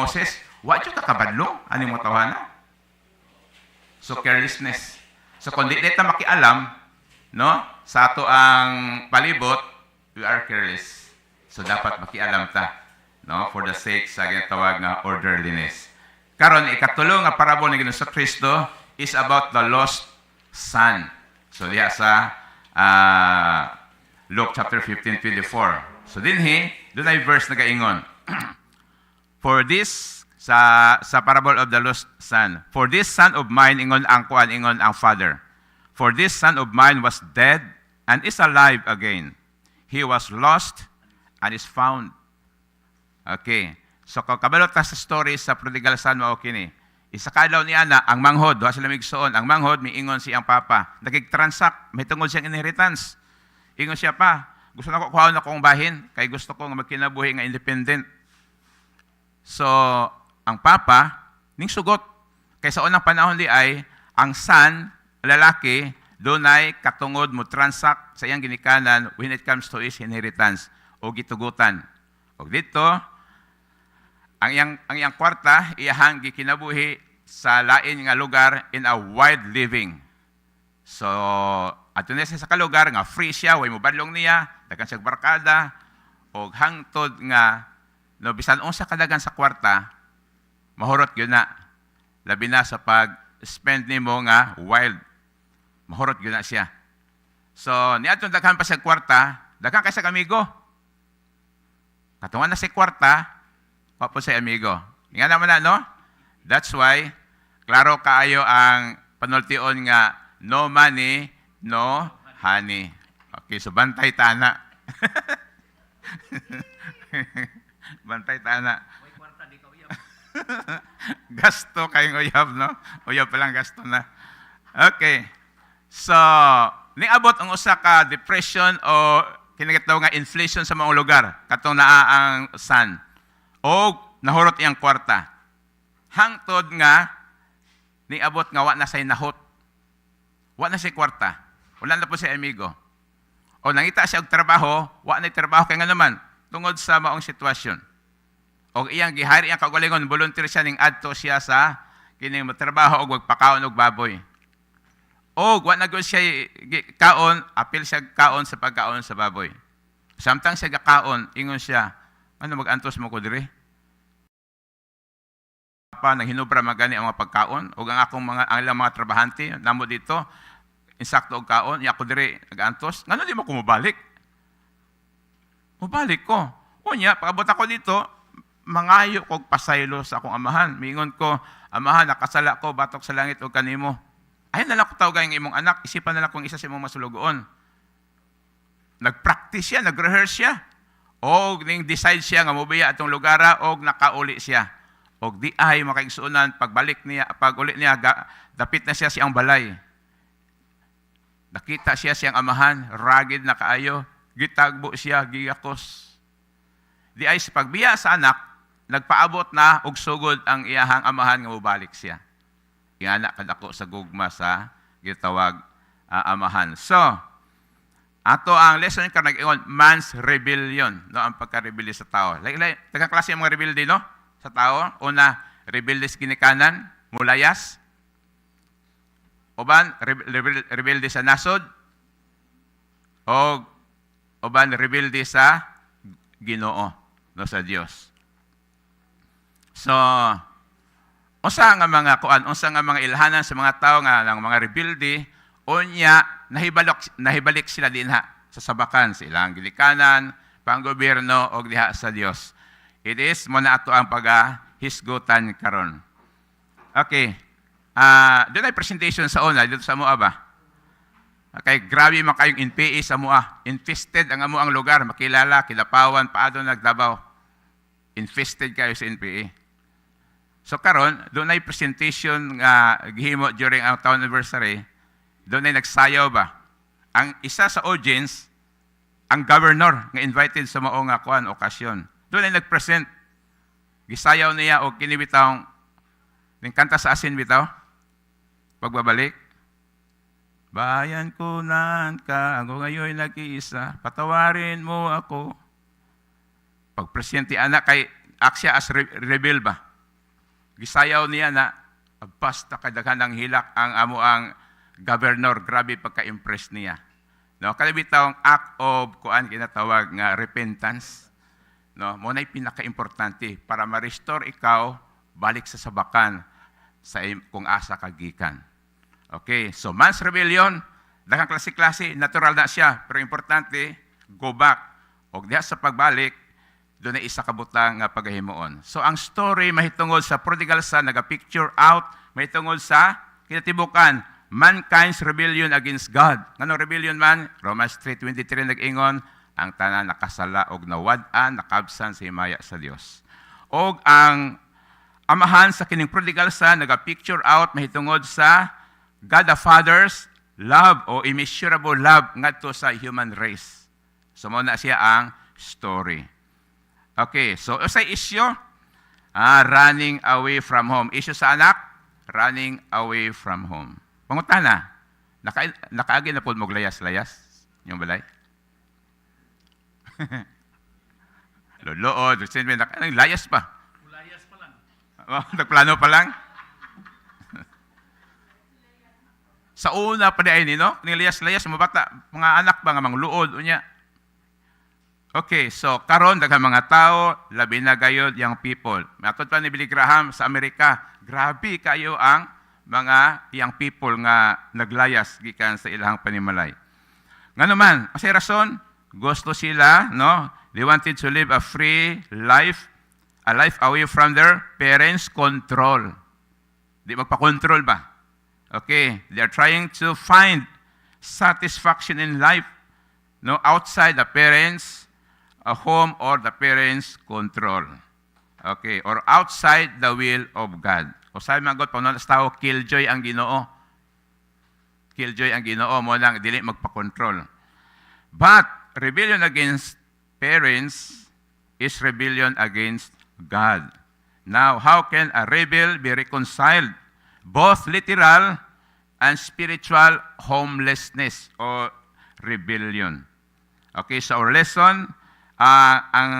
Moses, wa jud ka kabadlo ani mo tawhana. So carelessness. So kung di ta makialam, no, sa ato ang palibot, we are careless. So dapat makialam ta, no, for the sake sa ginatawag nga orderliness. Karon ikatulo nga parable ni Ginoong Kristo is about the lost son. So diha sa Luke chapter 15:24. So dinhi, doon ay verse nagaingon. For this sa parable of the lost son. For this son of mine ingon ang father. For this son of mine was dead and is alive again. He was lost and is found. Okay. So kung kabalot ta sa story sa prodigal son mao kini. Isa kadlaw ni ana ang manghod, duha sila migsuon. Ang manghod miingon si ang papa, nagig-transact, may tungod siyang inheritance. Ingon siya pa, gusto nako kuhaon akong bahin kay gusto ko nga magkinabuhi nga independent. So ang papa ning sugot kay sa unang panahon di ay ang son lalaki dunay katungod mo transact sa iyang ginikanan when it comes to his inheritance o gitugutan. Og dito ang iyang kwarta iyahang gikinabuhi sa lain nga lugar in a wild living. So adto na siya sa kalugar nga free siya, way mobadlong niya, daghan siya barkada og hangtod nga no bisan unsa kadagan sa kwarta mahurot gyud na. Labi na sa pag-spend nimo nga wild. Mahurot gyud na siya. So niadtong daghan pa sa kwarta, daghan kay sa amigo. Katungan na sa kwarta, papo sa amigo. Nga naman na, no? That's why, klaro kaayo ang panultion nga, no money, no honey. Okay, so bantay tana. Bantay tana. May kwarta, di ka uyab. Gasto kayong uyab, no? Uyab palang gasto na. Okay. So, niabot ang usa ka depression o kinagataw nga inflation sa mga lugar. Katong naa ang son. O nahurot iyang kwarta. Hangtod nga, niabot nga wa na say nahot. Wa na say kwarta. Wala na po si amigo. O nangita siya og trabaho, wa na trabaho kay nga naman tungod sa maong sitwasyon. O iyang gihari iyang kaugalingon, volunteer siya ning adto siya sa kining trabaho og magpakaon og baboy. O wa na gyud siya kaon, apil siya kaon sa pagkaon sa baboy. Samtang siya gakaon, ingon siya, ano mag-antos mo ko dire? Pa nang hinubra magani ang mga pagkaon ug ang akong ang ilang mga trabahante namo dito insakto og kaon, iya ko dire nag-antos. Ngano di mo ko mobalik? Mobalik ko. Unya, pagabot ako dito, mangayo kog pasaylo sa akong amahan. Miingon ko, amahan, nakasala ko, batok sa langit o kanimo. Ayun na lang ko tawag ang imong anak, isipan na lang kung isa sa imong masulugoon. Nag-practice siya, nag-rehearse siya. O ning-decide siya nga mubaya atong lugara o nakauli siya. O di ay makaigsuunan, pagbalik niya, pag-uli niya, dapit na siya siyang balay. Nakita siya siyang amahan, rugged na kaayo, gitagbo siya, giyakos. Di ay sa pagbiya sa anak, nagpaabot na og sugod ang iyahang amahan nga mubalik siya. Ingana kadako sa gugma sa gitawag amahan. So, ato ang lesson ka nag-ingon, man's rebellion, no, ang pagka-rebelde sa tao. Like klase ang mga rebelde, no, sa tao. Una, rebelde sa ginikanan, mulayas. Uban, rebelde sa nasod. O uban, rebelde sa Ginoo, no, sa Dios. So, unsa nga mga ilhanan sa mga tao nga ng mga rebelde, unya nahibalik sila dinha sa sabakan sa ilang gilikanan, panggobyerno og diha sa Dios. It is mo na ato ang pagahisgutan karon. Okay. Doon ay presentation sa una dito sa Mua ba? Okay, grabe man kayong NPA sa Mua. Infested ang amo ang lugar, makilala, Kilapawan, paado nagdabaw. Infested kayo sa NPA. So karon, doon ay presentation nga gihimo during ang town anniversary. Doon ay nagsayaw ba? Ang isa sa audience, ang governor nga invited sa mao nga okasyon. Doon ay nagpresent. Gisayaw niya og kinibitaw ning kanta sa asin bitaw. Pagbabalik. Bayan ko nan ka, ako ngayon nag-iisa, patawarin mo ako. Pagpresente anak kay aksya as rebel ba? gisayaw niya na basta kadaghan ng hilak ang amo ang governor, grabe pagka-impress niya. No, kada bitaw ang act of kuan ginatawag nga repentance. No, mo nay pinaka-importante para ma-restore ikaw balik sa sabakan sa kung asa kagikan. Okay, so man's rebellion, daghang klase-klase, natural na siya, pero importante, go back. Og diha sa pagbalik, doon ay isa kabutang nga paghimuon. So ang story mahitungod sa prodigal son, naga-picture out, mahitungod sa kinatibukan, mankind's rebellion against God. Ngano rebellion man? Romans 3:23 nag-ingon, ang tanan nakasala og nawad-an, nakabsan sa himaya sa Dios. Og ang amahan sa kining prodigal son, naga-picture out, mahitungod sa God the Father's love o immeasurable love ngadto sa human race. So mo na siya ang story. Okay, so sa issue, running away from home. Issue sa anak, running away from home. Pangutana, nakaagi na po mo layas-layas yung balay? Lolo, layas pa. Layas pa lang. Nagplano pa lang? Sa una pa di ay nino, nilayas-layas, mga bata, mga anak ba nga mangluod, unya. Okay, so karon daghang mga tao, labi na gayod yang people. Matod pa ni Billy Graham sa Amerika, grabe kayo ang mga young people nga naglayas gikan sa ilang panimalay. Ngano man, kasi rason, gusto sila, no? They wanted to live a free life, a life away from their parents' control. Di magpa-control ba? Okay, they are trying to find satisfaction in life, no, outside the parents' home or the parents' control. Okay, or outside the will of God. O sabi mga God, pag tao, killjoy ang Ginoo. Killjoy ang Ginoo mo lang, dili magpa-control. But rebellion against parents is rebellion against God. Now, how can a rebel be reconciled? Both literal and spiritual homelessness or rebellion. Okay, so our lesson, ang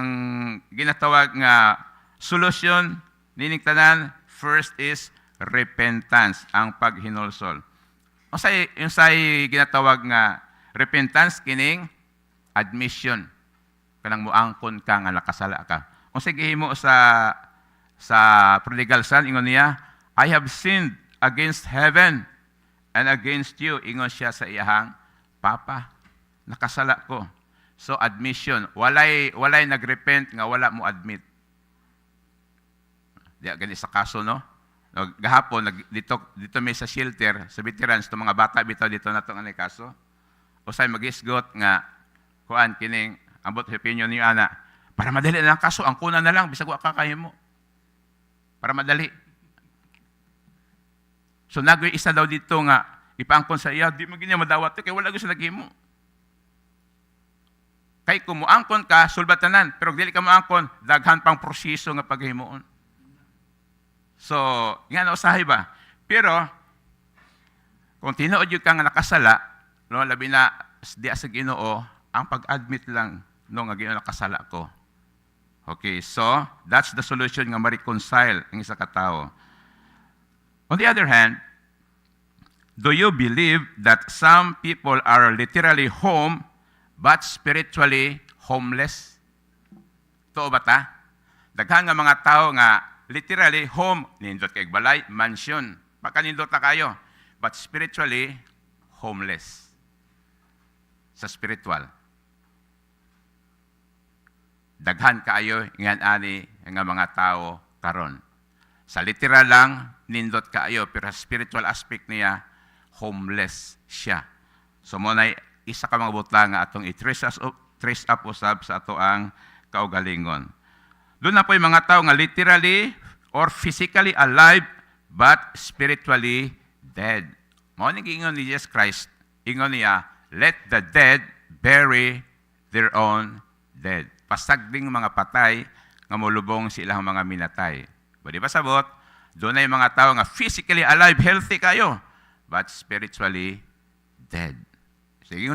ginatawag nga solusyon, nining tanan, first is repentance, ang paghinulsol. Yung say ginatawag nga repentance, kining admission. Kanang muangkon ka nga nakasala ka. Kung sige mo sa prodigal son, ingon niya, I have sinned against heaven and against you. Ingon siya sa iyahang papa. Nakasala ko. So admission, walay nagrepent nga wala mo admit. Diya gani sa kaso no. Gahapon dito may sa shelter sa veterans to mga bata bitaw dito nato nga kaso. Usay magisgot nga kuan kining ambot opinion niyo ana. Para madali na ang kaso, ang kuna na lang bisag wa ka kahimo. Para madali. So nagoy isa daw dito nga ipaangkon sa iya, di mo ginya madawat kay wala gyud sa naghimo. Kay kung muangkon ka, sulbatanan, pero dili ka muangkon, daghan pang proseso nga paghimuon. So, nga na usahay ba? Pero kung tinuod yung ka nga nakasala, no, labi na di sa Ginoo, ang pag-admit lang no nga Ginoo nakasala ko. Okay, so that's the solution nga ma-reconcile ang isa ka tao. On the other hand, do you believe that some people are literally home but spiritually homeless? Totoo ba ta? Daghang nga mga tao nga literally home, nindot kay balay, mansion, makanindot na kayo, but spiritually homeless. Sa spiritual. Daghan kaayo ngan ani nga mga tao karon. Sa literal lang nindot kaayo pero sa spiritual aspect niya homeless siya. So mo na isa ka mga butang nga atong i-trace up usab sa ato ang kaugalingon. Doon na po yung mga tao nga literally or physically alive but spiritually dead. Mo ni ingon ni Jesus Christ, ingon niya, let the dead bury their own dead. Pasagding mga patay nga molubong sa ilang mga minatay. Ba di ba sabot? Doon na yung mga tao nga physically alive, healthy kayo, but spiritually dead. Sige,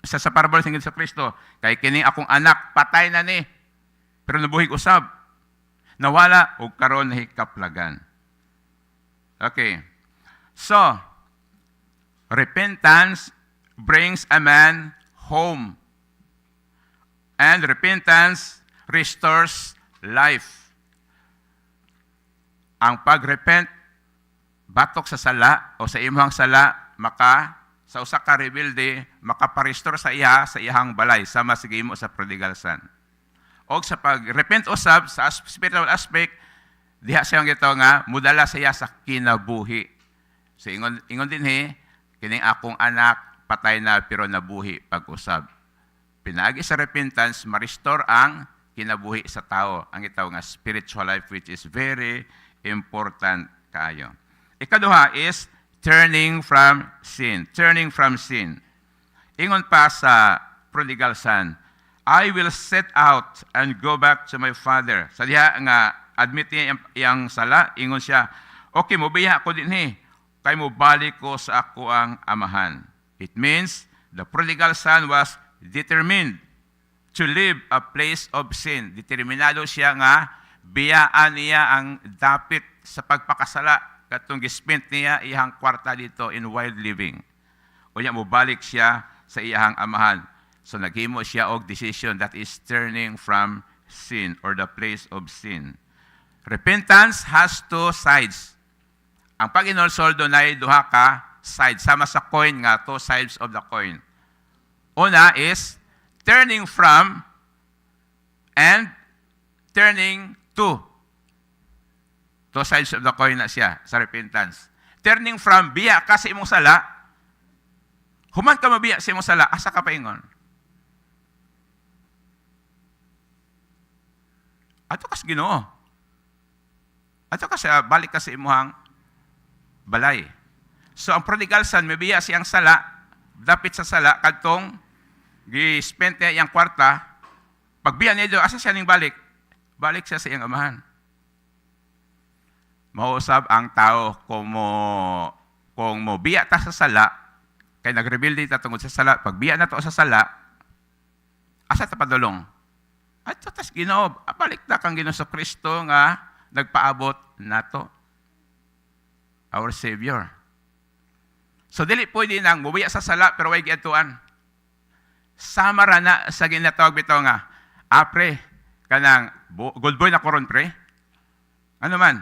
sa parable singil sa Kristo, kay kini akong anak, patay na ni, pero nabuhig usab. Nawala, o karon na hikaplagan. Okay. So, repentance brings a man home. And repentance restores life. Ang pag-repent, batok sa sala o sa imong sala, sa usa ka rebelde, makaparestore sa iyang balay, sama sige mo sa prodigal son. O sa pag-repent usab, sa spiritual aspect, diha siyang ito nga, mudala sa iya sa kinabuhi. So ingon din kining akong anak, patay na pero nabuhi pag-usab. Pinagi sa repentance, ma-restore ang kinabuhi sa tao. Ang itaw nga spiritual life, which is very important kaayo. Ikaduha is turning from sin. Turning from sin. Ingon pa sa prodigal son, I will set out and go back to my father. Sa diha nga, admit niya iyang sala, ingon siya, okay, mobiya ako din kay mo balik ko sa ako ang amahan. It means the prodigal son was determined to leave a place of sin. Determinado siya nga, biyaan niya ang dapit sa pagpakasala katong gispent niya iyang kwarta dito in wild living. O niya, mubalik siya sa iyang amahan. So naghimo siya og decision that is turning from sin or the place of sin. Repentance has two sides. Ang pag-inolsoldo na duha ka sides. Sama sa coin nga, two sides of the coin. Una is turning from and turning to. Two sides of the coin na siya sa repentance. Turning from, biya ka sa imong sala, human ka mabiya sa imong sala, asa ka paingon? Ato kas Ginoo. Ato ka sa balik ka sa imong balay. So ang prodigal son, mabiya siyang sala, dapit sa sala, kadtong gi-spend niya iyang kwarta, pagbiya niya doon, asa siya ning balik? Balik siya sa iyang amahan. Mausab ang tao kung mo biya ta sa sala, kay nagrebelde ta tungod sa sala, pag biya na to sa sala, asa ta padulong? At tas Ginoo, balik ta kang Ginoo sa Kristo nga nagpaabot nato. Our Savior. So dili pwede nang mubiya sa sala pero way giadtuan. Samara na sa ginatawag bitaw nga, pre, kanang good boy na koron pre. Ano man?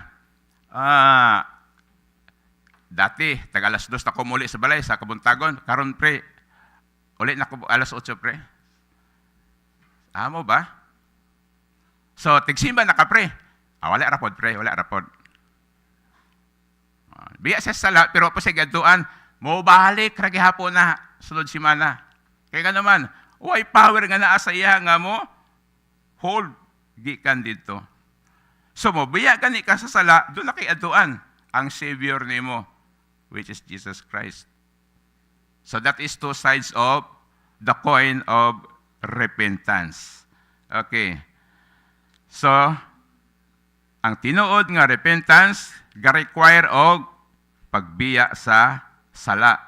Dati, tag alas 2 na ko muli sa balay, sa Kabuntagon. Karon pre, ulit na ko alas 8 pre. Amo ba? So, tigsimba na ka pre. Wala rapod pre, wala rapod. Biya sa sala, pero po sa gaduan, mo balik, ragi hapon na, sulod simana. Kaya nga naman, way power nga naa sa iya nga mo, hold, gikan dito. So mo, biya gani ka sa sala, doon na kay aduan ang Savior nimo, which is Jesus Christ. So that is two sides of the coin of repentance. Okay. So, ang tinuod nga repentance, ga-require og pagbiya sa sala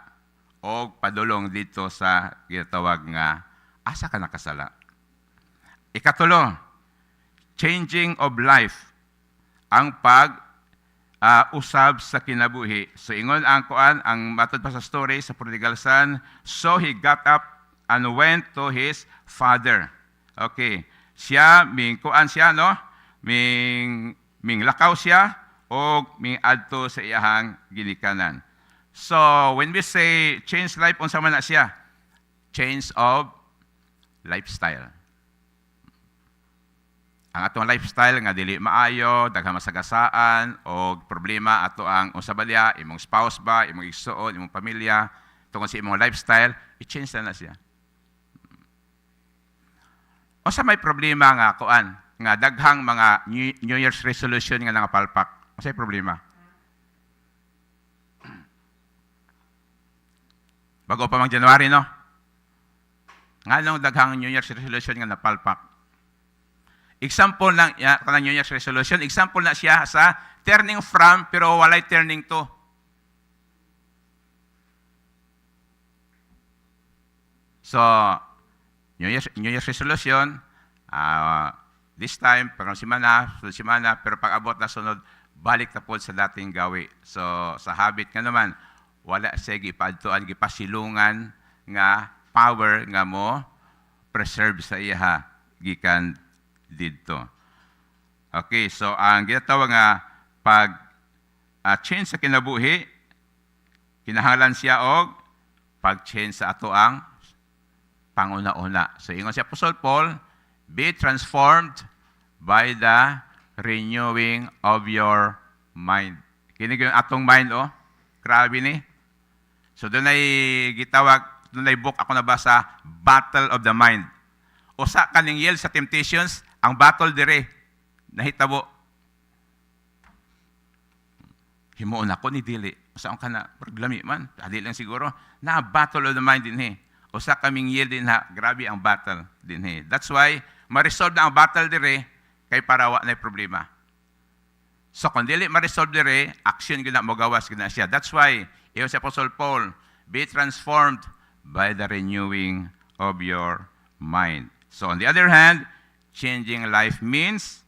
o padulong dito sa ginatawag nga asa ka nakasala. Ikatulo, changing of life. Ang usab sa kinabuhi. So ingon ang kuan, ang matod pa sa story sa prodigal son, so he got up and went to his father. Okay. Siya, kuan siya, no? Lakaw siya o adto sa iyahang ginikanan. So, when we say change life, unsa man na siya? Change of lifestyle. Ang atong lifestyle nga dili maayo, daghang masagasaan o problema ato ang unsa ba diha, imong spouse ba, imong igsuon, imong pamilya, tungod sa imong lifestyle, i-change na siya. O sa may problema nga kuan, nga daghang mga New Year's resolution nga nangapalpak. O sa problema? Bago pa mang January, no? Nga nung daghang New Year's resolution nga napalpak. Example lang kanang New Year's resolution, example na siya sa turning from pero walay turning to. So, New Year's resolution, this time, pag simana, pero pag abot na sunod, balik na po sa dating gawi. So sa habit nga naman, wala siya gipadtuan, gipasilungan nga power nga mo preserve sa iya gikan didto. Okay, so ang ginatawag nga pag change sa kinabuhi, kinahanglan siya og pag-change sa ato ang panguna-una. So ingon si Apostle Paul, be transformed by the renewing of your mind. Kinig yung atong mind, oh. Grabe ni. So doon ay gitawag, doon ay book ako nabasa, Battle of the Mind. Usa kaning yel sa temptations, ang battle dire, nahitabo. Himuon ako ni Dili. Saan ka na? Problemi man. Dili lang siguro. Na battle of the mind din he. Usa kaming yel din ha. Grabe ang battle din he. That's why, ma-resolve na ang battle dire, kay para wa na problema. So kung dili ma-resolve dire, action gina mo gawas gina siya. That's why, iyo si Apostle Paul, be transformed by the renewing of your mind. So on the other hand, changing life means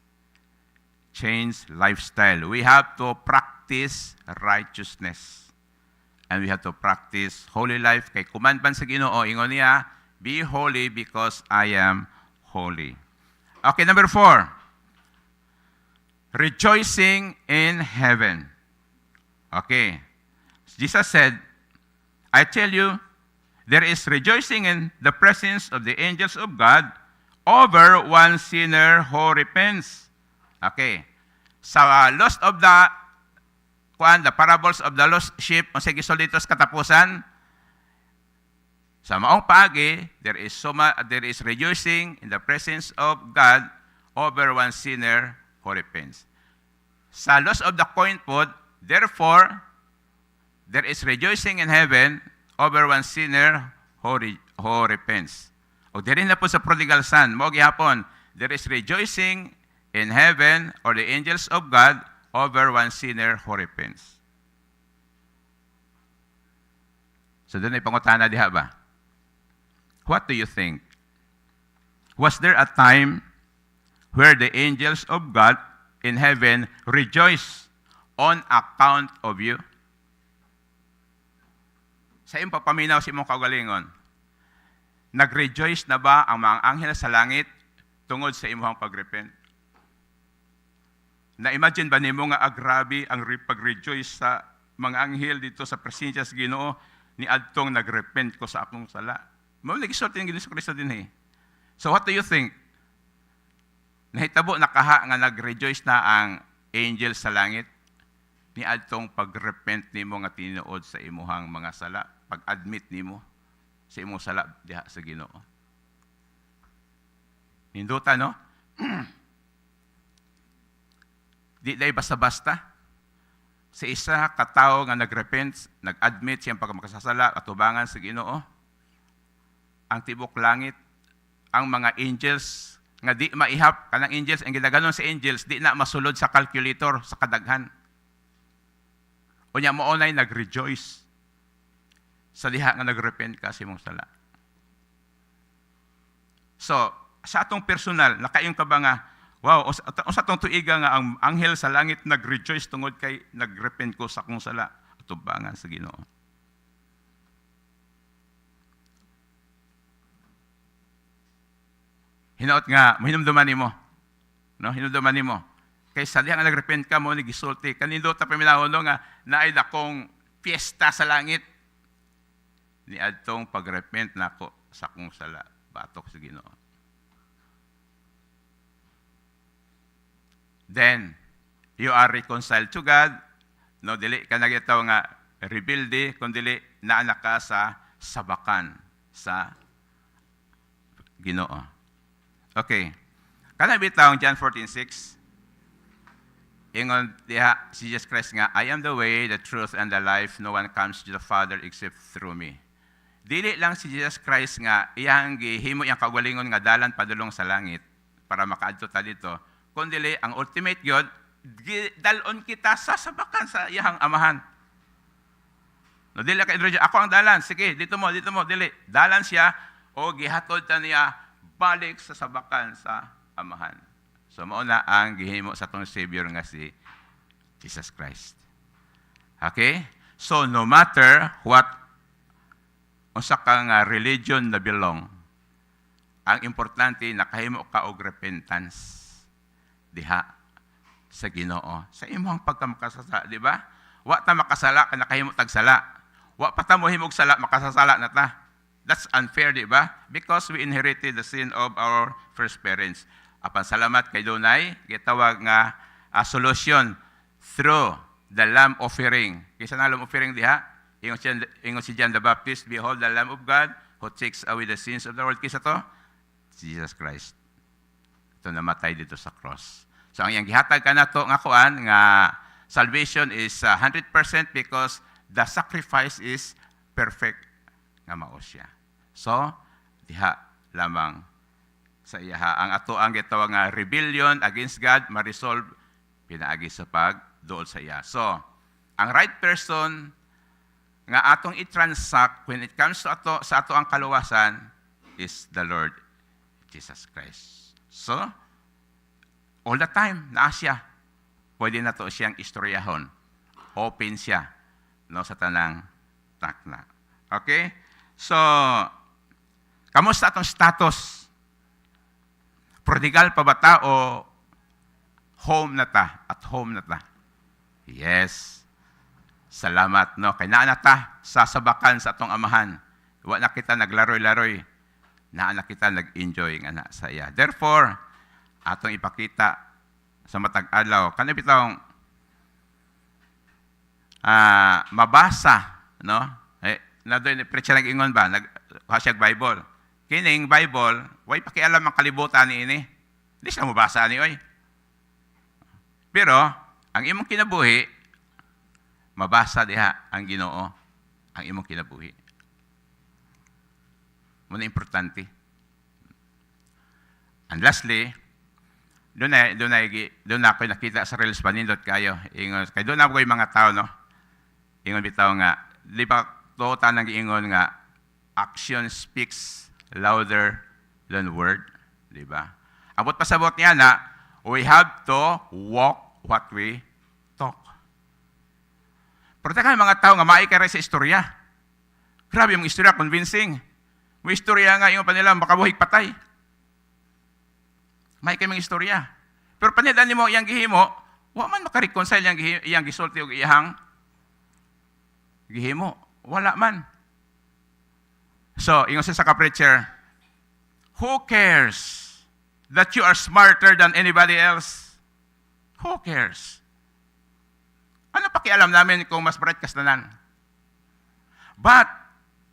change lifestyle. We have to practice righteousness. And we have to practice holy life. Kay kumanban sa Ginoo, ingon niya, be holy because I am holy. Okay, number 4. Rejoicing in heaven. Okay. Jesus said, I tell you, there is rejoicing in the presence of the angels of God over one sinner who repents. Okay. Sa lost of the parables of the lost sheep, o sige solitos katapusan, sa maong paagi, there is rejoicing in the presence of God over one sinner who repents. Sa loss of the coin pod, therefore, there is rejoicing in heaven over one sinner who repents. O dirin na po sa prodigal son, mo gihapon, there is rejoicing in heaven or the angels of God over one sinner who repents. So doon ay pangutana diha ba? What do you think? Was there a time where the angels of God in heaven rejoice on account of you? Sa iyong papaminaw sa imong kaugalingon, nag-rejoice na ba ang mga anghel sa langit tungod sa imong pag-repent? Na-imagine ba nimo nga agrabi ang pag-rejoice sa mga anghel dito sa presensya sa Ginoo ni adtong nag-repent ko sa akong sala? Mao nagisulti ng Ginoo Kristo din eh. So what do you think? Nahitabo nakaha nga nag-rejoice na ang angel sa langit ni adtong pag-repent nimo nga tinuod sa imuhang mga sala, pag-admit nimo sa imong sala diha sa Ginoo. Ninduta no? Di day basta-basta. Sa isa katawo nga nag-repent, nag-admit siyang pagmakasasala, atubangan sa Ginoo, ang tibok langit, ang mga angels, nga di maihap, kanang angels, ang ginaganon sa angels, di na masulod sa calculator, sa kadaghan. O niya mo online, nag-rejoice sa diha nga nag-repent ka sa imong sala. So, sa atong personal, nakayong ka ba nga, wow, sa atong tuiga nga ang anghel sa langit nag-rejoice tungod kay nag-repent ko sa akong sala, atubangan sa Ginoo. Hinaot nga, hinumduman nimo. No, hinumduman nimo. Kay sa diha nga nag-repent ka mo ni gisulti, kanindo ta paminahon nga naay dakong piyesta sa langit. Ni adtong pag-repent nako sa akong sala, batok sa Ginoo. Then you are reconciled to God. No, dili ka nagitaw nga rebuildi, kundi naanak ka sa sabakan sa Ginoo. Okay. Kana bitaw John 14:6. Ingon diha si Jesus Christ nga, I am the way, the truth, and the life. No one comes to the Father except through me. Dili lang si Jesus Christ nga iyang gihimo iyang kagalingon nga dalan padulong sa langit para makaadto ta dito. Kundi ang ultimate God, dalon kita sa sabakan sa iyang amahan. No, dili ka ako ang dalan. Sige, dito mo, dili. Dalan siya o gihatod ta niya balik sa sabakan sa amahan. So mao na ang gihimo sa atong Savior nga si Jesus Christ. Okay? So, no matter what unsa kang religion na belong, ang importante nakahimo ka og repentance diha sa Ginoo. Sa imong pagkamakasala, di ba? Wa ta makasala ka nakahimo tag sala. Wa pa ta mo himog sala makasasala na ta. That's unfair, di ba? Because we inherited the sin of our first parents. Apan salamat kay Dunay, gitawag nga solution through the lamb offering. Kisa na lamb offering diha? Ingon si John the Baptist, behold the Lamb of God who takes away the sins of the world. Kisa to? Jesus Christ. Ito namatay dito sa cross. So ang iyang gihatag ka na to nga kuan, nga salvation is 100% because the sacrifice is perfect nga mao siya. So, diha lamang sa iyaha. Ang ato ang gitawag nga rebellion against God, ma-resolve pinaagi sa pagduol sa iya. So, ang right person nga atong i-transact when it comes to sa ato ang kaluwasan is the Lord Jesus Christ. So, all the time, naa siya. Pwede na to siyang istoryahon. Open siya no, sa tanang takna. Okay? So, kamusta atong status? Prodigal pa ba ta o home na ta? At home na ta? Yes. Salamat, no? Kay naa na ta sa sabakan sa atong amahan. Wa na kita naglaroy-laroy. Naa na kita nag-enjoy nga na sa iya. Therefore, atong ipakita sa matag adlaw kanang bitawng mabasa, no? Na doon ni preacher nag-ingon ba nag-hashtag Bible. Kining Bible, way pakialam ang kalibutan ni ini. Di siya mabasa ni oy. Pero ang imong kinabuhi mabasa diha ang Ginoo ang imong kinabuhi. Muna importante. And lastly, doon ako nakita sa Reels panindot kayo. Ingon, kay doon ako yung mga tao, no? Ingon bitaw nga, di ba to tanang ingon nga, action speaks louder than word, di ba? Abot pasabot niya na, we have to walk what we talk. Pero taka mga tao nga maikare sa istorya. Grabe yung istorya, convincing. May istorya nga yung panila, makabuhig patay. May kay mga istorya. Pero panidan mo iyang gihimo, wa man makareconcile iyang gisulti og iyang gihimo. Wala man. So, ingon sa ka-preacher, who cares that you are smarter than anybody else? Who cares? Ano pakialam namin kung mas bright ka sa tanan? But,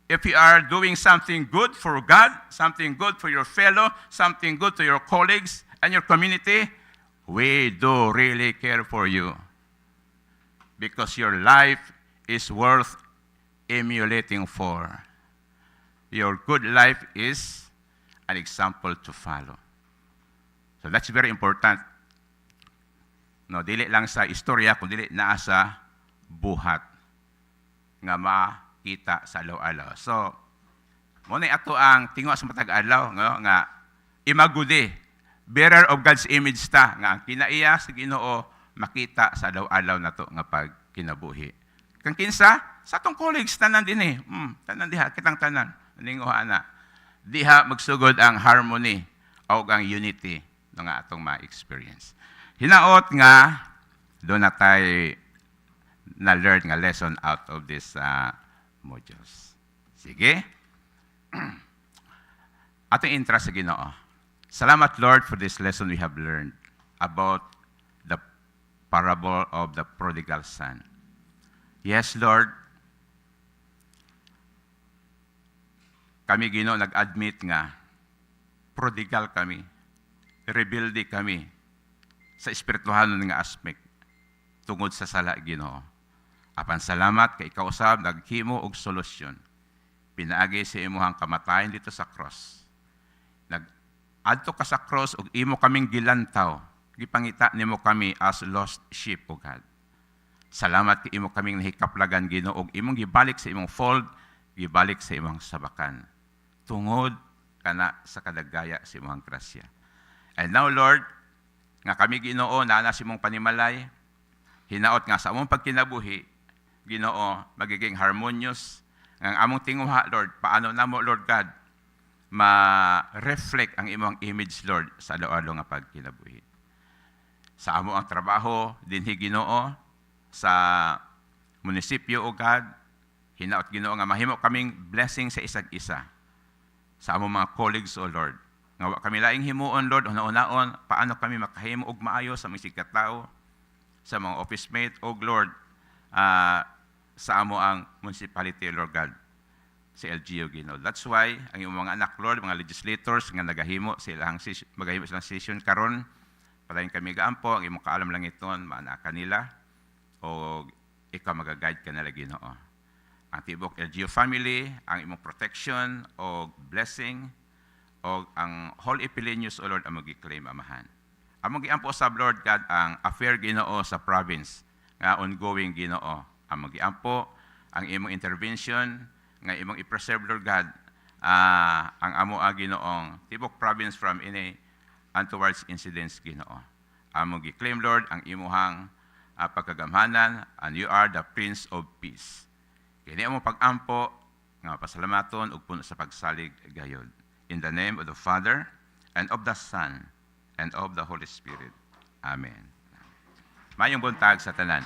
if you are doing something good for God, something good for your fellow, something good to your colleagues and your community, we do really care for you. Because your life is worth emulating for. Your good life is an example to follow. So that's very important. No, dili lang sa istorya, kundi naa sa buhat nga makita sa alaw-alaw. So, muna ato ang tingwa sa matag adlaw nga imagudi, bearer of God's image ta, nga ang kinaiya sa Ginoo makita sa alaw-alaw na to nga pag kinabuhi. Kang kinsa, sa atong colleagues, tanan din eh. Tanan diha, kitang tanan. Ninguha na. Diha magsugod ang harmony o ang unity nga atong ma-experience. Hinaot nga, doon na tayo na-learn nga lesson out of this modules. Sige. Atong interest sa Ginoo. Salamat, Lord, for this lesson we have learned about the parable of the prodigal son. Yes, Lord, kami, Ginoo, nag-admit nga, prodigal kami, rebelde kami, sa espirituhanon nga aspect tungod sa sala, Ginoo. Apan salamat kay ikaw usab naghimo og solusyon. Pinaagi sa imuhang kamatayon dito sa cross. Nag-adto ka sa cross ug imo kaming gilantaw. Gipangita nimo kami as lost sheep, O God. Salamat kay imo kaming nahikaplagan, Ginoo, ug imong gibalik sa imong fold, gibalik sa imong sabakan. Tungod kana sa kadagaya sa imong grasya. And now, Lord, nga kami, Ginoo, naa sa imong panimalay, hinaot nga sa among pagkinabuhi, Ginoo, magiging harmonious ang among tinguha, Lord. Paano namo, Lord God, ma-reflect ang imong image, Lord, sa alo-alo nga pagkinabuhi. Sa amo ang trabaho, dinhi Ginoo, sa munisipyo, O God, hinaot Ginoo nga mahimo kaming blessing sa isag isa. Sa among mga colleagues, O Lord. Nga wa kami laing himuon, Lord, una-unaon, paano kami makahimo og maayo sa mga sikataw, sa mga office mate, O Lord, sa amo ang municipality, Lord God, sa LGU, Ginoo. That's why, ang iyong mga anak, Lord, mga legislators, nga magahimo silang session karon, palayin kami gaampo, ang imong kaalam lang iton, maana kanila, o ikaw magaguide ka nila, Ginoo. Ang tibok LGU family, ang imong protection, o blessing, o ang whole Ipilineus, O Lord, ang mag-claim amahan. Ang mag-iampo sa Lord God, ang affair, Ginoo, sa province, nga ongoing, Ginoo. Ang mag-iampo, ang imong intervention, nga imong i-preserve, Lord God, ang amo Ginoong tibok province from any untoward incidents, Ginoo. Amo gi-claim, Lord, ang imuhang pagkagamhanan, and you are the Prince of Peace. Kini amo pag-ampo, nga pasalamaton ug puno sa pagsalig gayod. In the name of the Father, and of the Son, and of the Holy Spirit. Amen. Mayong buntag sa tanan.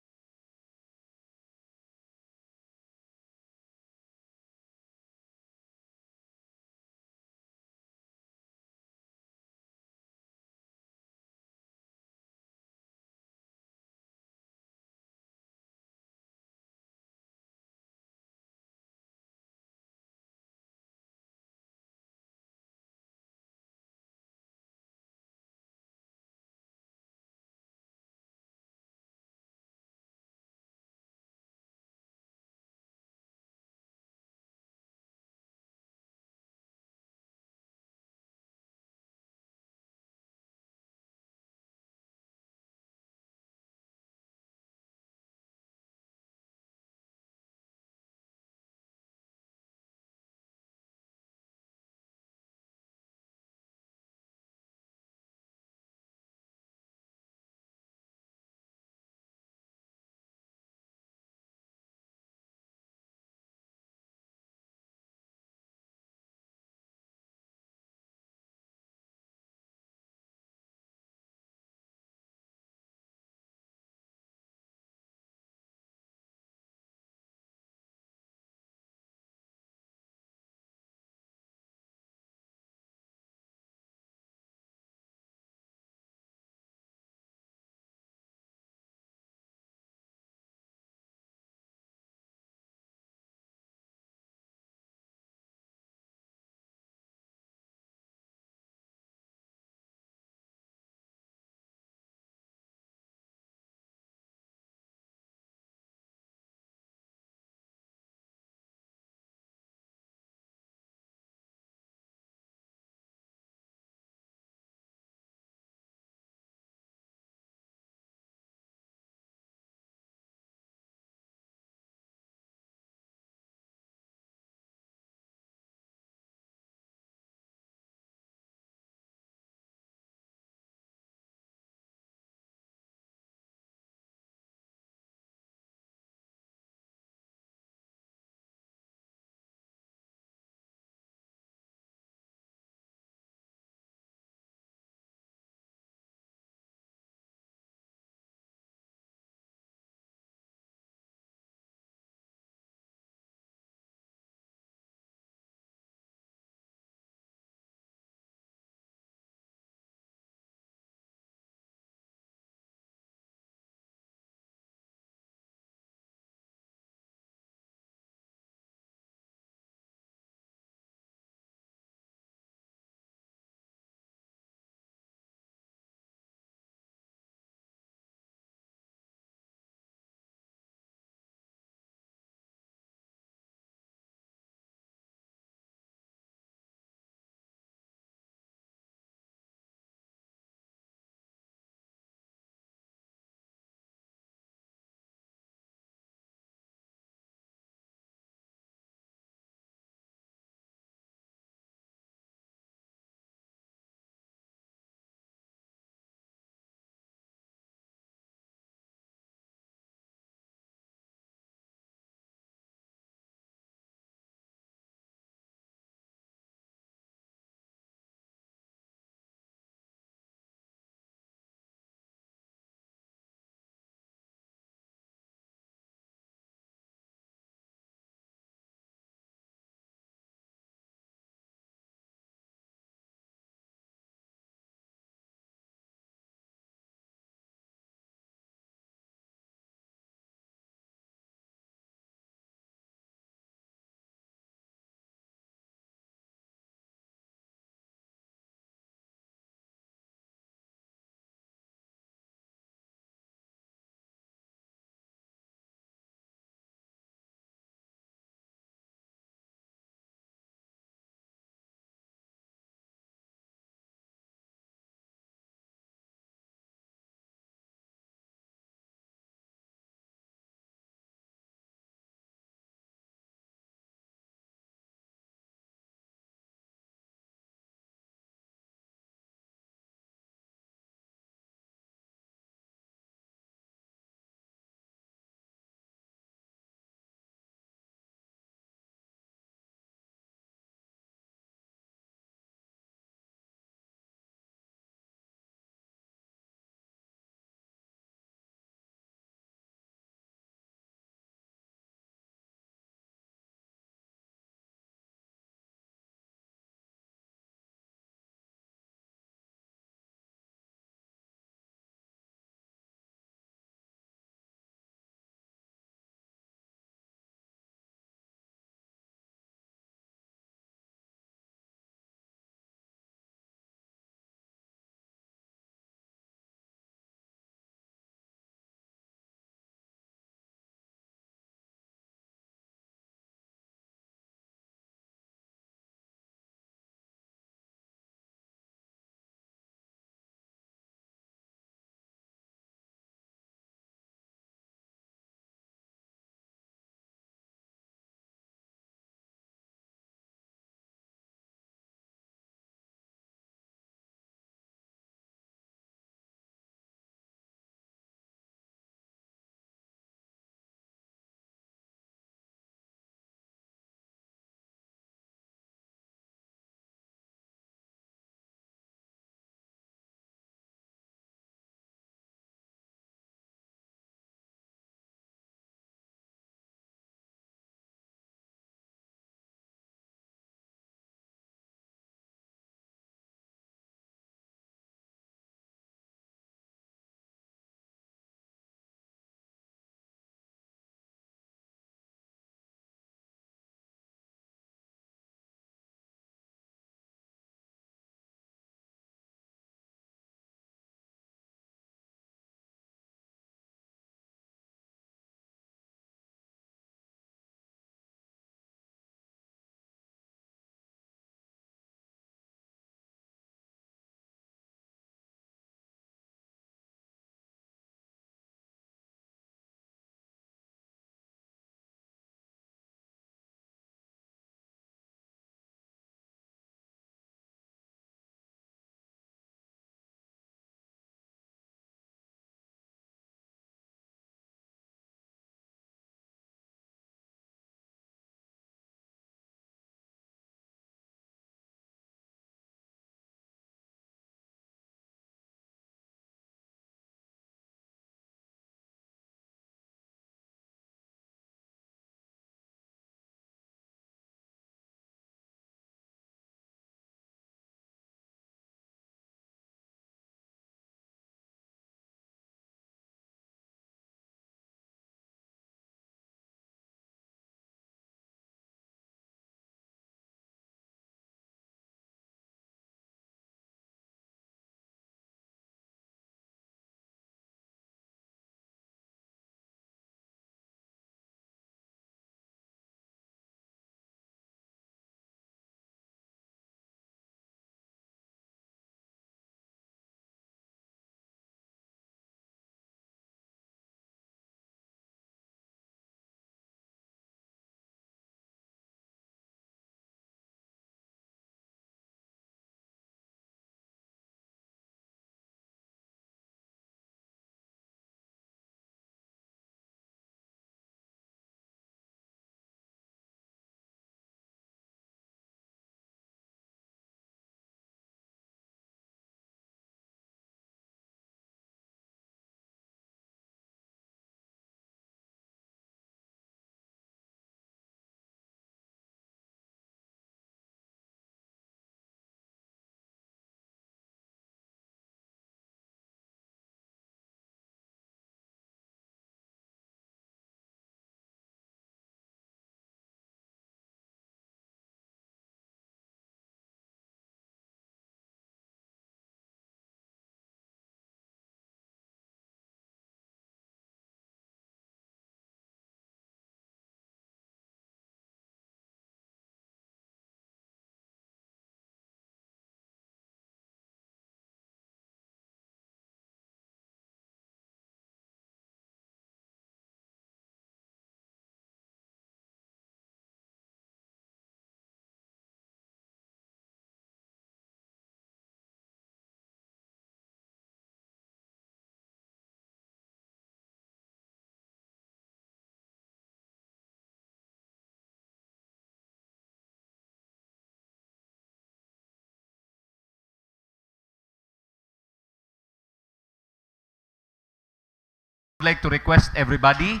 I'd like to request everybody,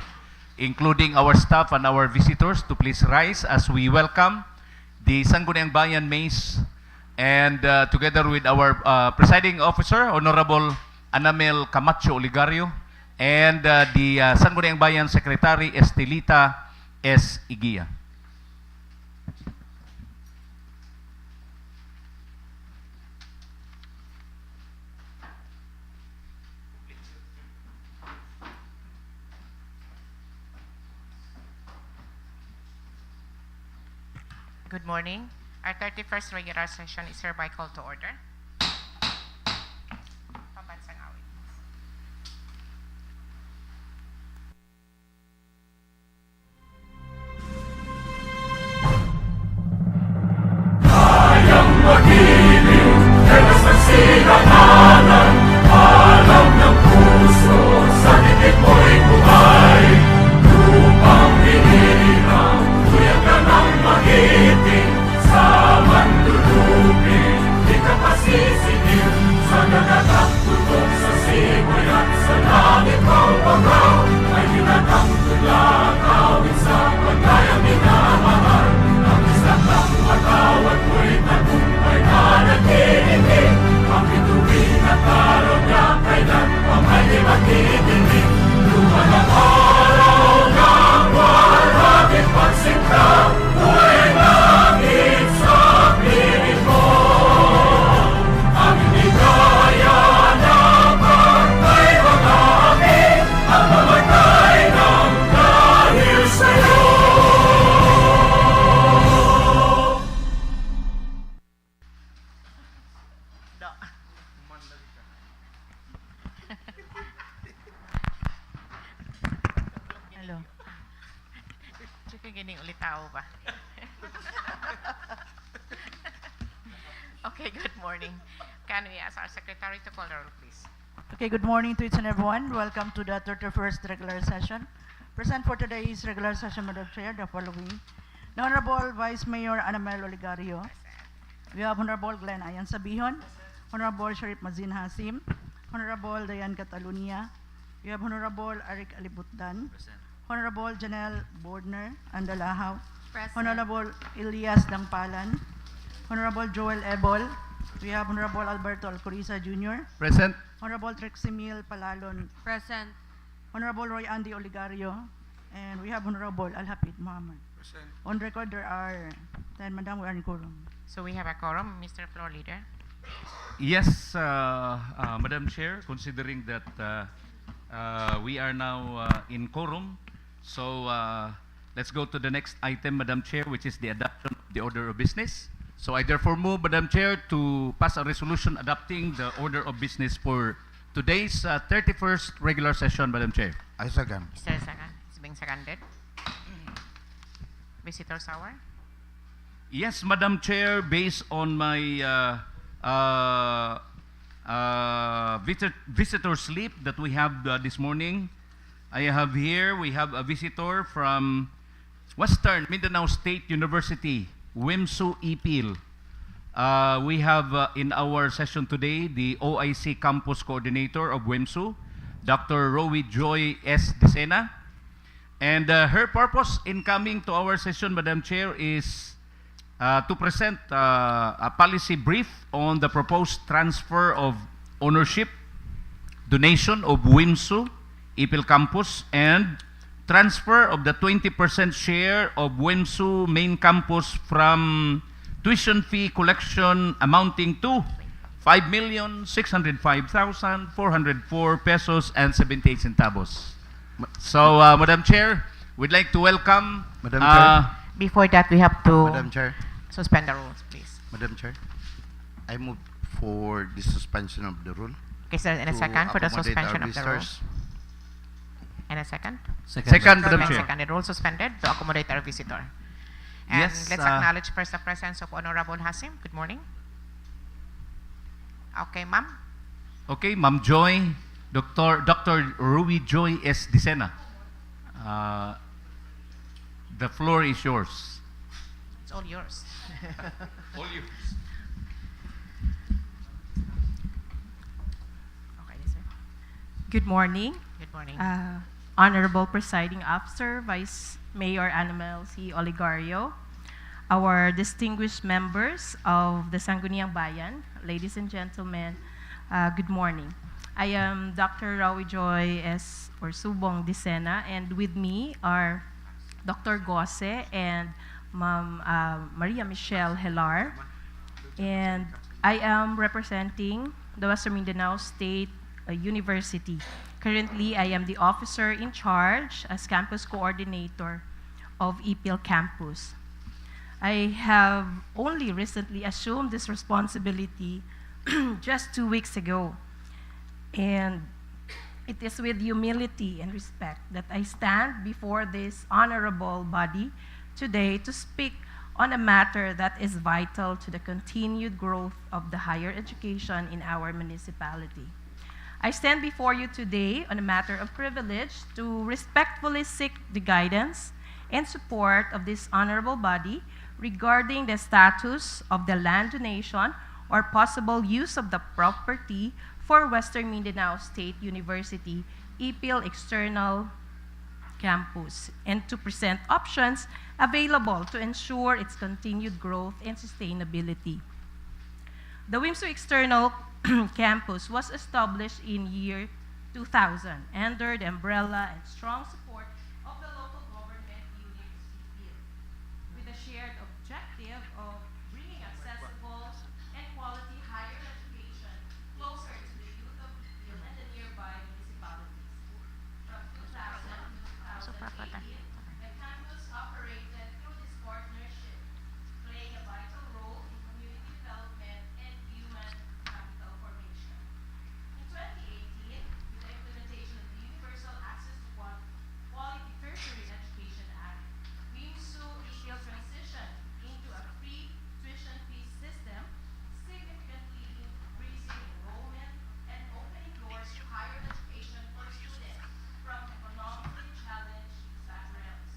including our staff and our visitors, to please rise as we welcome the Sangguniang Bayan Mace and together with our presiding officer, Honorable Anamel Camacho Oligario, and the Sangguniang Bayan Secretary Estelita S. Igia. Good morning. Our 31st regular session is hereby called to order. Pambansang awit. Kayang magiliw, telas ng sinatanan, alam ng puso, sa dikit mo'y buhay. Lupang hinirang, tuyag ka ng magiting, sa mandulupin, di ka pasisingil, sa nagatak tutok sa simoy at sa langit ang pagaw, ay hinatang tulang awit sa pagkayang minamahal. Ang isang ng matawad mo'y tagumpay na nagtitindig, ang bituin at araw niya kailan pang ay di magtitindig. Luman ang araw ng warhabit pagsinta, buhay langit sa piling mo. Ang hindi kaya na pagkay mga amin, ang mamatay ng dahil sa'yo. Hello. Chika gining ulit tao ba? Okay, good morning. Can we ask our secretary to call the roll, please? Okay, good morning to each and everyone. Welcome to the 31st regular session. Present for today's regular session, Madam Chair, the following. The Honorable Vice Mayor Anamel Oligario. We have Honorable Glenn Ayan Sabihon, Honorable Sharif Mazin Hasim, Honorable Dayan Catalunya. We have Honorable Arik Alibutdan, Honorable Janelle Bordner Andalahaw, Honorable Elias Dangpalan, Honorable Joel Ebol. We have Honorable Alberto Alcoriza Jr., Present. Honorable Treximil Palalon, Present. Honorable Roy Andy Oligario, and we have Honorable Alhapid Muhammad. Present. On record, there are 10, Madam, we are in quorum. So we have a quorum, Mr. Floor Leader. Yes, Madam Chair, considering that we are now in quorum, so let's go to the next item, Madam Chair, which is the adoption of the order of business. So I therefore move, Madam Chair, to pass a resolution adopting the order of business for today's 31st regular session, Madam Chair. I second. Is there a second? It's being seconded. Visitors hour? Yes, Madam Chair, based on my visitor slip that we have this morning, we have a visitor from Western Mindanao State University, LGU-Ipil. We have in our session today the OIC Campus Coordinator of WIMSU, Dr. Rowie Joy S. Dicena. And her purpose in coming to our session, Madam Chair, is to present a policy brief on the proposed transfer of ownership, donation of WIMSU, Ipil Campus, and transfer of the 20% share of WIMSU main campus from tuition fee collection amounting to 5,605,404 pesos and 78 centavos. So, Madam Chair, we'd like to welcome Madam Chair. Before that, we have to Madam Chair. suspend the rules, please. Madam Chair. I move for the suspension of the rule. Okay, sir, in a to second for the accommodate suspension our of the rule. visitors. In a second? Second, Madam And Chair. second, the rule suspended to accommodate our visitor. And Yes, let's acknowledge first the presence of Honorable Hasim. Good morning. Okay, ma'am. Okay, Ma'am Joy, Dr. Rowie Joy S. Dicena. The floor is yours. It's all yours. All yours. Okay, yes, sir. Good morning, Good morning. Honorable Presiding Officer, Vice Mayor Anamel C. Oligario, our distinguished members of the Sangguniang Bayan, ladies and gentlemen, good morning. I am Dr. Rawi Joy S. or Subong Dicena, and with me are Dr. Gose and Ma'am Maria Michelle Helar. And I am representing the Western Mindanao State University. Currently, I am the officer in charge as campus coordinator of Ipil campus. I have only recently assumed this responsibility just 2 weeks ago. And it is with humility and respect that I stand before this honorable body today to speak on a matter that is vital to the continued growth of the higher education in our municipality. I stand before you today on a matter of privilege to respectfully seek the guidance and support of this honorable body regarding the status of the land donation or possible use of the property for Western Mindanao State University Ipil External Campus, and to present options available to ensure its continued growth and sustainability. The WIMSU External Campus was established in year 2000 under the umbrella and strong support of the local government unit Ipil, with a shared objective of bringing accessible and quality higher education closer to the youth of Ipil and the nearby municipalities. From 2000 to 2018, the campus operated through this partnership, playing a vital role in community development and human capital formation. In 2018, with the implementation of the Universal Access to Quality Tertiary Education Act, WIMSU Ipil transitioned into a free tuition fee system, significantly increasing enrollment and opening doors to higher education for students from economically challenged backgrounds.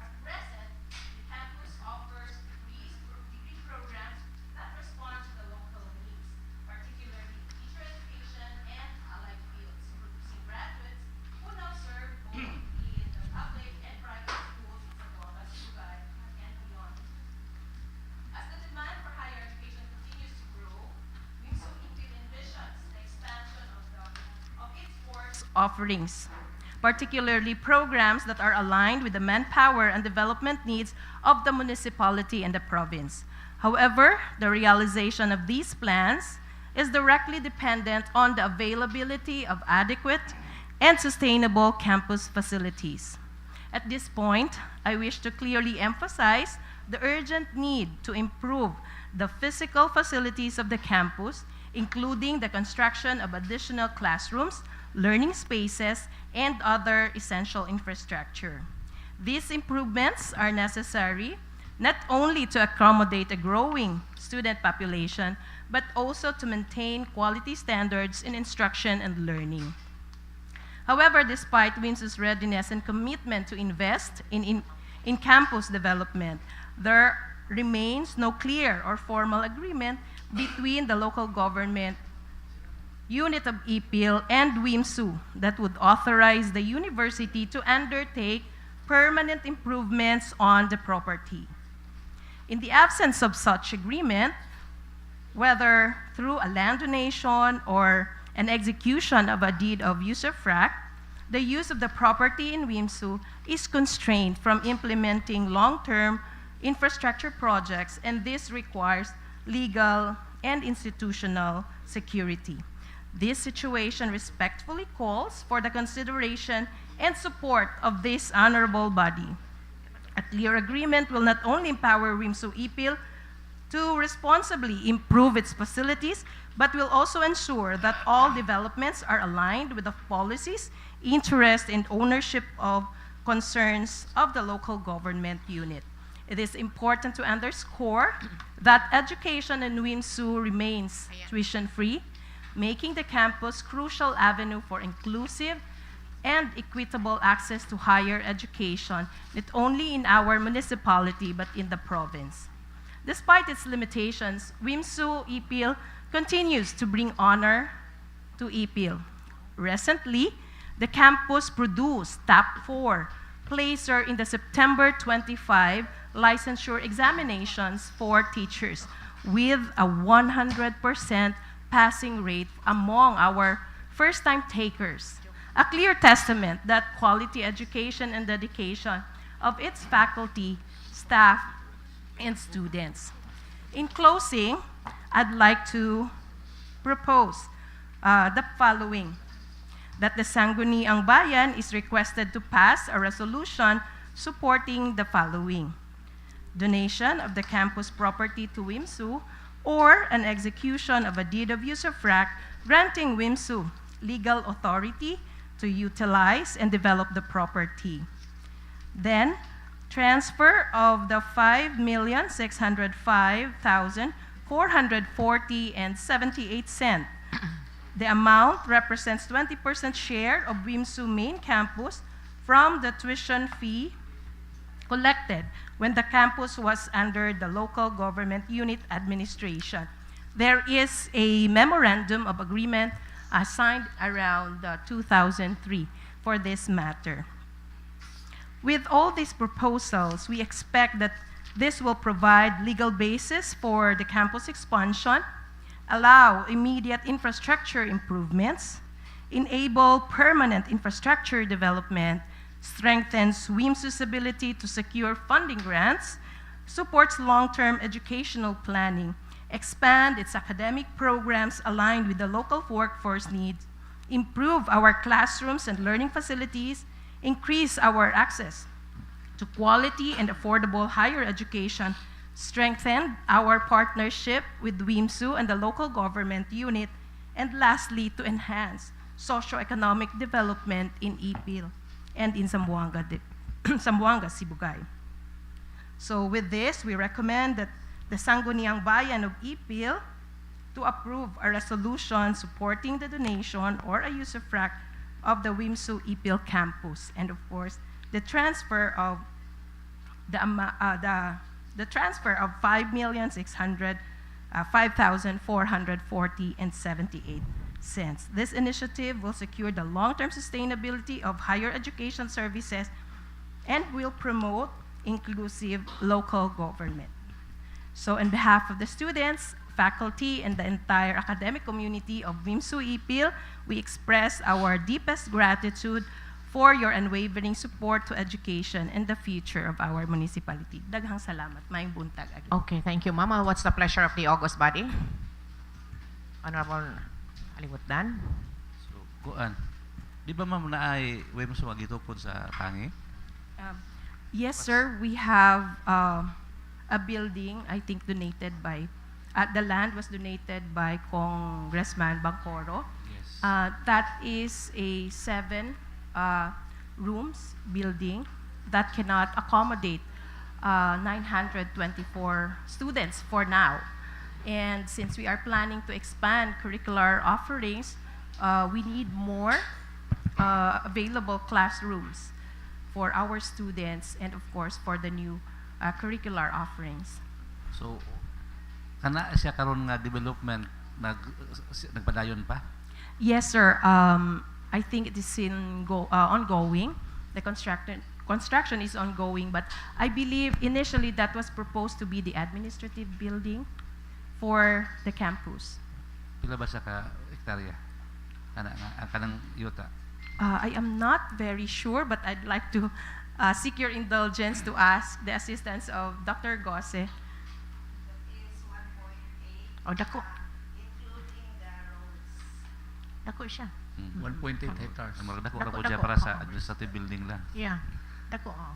At present, the campus offers degree programs that respond to the local needs, particularly teacher education and allied fields, producing graduates who now serve both in the public and private schools in Zamboanga, Sugay, and beyond. As the demand for higher education continues to grow, WIMSU Ipil envisions the expansion of its course offerings, particularly programs that are aligned with the manpower and development needs of the municipality and the province. However, the realization of these plans is directly dependent on the availability of adequate and sustainable campus facilities. At this point, I wish to clearly emphasize the urgent need to improve the physical facilities of the campus, including the construction of additional classrooms, learning spaces, and other essential infrastructure. These improvements are necessary not only to accommodate a growing student population, but also to maintain quality standards in instruction and learning. However, despite WIMSU's readiness and commitment to invest in campus development, there remains no clear or formal agreement between the local government unit of Ipil and WIMSU that would authorize the university to undertake permanent improvements on the property. In the absence of such agreement, whether through a land donation or an execution of a deed of usufruct, the use of the property in WIMSU is constrained from implementing long-term infrastructure projects, and this requires legal and institutional security. This situation respectfully calls for the consideration and support of this honorable body. A clear agreement will not only empower WIMSU Ipil to responsibly improve its facilities, but will also ensure that all developments are aligned with the policies, interests, and ownership of concerns of the local government unit. It is important to underscore that education in WIMSU remains tuition-free, making the campus crucial avenue for inclusive and equitable access to higher education, not only in our municipality, but in the province. Despite its limitations, WIMSU Ipil continues to bring honor to Ipil. Recently, the campus produced top 4 placer in the September 25 licensure examinations for teachers with a 100% passing rate among our first-time takers. A clear testament that quality education and dedication of its faculty, staff, and students. In closing, I'd like to propose the following: that the Sangguniang Bayan is requested to pass a resolution supporting the following: donation of the campus property to WIMSU, or an execution of a deed of usufruct granting WIMSU legal authority to utilize and develop the property. Then, transfer of the 5,605,440.78. The amount represents 20% share of WIMSU main campus from the tuition fee collected when the campus was under the local government unit administration. There is a memorandum of agreement signed around 2003 for this matter. With all these proposals, we expect that this will provide legal basis for the campus expansion, allow immediate infrastructure improvements, enable permanent infrastructure development, strengthens WIMSU's ability to secure funding grants, supports long-term educational planning, expand its academic programs aligned with the local workforce needs, improve our classrooms and learning facilities, increase our access to quality and affordable higher education, strengthen our partnership with WIMSU and the local government unit, and lastly, to enhance socio-economic development in Ipil and in Zamboanga, Sibugay. So with this, we recommend that the Sangguniang Bayan of Ipil to approve a resolution supporting the donation or a usufruct of the WIMSU Ipil campus, and of course, the transfer of the transfer of 5,440.78. This initiative will secure the long-term sustainability of higher education services and will promote inclusive local government. So on behalf of the students, faculty, and the entire academic community of WIMSU Ipil, we express our deepest gratitude for your unwavering support to education and the future of our municipality. Daghang salamat. Maayong buntag. Okay, thank you, Mama. What's the pleasure of the August body? Honorable Aliwutdan. So, kuan. Di ba ma'am na ay WIMSU magitupod sa Pangi? Yes, sir. We have a building, I think, donated by, the land was donated by Congressman Bangkoro. Yes. That is a 7 rooms building that cannot accommodate 924 students for now. And since we are planning to expand curricular offerings, we need more available classrooms for our students and of course for the new curricular offerings. So, kana siya karon nga development nagpadayon pa? Yes, sir. I think it is ongoing. The construction is ongoing, but I believe initially that was proposed to be the administrative building for the campus. Pila ba siya ka hektarya? Ang kanang yuta? I am not very sure, but I'd like to seek your indulgence to ask the assistance of Dr. Gosse. O, dako. Dako siya. 1.8 hectares. Magdako ra po Dako, siya dako. para sa administrative building lang. Yeah, dako. I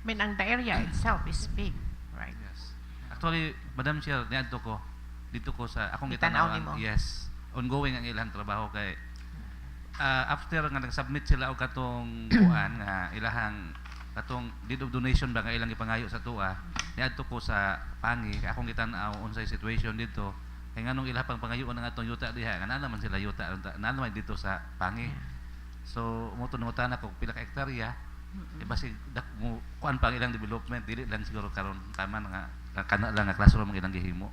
mean, ang the area itself is big, right? Yes. Actually, Madam Chair, niadto ko dito ko sa akong Gitanaw gitanawan. nimo. Yes. Ongoing ang ilang trabaho kay after nga nag-submit sila og katong kuan nga ilahang katong deed of donation ba nga ilang ipangayo sa tuwa, niadto ko sa Pangi kay akong gitan-aw unsay situation dito. Kaya nga nung ilapang pangayoon ng atong yuta diha, nga naman sila yuta, naman dito sa Pangi. So, mutunutan ako pila ka hektarya, basi kuan pang ilang development, dili lang siguro karon tama nga kana lang nga classroom ang ilang gihimo.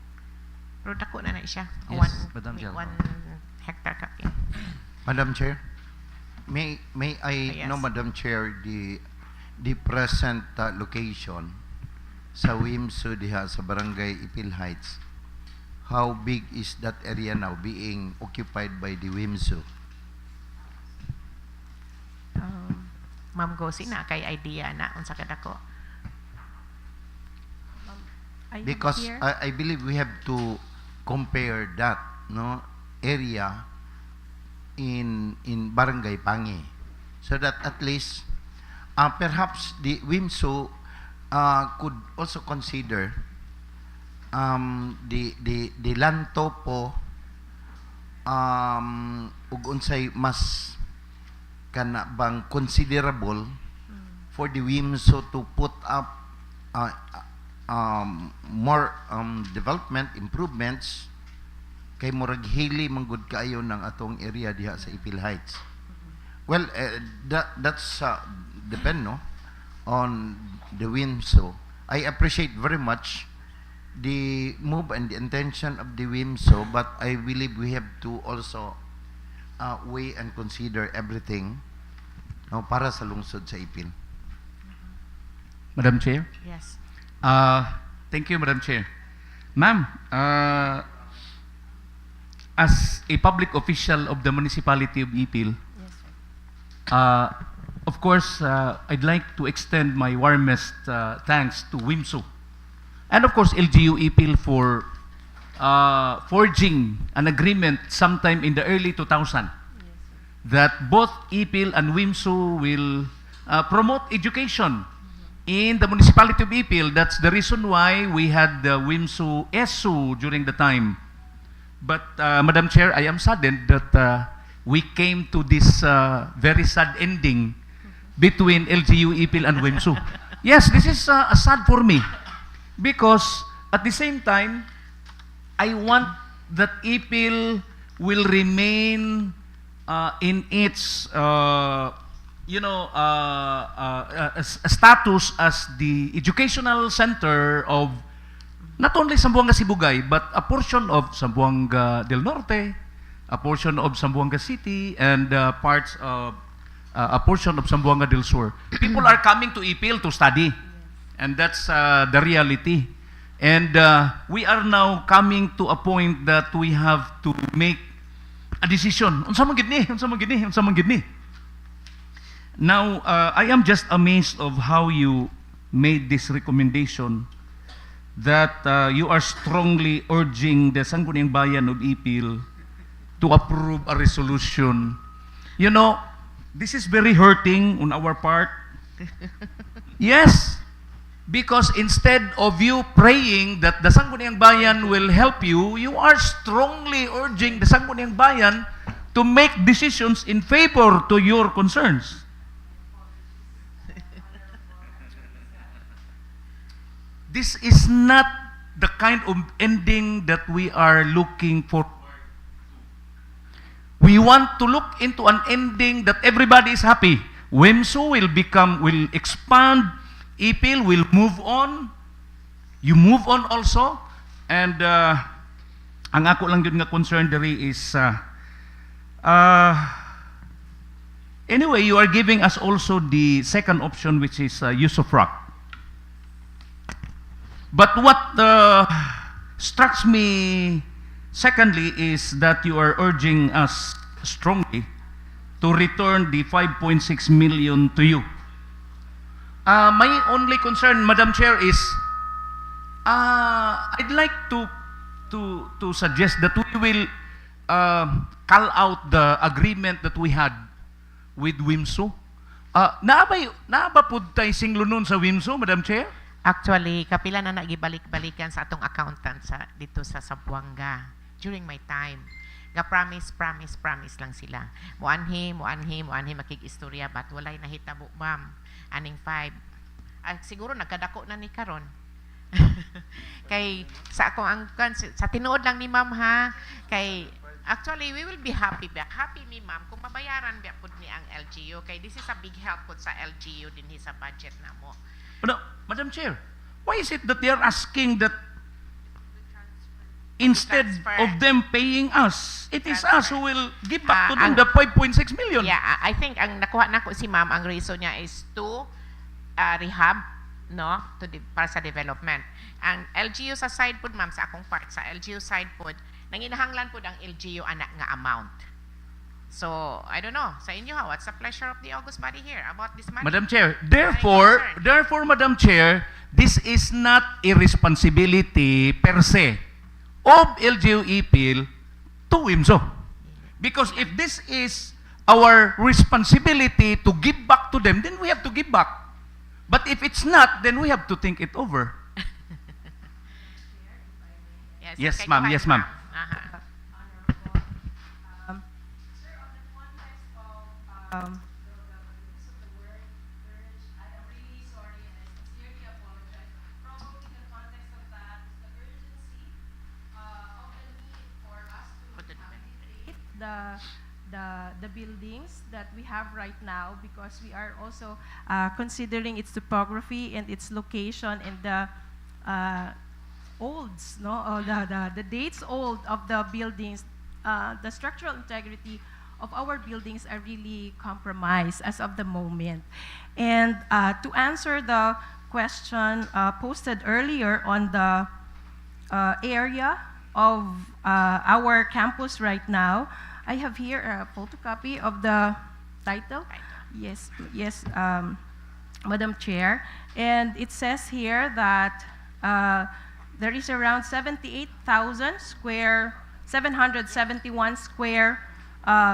Pero dako na siya. Yes, Madam Chair. 1 hectare ka. Madam Chair, may I Yes. know, Madam Chair, the present location sa Wimso diha sa Barangay Ipil Heights. How big is that area now being occupied by the Wimso? Ma'am Gosi na kay idea na unsa kadako. I have Because here. I believe we have to compare that area in Barangay Pangi, so that at least perhaps the Wimso could also consider the land topo ug unsay mas kana bang considerable for the Wimso to put up more development improvements kay murag hili manggod kaayo ng atong area diha sa Ipil Heights. Well, that's depend on the Wimso. I appreciate very much the move and the intention of the Wimso, but I believe we have to also weigh and consider everything para sa lungsod sa Ipil. Madam Chair? Yes. Thank you, Madam Chair. Ma'am, as a public official of the municipality of Ipil, Yes, sir. of course, I'd like to extend my warmest thanks to WIMSU and of course LGU-Ipil for forging an agreement sometime in the early 2000 that both Ipil and WIMSU will promote education in the municipality of Ipil. That's the reason why we had the WIMSU ESU during the time. But Madam Chair, I am saddened that we came to this very sad ending between LGU-Ipil and WIMSU. Yes, this is sad for me because at the same time, I want that Ipil will remain in its status as the educational center of not only Zamboanga Sibugay, but a portion of Zamboanga del Norte, a portion of Zamboanga City, and parts of a portion of Zamboanga del Sur. People are coming to Ipil to study, and that's the reality. And we are now coming to a point that we have to make a decision. Unsa man gid ni? Now, I am just amazed of how you made this recommendation that you are strongly urging the Sangguniang Bayan of Ipil to approve a resolution. You know, this is very hurting on our part. Yes, because instead of you praying that the Sangguniang Bayan will help you, you are strongly urging the Sangguniang Bayan to make decisions in favor to your concerns. This is not the kind of ending that we are looking for. We want to look into an ending that everybody is happy. WIMSU will expand, Ipil will move on, you move on also, and ang ako lang yun nga concern diri is anyway, you are giving us also the second option, which is use of rock. But what strikes me secondly is that you are urging us strongly to return the 5.6 million to you. My only concern, Madam Chair, is I'd like to suggest that we will call out the agreement that we had with WIMSU. Naaba po tayo singlunon sa WIMSU, Madam Chair? Actually, kapila na nagibalik-balikan sa atong accountant dito sa Zamboanga during my time. Promise lang sila. Muanhi, makig-istorya, but walay nahitabo, ma'am. Aning 5. Siguro nagkadako na ni karon. Kay sa akong sa tinuod lang ni ma'am ha. Kay actually we will be happy mi ma'am kung mabayaran ba pud ni ang LGU, kay this is a big help pud sa LGU dinhi sa budget namo. Madam Chair, why is it that they are asking that instead Transfer. of them paying us, it is us who will give back to them Ang- the 5.6 million. Yeah, I think ang nakuha na ko si ma'am, ang reason niya is to rehab, no, para sa development. Ang LGU sa side pod, ma'am, sa akong part, sa LGU side pod, nanginahanglan pod ang LGU anak nga amount. So, I don't know, sa inyo ha, what's the pleasure of the August body here about this money? Madam Chair, concerned. therefore, Madam Chair, this is not a responsibility per se of LGU-Ipil to WIMSO. Because if this is our responsibility to give back to them, then we have to give back. But if it's not, then we have to think it over. Yes, okay, ma'am. go ahead, Yes, ma'am. Aha. The buildings that we have right now, because we are also considering its topography and its location and the olds, no, or the dates old of the buildings, the structural integrity of our buildings are really compromised as of the moment. And to answer the question posted earlier on the area of our campus right now, I have here a photocopy of the title. Yes, yes, Madam Chair. And it says here that there is around 771 square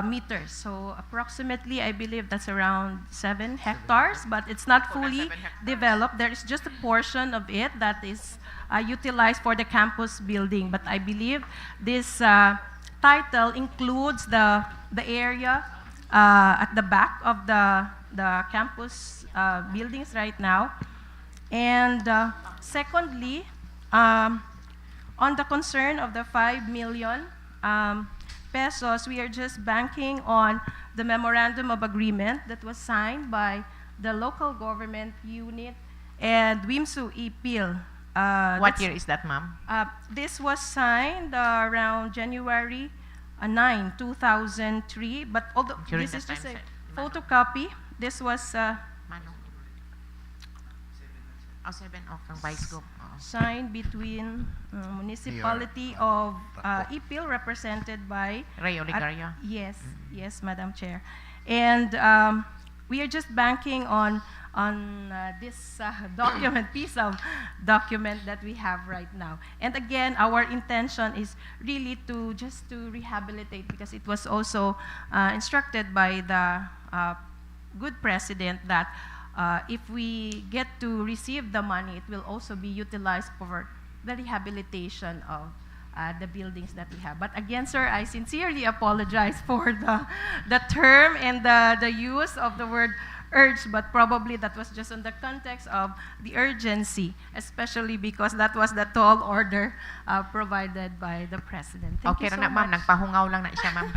meters. So approximately, I believe that's around 7 hectares, but it's not fully 7 hectares. developed. There is just a portion of it that is utilized for the campus building. But I believe this title includes the area at the back of the campus buildings right now. And secondly, on the concern of the 5 million pesos, we are just banking on the memorandum of agreement that was signed by the local government unit and Ipil. What year is that, ma'am? This was signed around January 9, 2003. But although During this that is just a time, photocopy, this was Manong. Oh, 7 of ang Vice Gov. signed between municipality of Ipil, represented by Ray Oligario. yes, yes, Madam Chair. And we are just banking on this document, piece of document that we have right now. And again, our intention is really to just to rehabilitate, because it was also instructed by the good president that if we get to receive the money, it will also be utilized for the rehabilitation of the buildings that we have. But again, sir, I sincerely apologize for the term and the use of the word urge, but probably that was just in the context of the urgency, especially because that was the tall order provided by the president. Thank Okay you so na, ma'am. much. Nagpahungaw lang na siya, ma'am.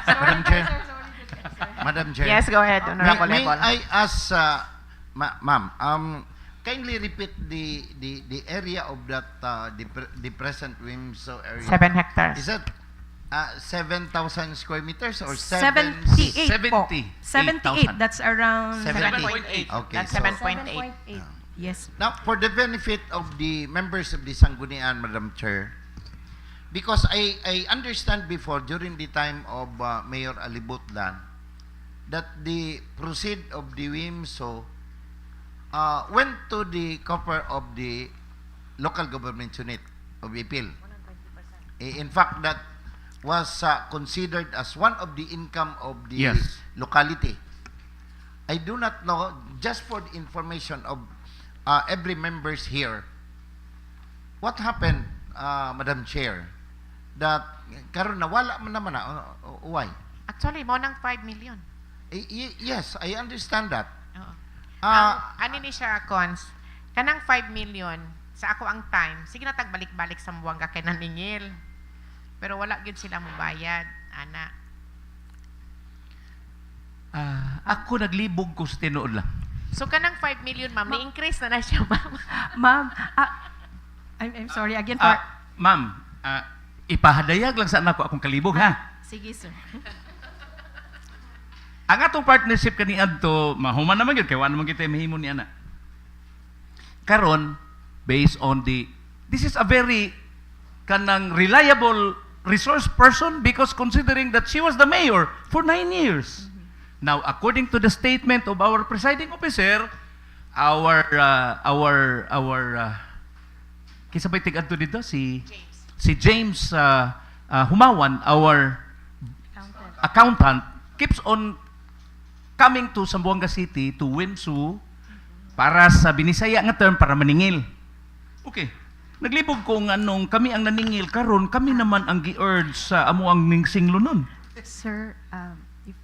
Madam Chair. Sir, sorry to say, sir. Madam Chair. Yes, go ahead, Honorable May Level. I ask, ma'am, kindly repeat the area of that the present WIMSO area. 7 hectares. Is that 7,000 square meters or 78 po. 78,000. 78, that's around 70. 7.8. Okay, That's so- 7.8. 7.8. Yes. Now, for the benefit of the members of the Sangguniang, Madam Chair, because I understand before, during the time of Mayor Alibutlan, that the proceed of the WIMSO went to the coffer of the local government unit of Ipil. In fact, that was considered as one of the income of the Yes. locality. I do not know, just for the information of every members here, what happened, Madam Chair, that karon nawala man naman na, why? Actually, mo ng 5 million. Yes, I understand that. Oo. Ah, Ano ni siya, Cons? Kanang 5 million, sa ako ang time, sige na tagbalik-balik sa Buanga kay naningil. Pero wala gyud sila mobayad, ana. Ako naglibog ko sa tinuod lang. So kanang 5 million, ma'am, ni-increase na siya, ma'am. Ma'am, I'm sorry again for... Ma'am, ipahadayag lang sa anak ko akong kalibog, ha? Sige, sir. Ang atong partnership kani adto mahuman naman gyud kay wa naman kita mahimo ni ana. Karon based on this is a very kanang reliable resource person because considering that she was the mayor for 9 years. Now according to the statement of our presiding officer, our kisa bay tig adto dito si James Humawan, our accountant keeps on coming to Zamboanga City to Wimsu para sa binisaya nga term para maningil. Okay. Naglibog ko nga nung kami ang naningil karon, kami naman ang gi-urge sa amo ang ningsinglo nun. Sir, if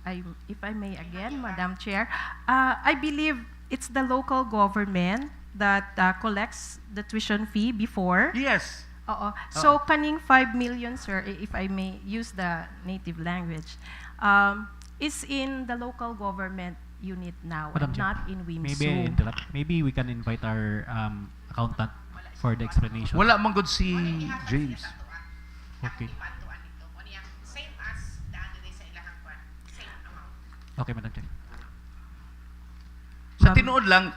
I may again, Madam Chair, I believe it's the local government that collects the tuition fee before. Yes. Oo. So, kaning 5 million, sir, if I may use the native language, is in the local government unit now, Madam and Chair, not in Maybe I Wimsu. interrupt. Maybe we can invite our accountant for the explanation. Wala man gud si James. Okay. Same as daan din sa ilahang kwan. Same amount. Okay, Madam Chair. Sa tinuod lang,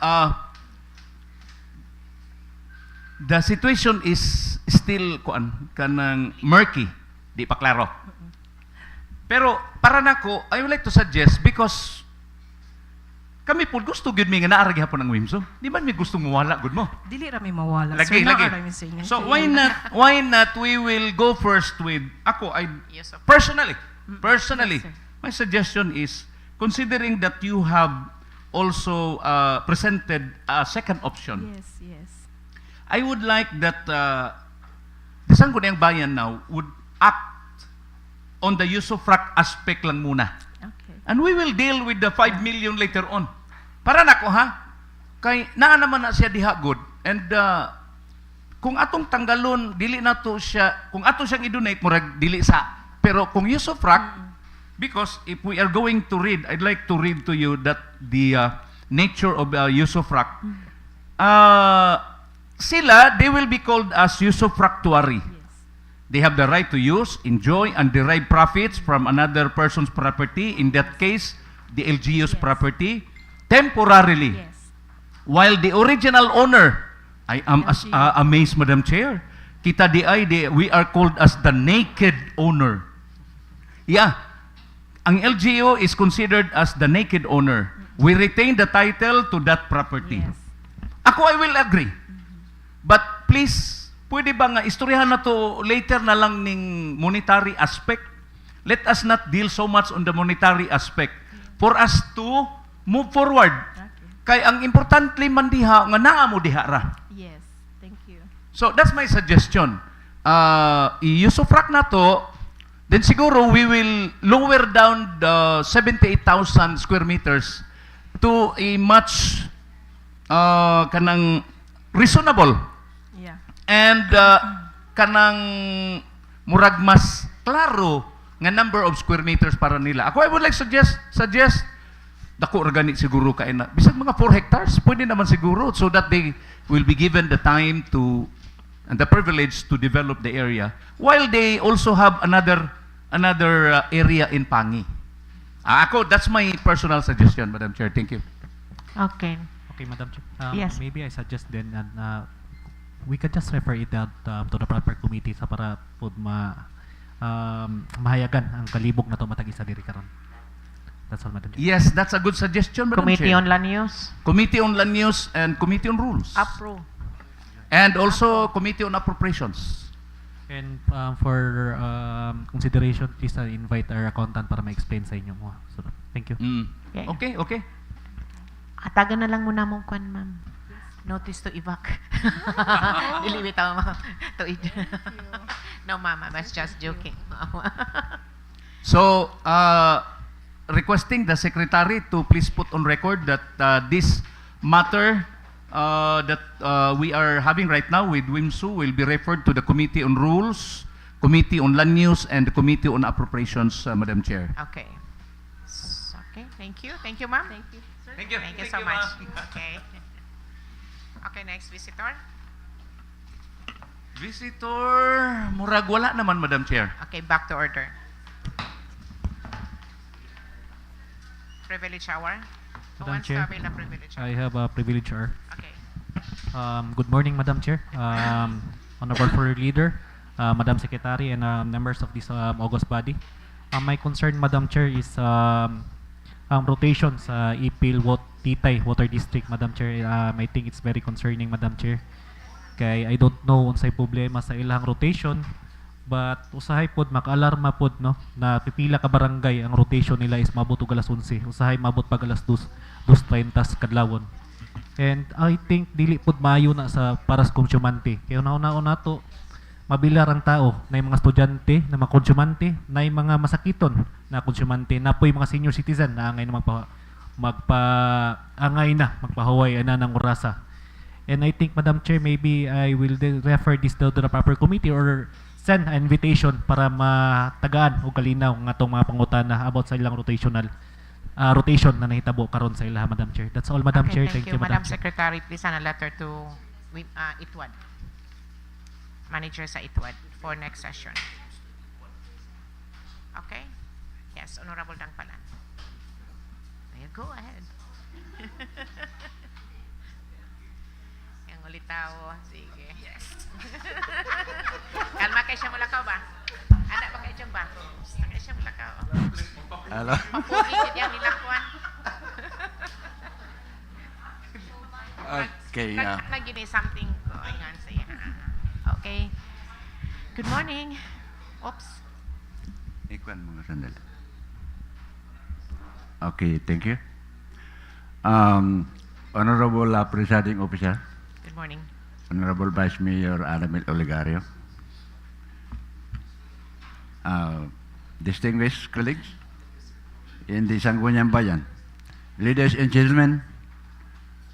the situation is still kanang murky, di pa klaro. Pero para nako, I would like to suggest because kami po gusto gyud mi nga naa ra gihapon ang Wimso. Di man mi gusto mawala gud mo. Dili ra may mawala. Lagi, sir, lagi. naa ra mi sa inyo. So why not we will go first with ako Yes, of personally Yes, sir. my suggestion is considering that you have also presented a second option. Yes, yes. I would like that the Sangguniang Bayan now would act on the usufruct aspect lang muna. Okay. And we will deal with the 5 million later on. Para nako ha, kay naa naman na siya diha good. And kung atong tanggalon, dili na to siya, kung ato siyang i-donate, murag dili sa. Pero kung usufruct, because if we are going to read, I'd like to read to you that the nature of usufruct. Sila, they will be called as usufructuary. Yes. They have the right to use, enjoy, and derive profits from another person's property, in that case, the LGU's Yes. property, temporarily. Yes. While the original owner, I am LGU. amazed, Madam Chair, kita we are called as the naked owner. Yeah, ang LGU is considered as the naked owner. We retain the title to that property. Yes. Ako, I will agree. But please, pwede ba nga istoryahan na to later na lang ning monetary aspect? Let us not deal so much on the monetary aspect for us to move forward. Okay. Kay ang importante man diha nga naa mo diha ra. Yes. Thank you. So that's my suggestion. I-usufruct na to, then siguro we will lower down the 78,000 square meters to a much kanang reasonable Yeah. and kanang murag mas klaro nga number of square meters para nila. Ako, I would like suggest dako ra gani siguro kay na bisag mga 4 hectares pwede naman siguro so that they will be given the time to and the privilege to develop the area while they also have another area in Pangi. Ako, that's my personal suggestion, Madam Chair. Thank you. Okay. Okay, Madam Chair. Yes. Maybe I suggest then we can just refer it out to the proper committee sa para po mahayagan ang kalibog na to matagi sa diri karon. That's all, Madam Chair. Yes, that's a good suggestion, Madam Committee Chair. on Land Use. Committee on Land Use and Committee on Rules. Approve. And also Committee on Appropriations. And for consideration, please invite our accountant para ma-explain sa inyo. So, thank you. Okay. Okay. Atagan na lang muna mong kwan, ma'am. Notice to evac. Dilibitaw mo. No, ma'am. I was just joking. So, requesting the Secretary to please put on record that this matter that we are having right now with WIMSU will be referred to the Committee on Rules, Committee on Land Use, and the Committee on Appropriations, Madam Chair. Okay. Okay. Thank you. Thank you, ma'am. Thank you, sir. Thank you. Thank you so much. Okay. Okay, next visitor. Visitor, murag wala naman, Madam Chair. Okay, back to order. Privilege hour? Who Madam wants Chair, to avail the privilege hour? I have a privilege hour. Okay. Good morning, Madam Chair, Honorable Floor Leader, Madam Secretary, and members of this August body. My concern, Madam Chair, is ang rotation sa Ipil Titay Water District, Madam Chair. I think it's very concerning, Madam Chair. Kay I don't know unsay problema sa ilang rotation, but usahay pod maka-alarma pod no na pipila ka barangay ang rotation nila is mabot og alas 11, usahay mabot pag alas 2:30 kadlawon. And I think dili pod maayo na sa paras konsyumante. Kay una-una to mabilar ang tao, na mga estudyante, na mga konsyumante, na mga masakiton na konsyumante, na po'y mga senior citizen na angay na magpahuway ana ng orasa. And I think, Madam Chair, maybe I will refer this to the proper committee or send an invitation para matagaan o kalinaw ng atong mga pangutana about sa ilang rotation na nahitabo karon sa ilaha, Madam Chair. That's all, Madam Okay, Chair. thank you, Madam Chair. Secretary. Please send a letter to Itwad. Manager sa Itwad for next session. Okay? Yes, Honorable Dangpalan. Go ahead. Yang ulitaw. Sige. Yes. Kalma kay siya mulakaw ba? Anak ba kay siya ba? Kay siya mulakaw. Hello? Mapuligid yung nilakuan. Okay, Nagini something going on sa iya. Okay. Good morning. Oops. Ikuan mga sandali. Okay, thank you. Honorable Presiding Officer, Good morning. Honorable Vice Mayor Aramil Oligario, distinguished colleagues in the Sangguniang Bayan, ladies and gentlemen,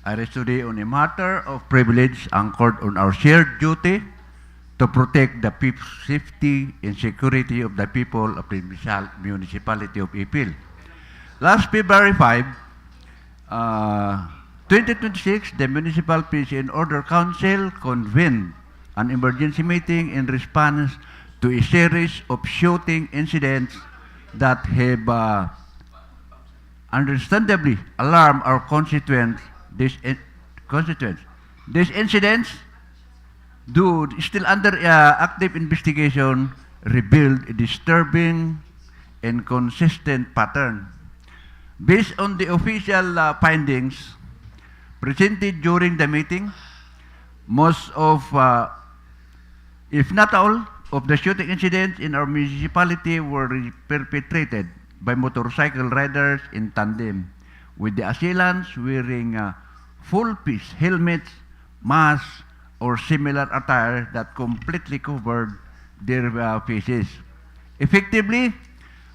I rise today on a matter of privilege anchored on our shared duty to protect the safety and security of the people of the municipality of Ipil. Last February 5, 2026, the Municipal Peace and Order Council convened an emergency meeting in response to a series of shooting incidents that have understandably alarmed our constituents. These incidents, still under active investigation, revealed a disturbing and consistent pattern. Based on the official findings presented during the meeting, most of, if not all, of the shooting incidents in our municipality were perpetrated by motorcycle riders in tandem, with the assailants wearing full-face helmets, masks, or similar attire that completely covered their faces, effectively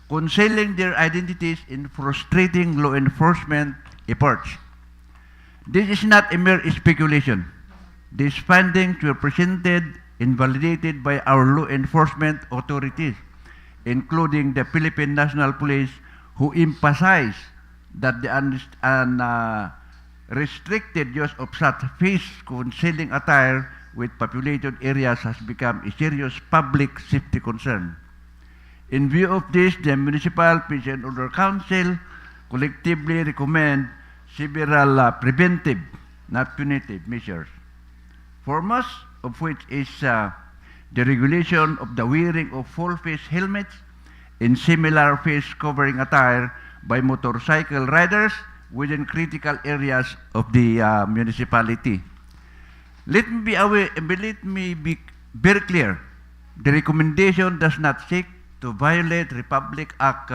concealing their identities and frustrating law enforcement efforts. This is not a mere speculation. These findings were presented and validated by our law enforcement authorities, including the Philippine National Police, who emphasize that the restricted use of such face concealing attire with populated areas has become a serious public safety concern. In view of this, the Municipal Peace and Order Council collectively recommend several preventive, not punitive, measures, foremost of which is the regulation of the wearing of full-face helmets and similar face covering attire by motorcycle riders within critical areas of the municipality. Let me be very clear. The recommendation does not seek to violate Republic Act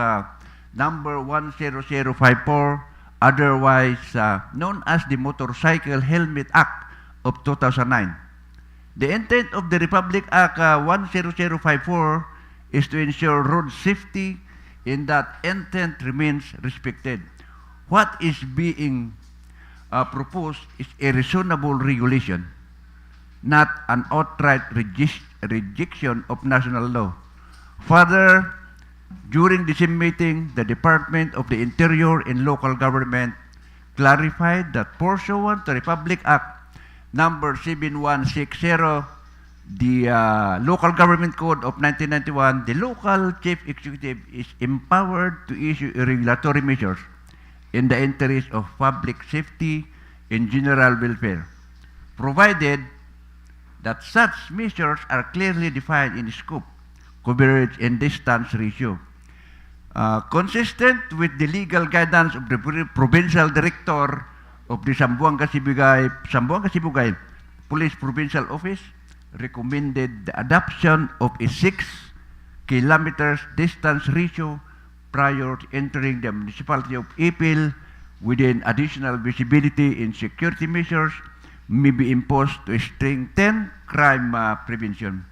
number 10054, otherwise known as the Motorcycle Helmet Act of 2009. The intent of the Republic Act 10054 is to ensure road safety, and that intent remains respected. What is being proposed is a reasonable regulation, not an outright rejection of national law. Further, during the same meeting, the Department of the Interior and Local Government clarified that pursuant to Republic Act number 7160, the Local Government Code of 1991, the local chief executive is empowered to issue regulatory measures in the interest of public safety and general welfare, provided that such measures are clearly defined in scope, coverage, and distance ratio. Consistent with the legal guidance of the Provincial Director of the Zamboanga Sibugay Police Provincial Office, recommended the adoption of a 6 kilometers distance ratio prior to entering the municipality of Ipil, within additional visibility and security measures may be imposed to strengthen crime prevention.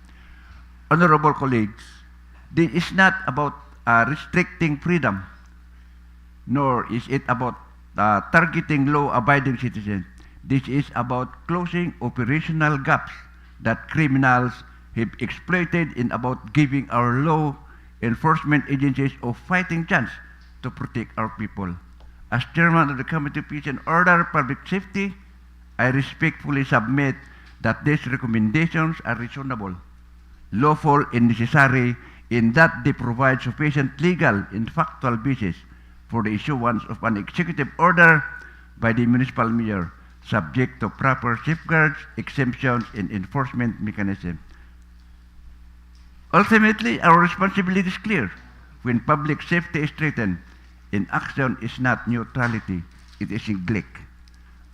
Honorable colleagues, this is not about restricting freedom, nor is it about targeting law-abiding citizens. This is about closing operational gaps that criminals have exploited in about giving our law enforcement agencies a fighting chance to protect our people. As chairman of the Committee of Peace and Order, Public Safety, I respectfully submit that these recommendations are reasonable, lawful, and necessary in that they provide sufficient legal and factual basis for the issuance of an executive order by the municipal mayor, subject to proper safeguards, exemptions, and enforcement mechanism. Ultimately, our responsibility is clear. When public safety is threatened, inaction is not neutrality, it is neglect.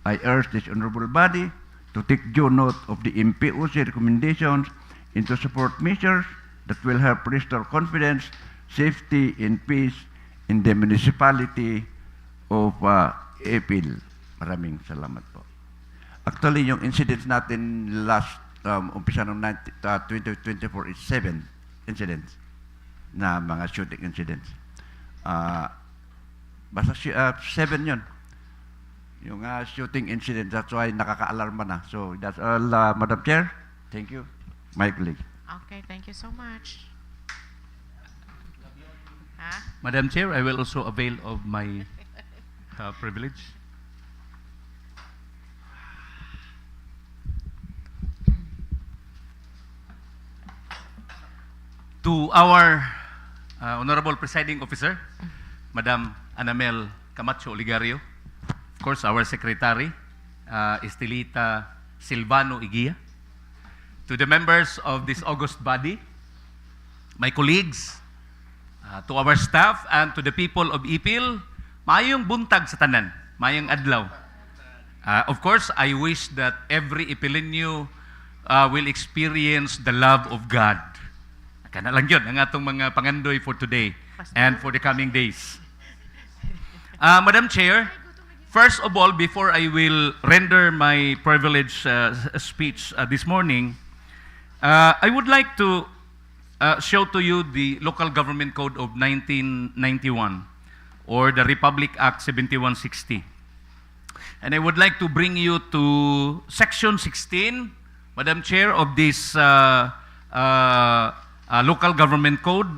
I urge this honorable body to take due note of the MPOC recommendations and to support measures that will help restore confidence, safety, and peace in the municipality of Ipil. Maraming salamat po. Actually, yung incidents natin last umpisa ng 2024 is 7 incidents na mga shooting incidents. Basta 7 yun. Yung shooting incident, that's why nakaka-alarma na. So, that's all, Madam Chair. Thank you. My colleague. Okay, thank you so much. Madam Chair, I will also avail of my privilege. To our Honorable Presiding Officer, Madam Anamel Camacho Oligario, of course, our Secretary, Estelita Silvano Iguia, to the members of this august body, my colleagues, to our staff, and to the people of Ipil, mayong buntag sa tanan, mayong adlaw. Of course, I wish that every Ipilenyo will experience the love of God. Kana lang yun, ang atong mga pangandoy for today and for the coming days. Madam Chair, first of all, before I will render my privileged speech this morning, I would like to show to you the Local Government Code of 1991, or the Republic Act 7160. And I would like to bring you to Section 16, Madam Chair, of this Local Government Code,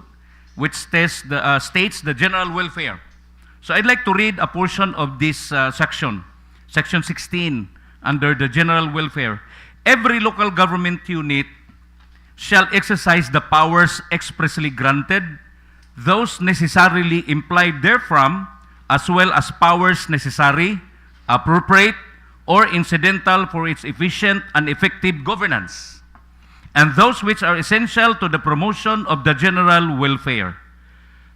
which states the general welfare. So I'd like to read a portion of this section, Section 16, under the general welfare. Every local government unit shall exercise the powers expressly granted, those necessarily implied therefrom, as well as powers necessary, appropriate, or incidental for its efficient and effective governance, and those which are essential to the promotion of the general welfare.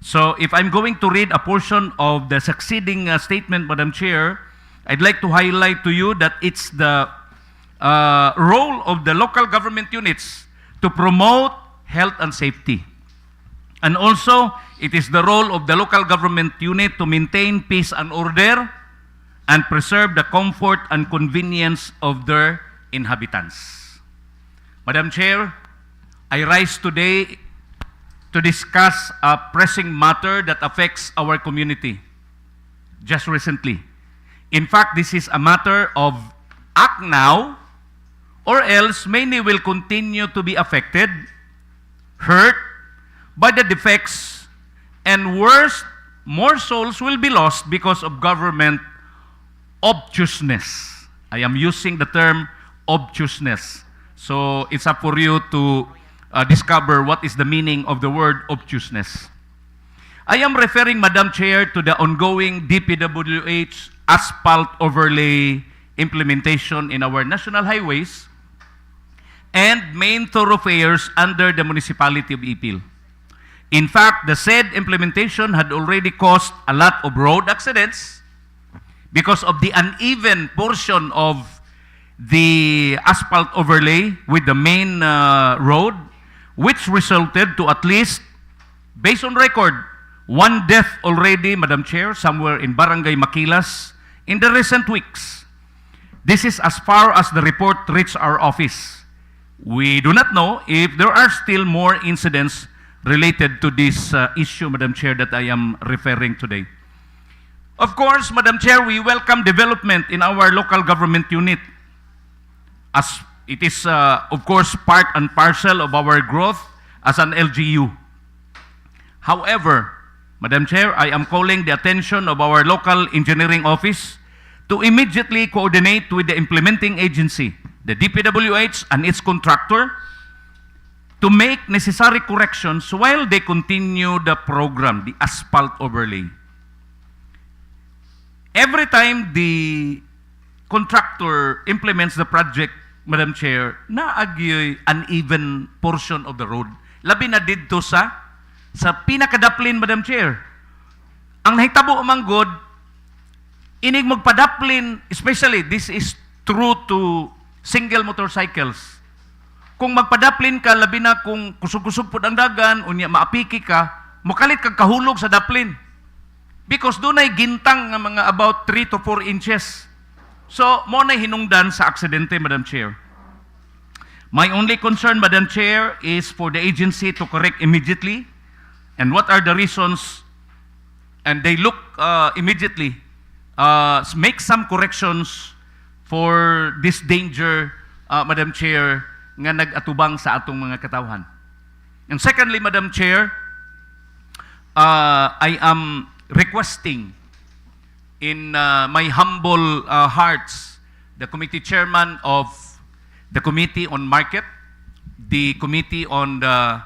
So if I'm going to read a portion of the succeeding statement, Madam Chair, I'd like to highlight to you that it's the role of the local government units to promote health and safety. And also, it is the role of the local government unit to maintain peace and order and preserve the comfort and convenience of their inhabitants. Madam Chair, I rise today to discuss a pressing matter that affects our community just recently. In fact, this is a matter of act now, or else many will continue to be affected, hurt by the defects, and worse, more souls will be lost because of government obtuseness. I am using the term obtuseness. So it's up for you to discover what is the meaning of the word obtuseness. I am referring, Madam Chair, to the ongoing DPWH asphalt overlay implementation in our national highways and main thoroughfares under the Municipality of Ipil. In fact, the said implementation had already caused a lot of road accidents because of the uneven portion of the asphalt overlay with the main road, which resulted to at least, based on record, one death already, Madam Chair, somewhere in Barangay Maquilas in the recent weeks. This is as far as the report reached our office. We do not know if there are still more incidents related to this issue, Madam Chair, that I am referring today. Of course, Madam Chair, we welcome development in our local government unit, as it is, of course, part and parcel of our growth as an LGU. However, Madam Chair, I am calling the attention of our local engineering office to immediately coordinate with the implementing agency, the DPWH and its contractor, to make necessary corrections while they continue the program, the asphalt overlay. Every time the contractor implements the project, Madam Chair, naagyoy uneven portion of the road. Labi na didto sa pinakadaplin, Madam Chair. Ang nahitabo manggod, inig magpadaplin, especially this is true to single motorcycles. Kung magpadaplin ka, labi na kung kusog-kusog po ang dagan, unya maapiki ka, makalit kag kahulog sa daplin. Because doon ay gintang nga mga about 3 to 4 inches. So, mo na hinungdan sa aksidente, Madam Chair. My only concern, Madam Chair, is for the agency to correct immediately. And what are the reasons? And they look immediately, make some corrections for this danger, Madam Chair, nga nag-atubang sa atong mga katawhan. And secondly, Madam Chair, I am requesting in my humble hearts, the committee chairman of the Committee on Market, the Committee on the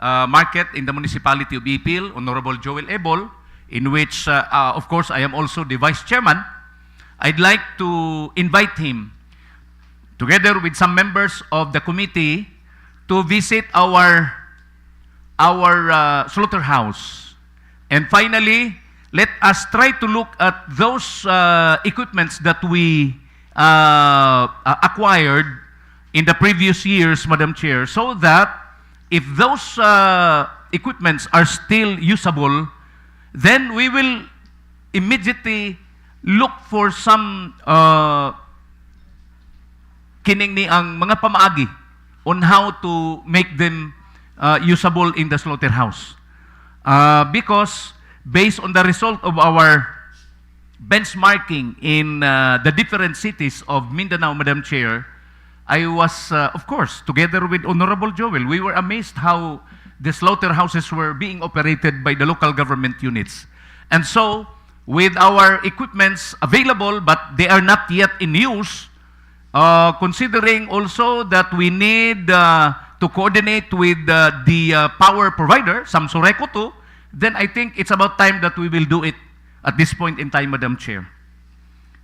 Market in the Municipality of Ipil, Honorable Joel Ebol, in which, of course, I am also the Vice Chairman. I'd like to invite him, together with some members of the committee, to visit our slaughterhouse. And finally, let us try to look at those equipments that we acquired in the previous years, Madam Chair, so that if those equipments are still usable, then we will immediately look for some kining ni ang mga pamaagi on how to make them usable in the slaughterhouse. Because based on the result of our benchmarking in the different cities of Mindanao, Madam Chair, I was, of course, together with Honorable Joel, we were amazed how the slaughterhouses were being operated by the local government units. And so, with our equipments available, but they are not yet in use, considering also that we need to coordinate with the power provider, Samsoreco too, then I think it's about time that we will do it at this point in time, Madam Chair.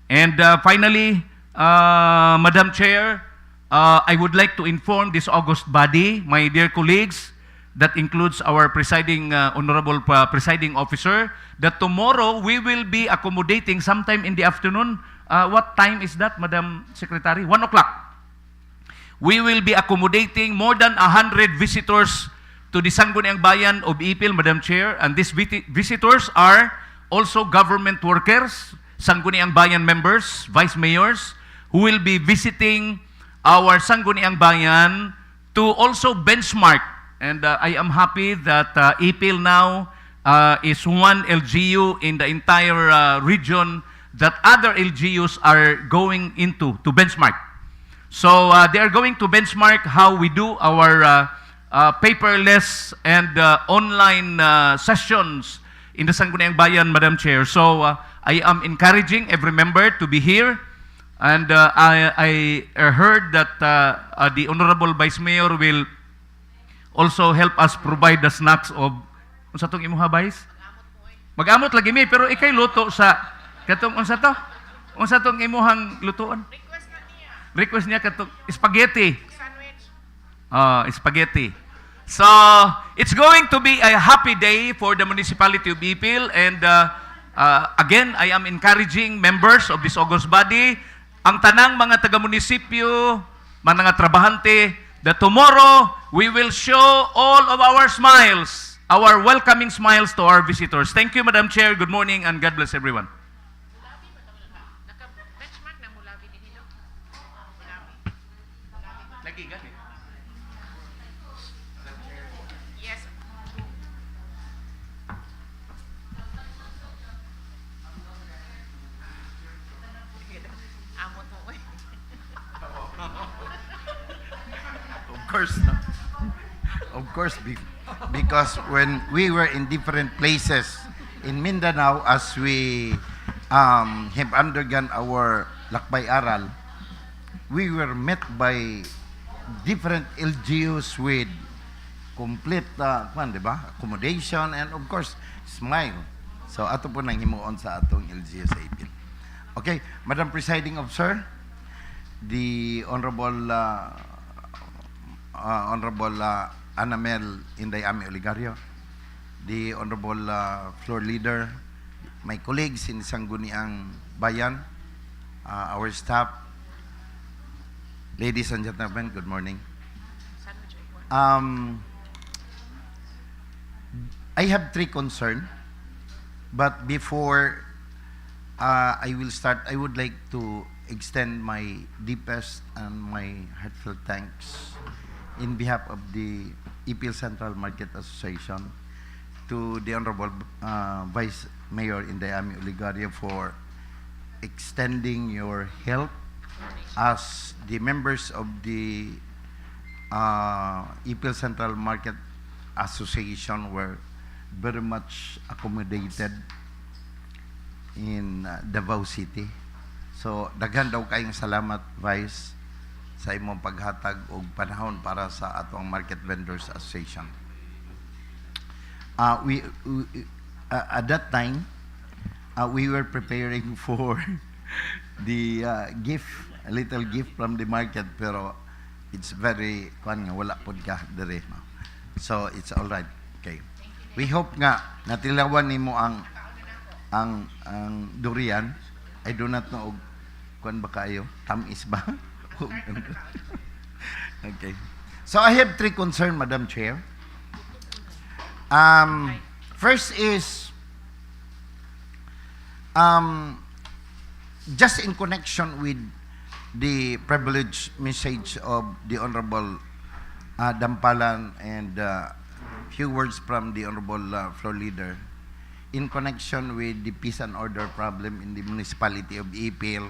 And finally, Madam Chair, I would like to inform this august body, my dear colleagues, that includes our presiding, honorable presiding officer, that tomorrow we will be accommodating sometime in the afternoon. What time is that, Madam Secretary? 1 o'clock. We will be accommodating more than 100 visitors to the Sangguniang Bayan of Ipil, Madam Chair, and these visitors are also government workers, Sangguniang Bayan members, vice mayors, who will be visiting our Sangguniang Bayan to also benchmark. And I am happy that Ipil now is one LGU in the entire region that other LGUs are going into to benchmark. So they are going to benchmark how we do our paperless and online sessions in the Sangguniang Bayan, Madam Chair. So I am encouraging every member to be here And I heard that the Honorable Vice Mayor will also help us provide the snacks of unsa tong imuha, Vice? Mag-amot lagi mi, pero ikay luto sa katong unsa to? Unsa tong imuhang lutuan? Request niya katong spaghetti. Spaghetti. So, it's going to be a happy day for the municipality of Ipil, and again, I am encouraging members of this august body, ang tanang mga taga-munisipyo, mga trabahante, that tomorrow we will show all of our smiles, our welcoming smiles to our visitors. Thank you, Madam Chair. Good morning, and God bless everyone. Of course, no? Of course, because when we were in different places in Mindanao, as we have undergone our lakbay aral, we were met by different LGUs with complete accommodation and of course smile. So ato po nang himuon sa atong LGU sa Ipil. Okay, Madam Presiding Officer, the Honorable Anamel Inday-Ami Oligario, the Honorable Floor Leader, my colleagues in Sangguniang Bayan, our staff, ladies and gentlemen, good morning. I have three concerns, but before I will start, I would like to extend my deepest and my heartfelt thanks in behalf of the Ipil Central Market Association to the Honorable Vice Mayor Inday-Ami Oligario for extending your help, as the members of the Ipil Central Market Association were very much accommodated in Davao City. So, daghan daw kayong salamat, Vice, sa imong paghatag og panahon para sa atong Market Vendors Association. At that time, we were preparing for the gift, a little gift from the market, pero it's very, wala pod ka dire. So, it's all right. Okay. We hope nga natilawan nimo ang durian. I do not know kuan ba kayo? Tamis ba? Okay. So I have three concerns, Madam Chair. First is just in connection with the privileged message of the Honorable Dampalan and few words from the Honorable Floor Leader in connection with the peace and order problem in the municipality of Ipil.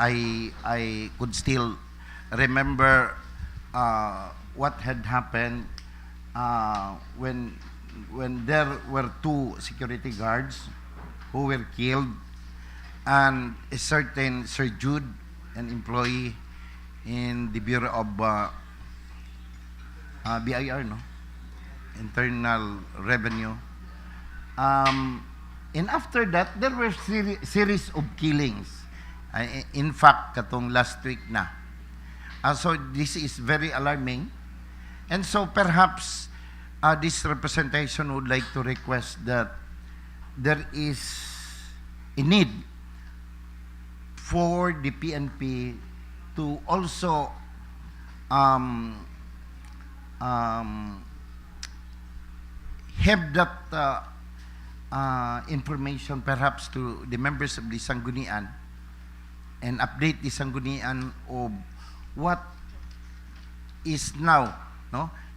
I could still remember what had happened when there were two security guards who were killed, and a certain Sir Jude, an employee in the Bureau of BIR, Internal Revenue. And after that, there were series of killings. In fact, katong last week na. So this is very alarming. And so perhaps this representation would like to request that there is a need for the PNP to also have that information perhaps to the members of the Sanggunian and update the Sanggunian of what is now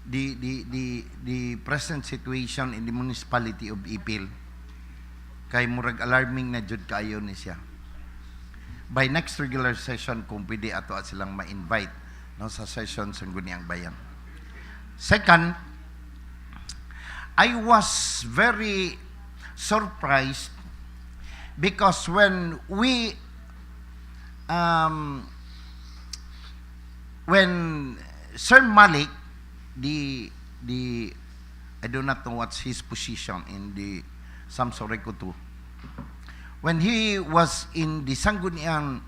the present situation in the municipality of Ipil. Kay murag alarming na jud kaayo ni siya. By next regular session kung pwede ato at silang ma-invite sa session Sangguniang Bayan. Second, I was very surprised because when we when Sir Malik, the I do not know what's his position in the Samsorekutu, when he was in the Sangguniang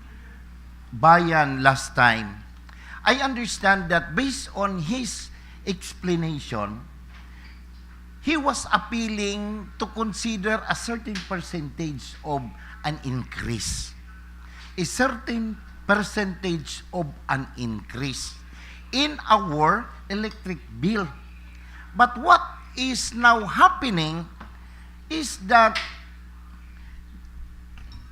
Bayan last time, I understand that based on his explanation, he was appealing to consider a certain percentage of an increase. A certain percentage of an increase in our electric bill. But what is now happening is that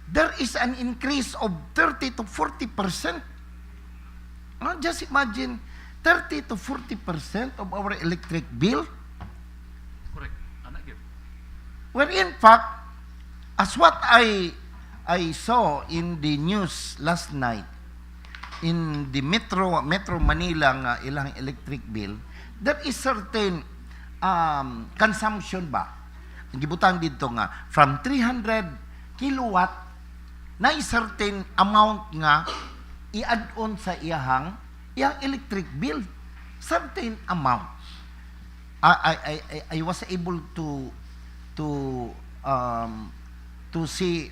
there is an increase of 30 to 40%. Just imagine 30 to 40% of our electric bill. Correct. Anak yun. Where in fact, as what I saw in the news last night, in the Metro Manila nga ilang electric bill, there is certain consumption ba? Ang gibutang dito nga, from 300 kilowatt, na certain amount nga i-add on sa iyang electric bill. Certain amount. I was able to see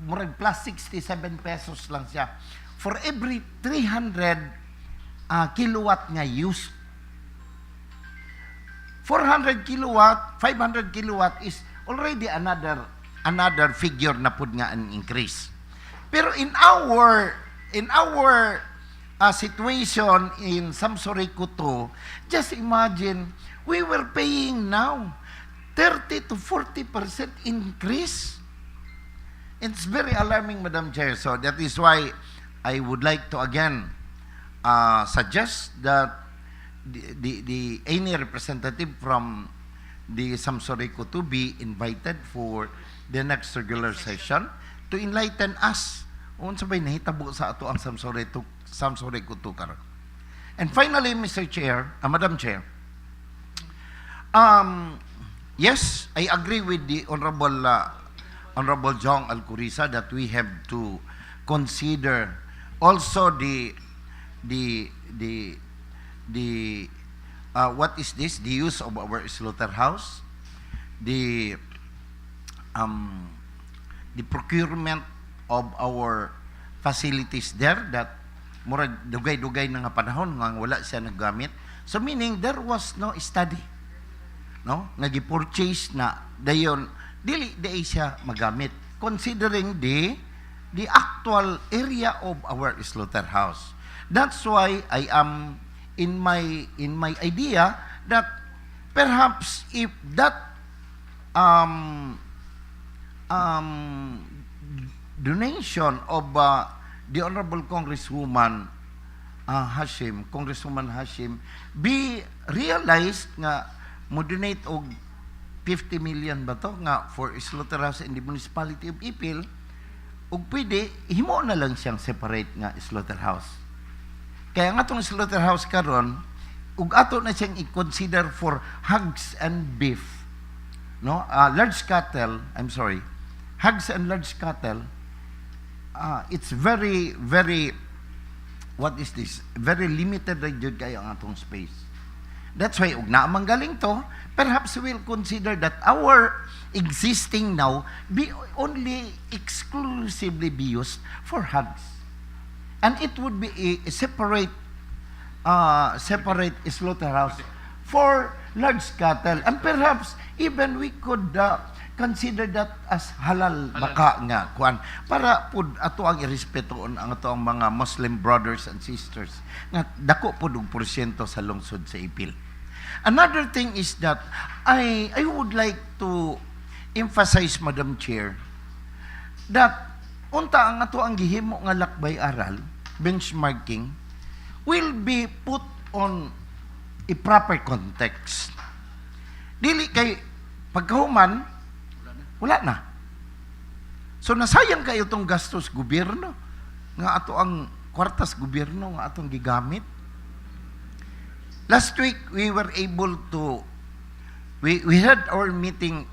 murag plus 67 pesos lang siya for every 300 kilowatt nga use. 400 kilowatt, 500 kilowatt is already another figure na pud nga an increase. Pero in our situation in Samsorekutu, just imagine we were paying now 30 to 40% increase. It's very alarming, Madam Chair. So that is why I would like to again suggest that the any representative from the Samsorekutu be invited for the next regular session to enlighten us unsa bay nahitabo sa ato ang Samsorekutu karon. And finally, Mr. Chair, Madam Chair, yes, I agree with the Honorable Jong Alcurisa that we have to consider also the what is this? The use of our slaughterhouse, the procurement of our facilities there that murag dugay-dugay na nga panahon nga wala siya naggamit. So meaning there was no study, no, nagi-purchase na dayon dili siya magamit considering the actual area of our slaughterhouse. That's why I am in my idea that perhaps if that donation of the Honorable Congresswoman Congresswoman Hashim be realized nga mo donate og 50 million ba to nga for slaughterhouse in the municipality of Ipil, ug pwede himo na lang siyang separate nga slaughterhouse. Kaya nga tong slaughterhouse karon ug ato na siyang i-consider for hogs and beef, no, large cattle, hogs and large cattle. It's very what is this, very limited ra jud kayo ang atong space. That's why ug naa manggaling to, perhaps we'll consider that our existing now be only exclusively be used for hogs, and it would be a separate slaughterhouse for large cattle, and perhaps even we could consider that as halal baka nga kuan para pud ato ang irespetoon ang ato ang mga Muslim brothers and sisters nga dako pud og porsyento sa lungsod sa Ipil. Another thing is that I would like to emphasize, Madam Chair, that unta ang ato ang gihimo nga lakbay aral, benchmarking, will be put on a proper context. Dili kay pagkahuman wala na. So nasayang kayo itong gastos gobyerno nga ato ang kwartas gobyerno nga atong gigamit. Last week we were able to we had our meeting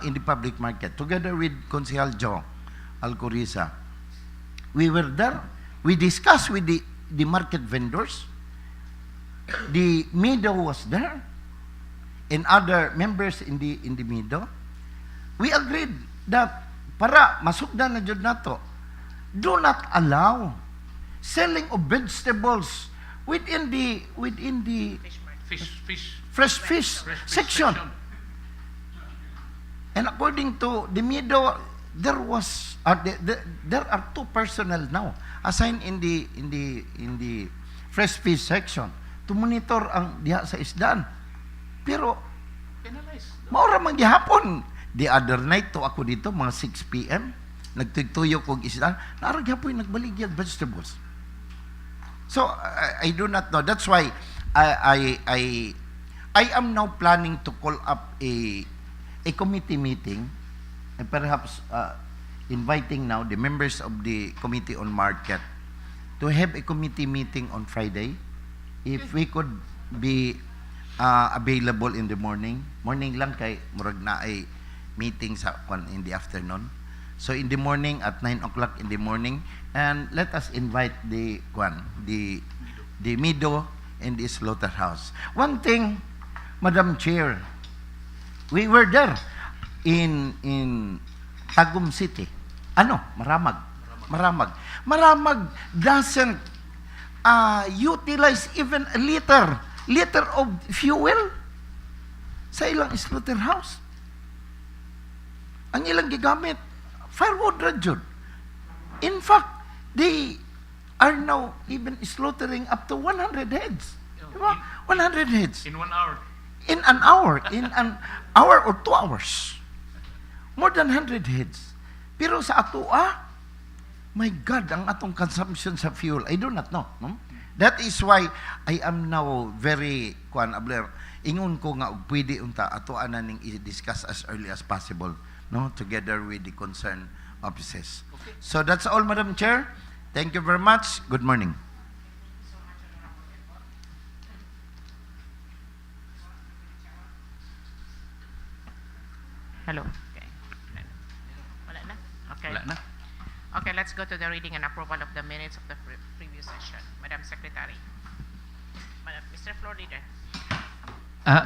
in the public market together with Konsehal Joe Alcurisa. we were there. We discussed with the market vendors. The MIDO was there, and other members in the MIDO. We agreed that para masugdan na jud nato, do not allow selling of vegetables within the fresh fish section. And according to the MIDO, there are 2 personnel now assigned in the fresh fish section to monitor ang diha sa isdaan. Pero maura man gihapon. The other night to ako dito mga 6 PM nagtugtuyo kog isdaan, naara gyapon nagbaligyag vegetables. So I do not know. That's why I am now planning to call up a committee meeting, and perhaps inviting now the members of the Committee on Market to have a committee meeting on Friday. If we could be available in the morning lang kay murag na ay meeting sa in the afternoon. So in the morning at 9 o'clock in the morning, and let us invite the MIDO and the slaughterhouse. One thing, Madam Chair, we were there in Tagum City. Maramag doesn't utilize even a liter of fuel sa ilang slaughterhouse. Ang ilang gigamit, firewood ra jud. In fact, they are now even slaughtering up to 100 heads. Diba? 100 heads. In 1 hour. In an hour. In an hour or 2 hours. More than 100 heads. Pero sa ato, my God, ang atong consumption sa fuel, I do not know. No? That is why I am now very, ingon ko nga, pwede unta, ato ning i-discuss as early as possible, no, together with the concerned offices. Okay. So that's all, Madam Chair. Thank you very much. Good morning. Hello. Okay. Wala na? Okay. Wala na. Okay, let's go to the reading and approval of the minutes of the previous session. Madam Secretary. Mr. Floor Leader.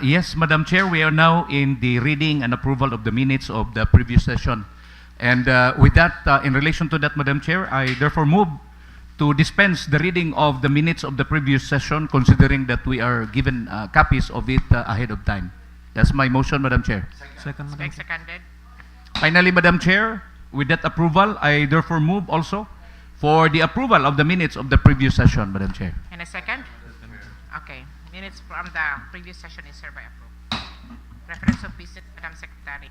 Yes, Madam Chair, we are now in the reading and approval of the minutes of the previous session. And with that, in relation to that, Madam Chair, I therefore move to dispense the reading of the minutes of the previous session, considering that we are given copies of it ahead of time. That's my motion, Madam Chair. Second, Madam Chair. Seconded. Finally, Madam Chair, with that approval, I therefore move also for the approval of the minutes of the previous session, Madam Chair. And a second? Okay. Minutes from the previous session is hereby approved. Reference of business, Madam Secretary.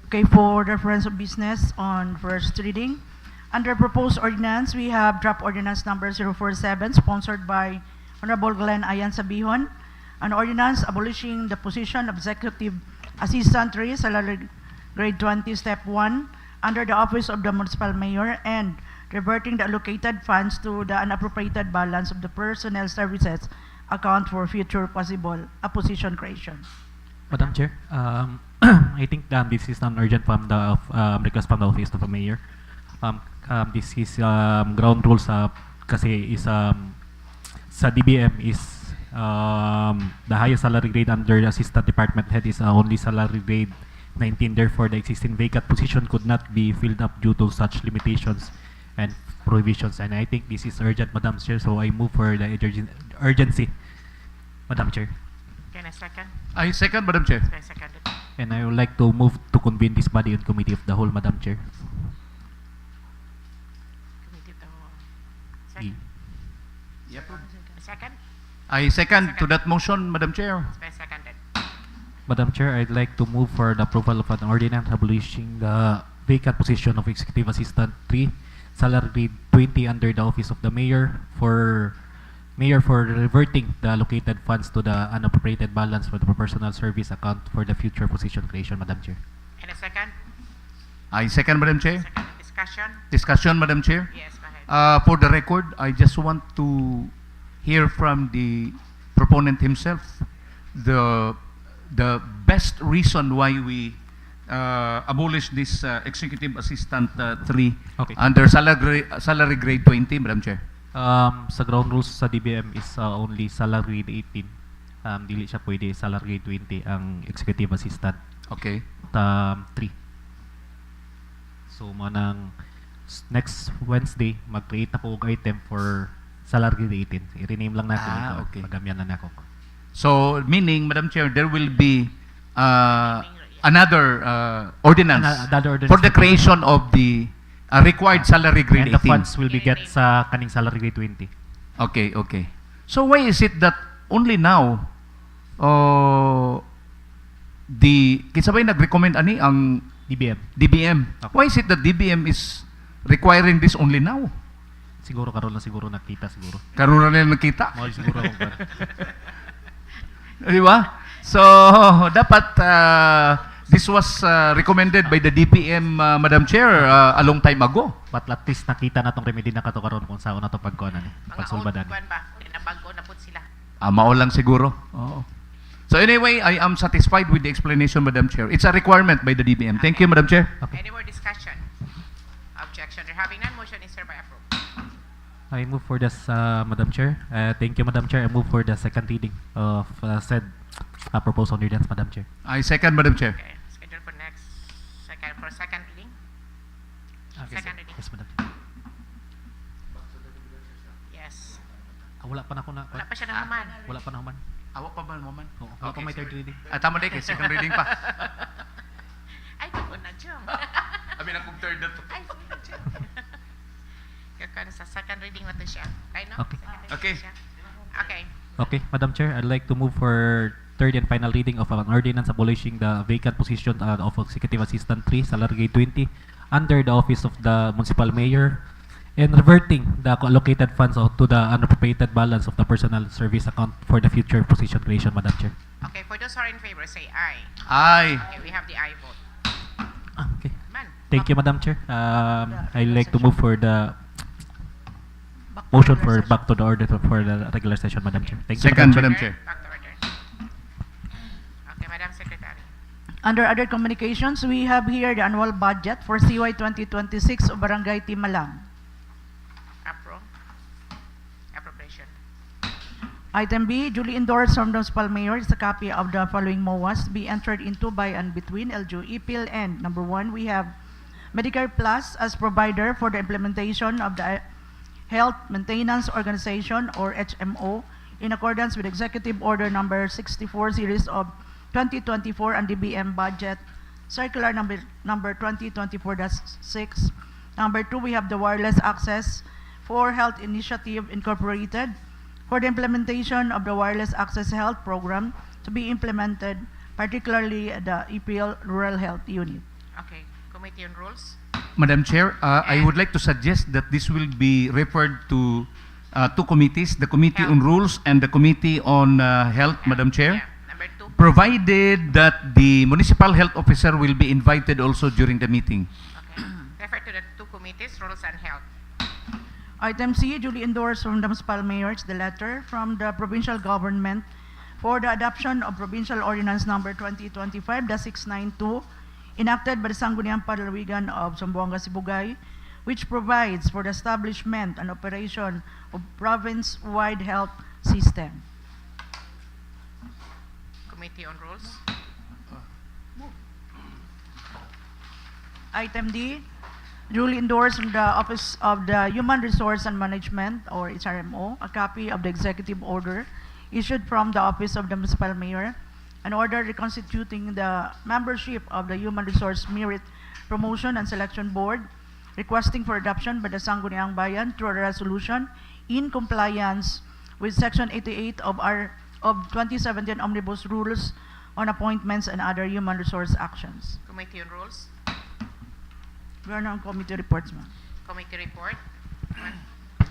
Okay, for reference of business on first reading, under proposed ordinance, we have draft ordinance number 047, sponsored by Honorable Glenn Ayan Sabihon, an ordinance abolishing the position of Executive Assistant 3, salary grade 20, step 1, under the office of the Municipal Mayor, and reverting the allocated funds to the unappropriated balance of the personnel services account for future possible position creation. Madam Chair, I think this is an urgent from the request from the office of the mayor. This is ground rules kasi is sa DBM is the highest salary grade under the assistant department head is only salary grade 19. Therefore, the existing vacant position could not be filled up due to such limitations and prohibitions. And I think this is urgent, Madam Chair, so I move for the urgency, Madam Chair. Can I second? I second, Madam Chair. I seconded. And I would like to move to convene this body on committee of the whole, Madam Chair. Committee to second. Second? I second to that motion, Madam Chair. I seconded. Madam Chair, I'd like to move for the approval of an ordinance abolishing the vacant position of Executive Assistant 3, salary grade 20 under the office of the Mayor for reverting the allocated funds to the unappropriated balance for the personal service account for the future position creation, Madam Chair. And a second? I second, Madam Chair. Second discussion? Discussion, Madam Chair. Yes, go ahead. For the record, I just want to hear from the proponent himself the best reason why we abolish this Executive Assistant 3 Okay. under salary grade 20, Madam Chair. Sa ground rules sa DBM is only salary grade 18. Dili siya pwede salary grade 20 ang executive assistant. Okay. 3. So manang next Wednesday mag-create na po og item for salary grade 18. I-rename lang natin ito. Okay. Pagamyan na nako. So, meaning, Madam Chair, there will be another ordinance Another ordinance for the creation of the required salary grade And the 18. funds will be get sa kaning salary grade 20. Okay, okay. So, why is it that only now kisabay nag-recommend ani ang DBM. DBM? Okay. Why is it that DBM is requiring this only now? Siguro karon lang siguro nakita siguro. Karoon na nila nakita. Mao siguro akong kwan. Di ba? So, dapat this was recommended by the DPM, Madam Chair, a long time ago. But at least nakita na tong remedy na kato karon kung saan na to pagkuan ani. Mga Pagsulbadan. kuan ba? Nabago na po sila. Mao lang siguro. Oo. So anyway, I am satisfied with the explanation, Madam Chair. It's a requirement by the DBM. Thank you, Madam Chair. Any more discussion? Objection? There having none, motion is hereby approved. I move for this, Madam Chair. Thank you, Madam Chair. I move for the second reading of said proposed ordinance, Madam Chair. I second, Madam Chair. Okay, schedule for next second reading. Second reading. Yes, Madam Chair. Yes. Wala pa na ako na. Wala pa siya naman. Wala pa na human. Awa pa ba naman? Oo, wala pa may third reading. Tama din, second reading pa. Ay, bago na, Jom. Amin akong third na to. Ay, sige na, Jom. Kaya sa second reading na to siya. Okay, no? Okay. Second reading Okay. siya. Okay. Okay, Madam Chair, I'd like to move for third and final reading of an ordinance abolishing the vacant position of Executive Assistant 3, salary grade 20, under the office of the Municipal Mayor, and reverting the allocated funds to the unappropriated balance of the personal service account for the future position creation, Madam Chair. Okay, for those who are in favor, say aye. Aye. Okay, we have the aye vote. Okay. Man. Thank you, Madam Chair. I'd like to move for the Back to motion regular for session. back to the order for the regular session, Madam Chair. Thank you, Second, Madam Madam Chair. Back to order. Okay, Madam Secretary. Under other communications, we have here the annual budget for CY 2026 of Barangay Timalang. Appropriation. Item B, duly endorsed from the Municipal Mayor is a copy of the following MOAs to be entered into by and between LGU-Ipil and number 1, we have Medicare Plus as provider for the implementation of the Health Maintenance Organization or HMO in accordance with Executive Order No.64 Series of 2024 and DBM Budget Circular No. 2024-6. Number 2, we have the Wireless Access for Health Initiative Incorporated for the implementation of the Wireless Access Health Program to be implemented, particularly the Ipil Rural Health Unit. Okay, Committee on Rules. Madam Chair, I would like to suggest that this will be referred to two committees, the Committee on Rules and the Committee on Health, Madam Chair, Yeah. Number 2. provided that the Municipal Health Officer will be invited also during the meeting. Okay. Refer to the two committees, Rules and Health. Item C, duly endorsed from the Municipal Mayor, it's the letter from the provincial government for the adoption of Provincial Ordinance Number 2025-692, enacted by the Sangguniang Palawigan of Zamboanga, Sibugay, which provides for the establishment and operation of province-wide health system. Committee on Rules. Item D, duly endorsed from the Office of the Human Resource and Management, or HRMO, a copy of the Executive Order issued from the Office of the Municipal Mayor, an order reconstituting the membership of the Human Resource Merit Promotion and Selection Board, requesting for adoption by the Sangguniang Bayan through a resolution in compliance with Section 88 of 2017 Omnibus Rules on Appointments and Other Human Resource Actions. Committee on Rules. We are now on committee reports, ma'am. Committee report.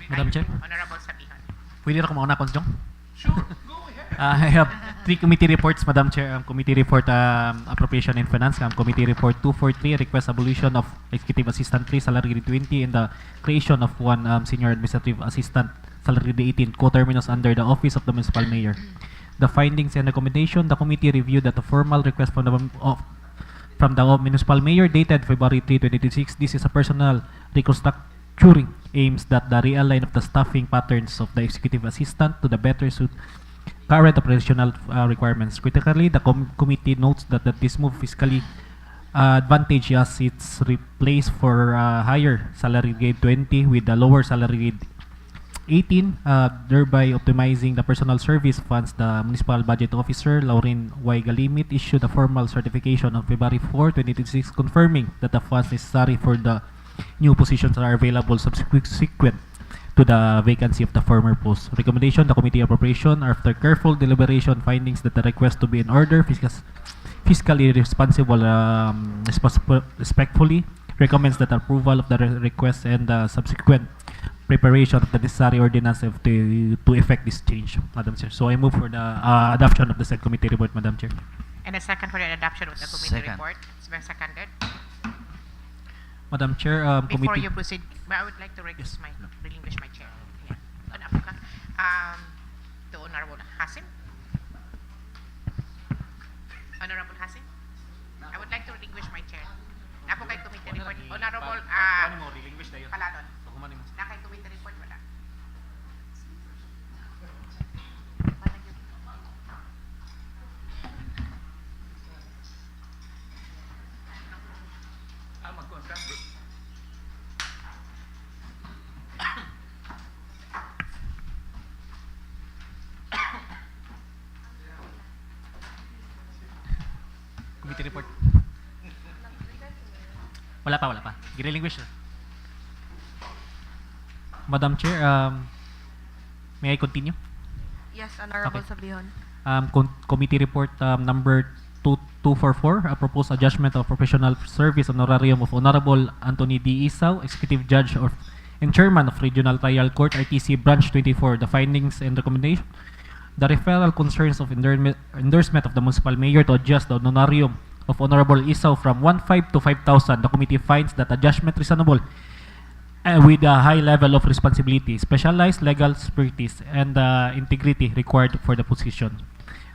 Madam Chair. Honorable Sabihan. Pwede na ako mauna, Konsjong? Sure, go ahead. I have 3 committee reports, Madam Chair. Committee report Appropriation and Finance. Committee report 243, request abolition of Executive Assistant 3, salary grade 20, and the creation of one Senior Administrative Assistant, salary grade 18, co-terminus under the Office of the Municipal Mayor. The findings and recommendation, the committee reviewed that the formal request from the from the Municipal Mayor dated February 3, 2026. This is a personal reconstructuring aims that the realign of the staffing patterns of the executive assistant to the better suit current operational requirements. Critically, the committee notes that this move fiscally advantage as it's replaced for higher salary grade 20 with the lower salary grade 18, thereby optimizing the personal service funds. The Municipal Budget Officer, Lauren Y. Galimit, issued a formal certification on February 4, 2026, confirming that the funds necessary for the new positions are available subsequent to the vacancy of the former post. Recommendation, the Committee Appropriation, after careful deliberation, findings that the request to be in order, fiscally responsible, respectfully recommends that approval of the request and the subsequent preparation of the necessary ordinance to effect this change, Madam Chair. So I move for the adoption of the said committee report, Madam Chair. And a second for the adoption of the committee report. It's been seconded. Madam Chair, Before committee. you proceed, I would like to relinquish my chair. Yeah. Ano po ka? To Honorable Hasim. Honorable Hasim, I would like to relinquish my chair. Ako kay committee report. Honorable Paladon. Na kay committee report wala. Committee report. Wala pa. Girelinquish na. Madam Chair, may I continue? Yes, Honorable Okay. Sabihon. Committee report number 2244, a proposed adjustment of professional service honorarium of Honorable Anthony D. Isaw, Executive Judge and Chairman of Regional Trial Court, RTC Branch 24. The findings and recommendation. The referral concerns of endorsement of the Municipal Mayor to adjust the honorarium of Honorable Isaw from 1,500 to 5,000. The committee finds that adjustment reasonable with a high level of responsibility, specialized legal expertise, and integrity required for the position.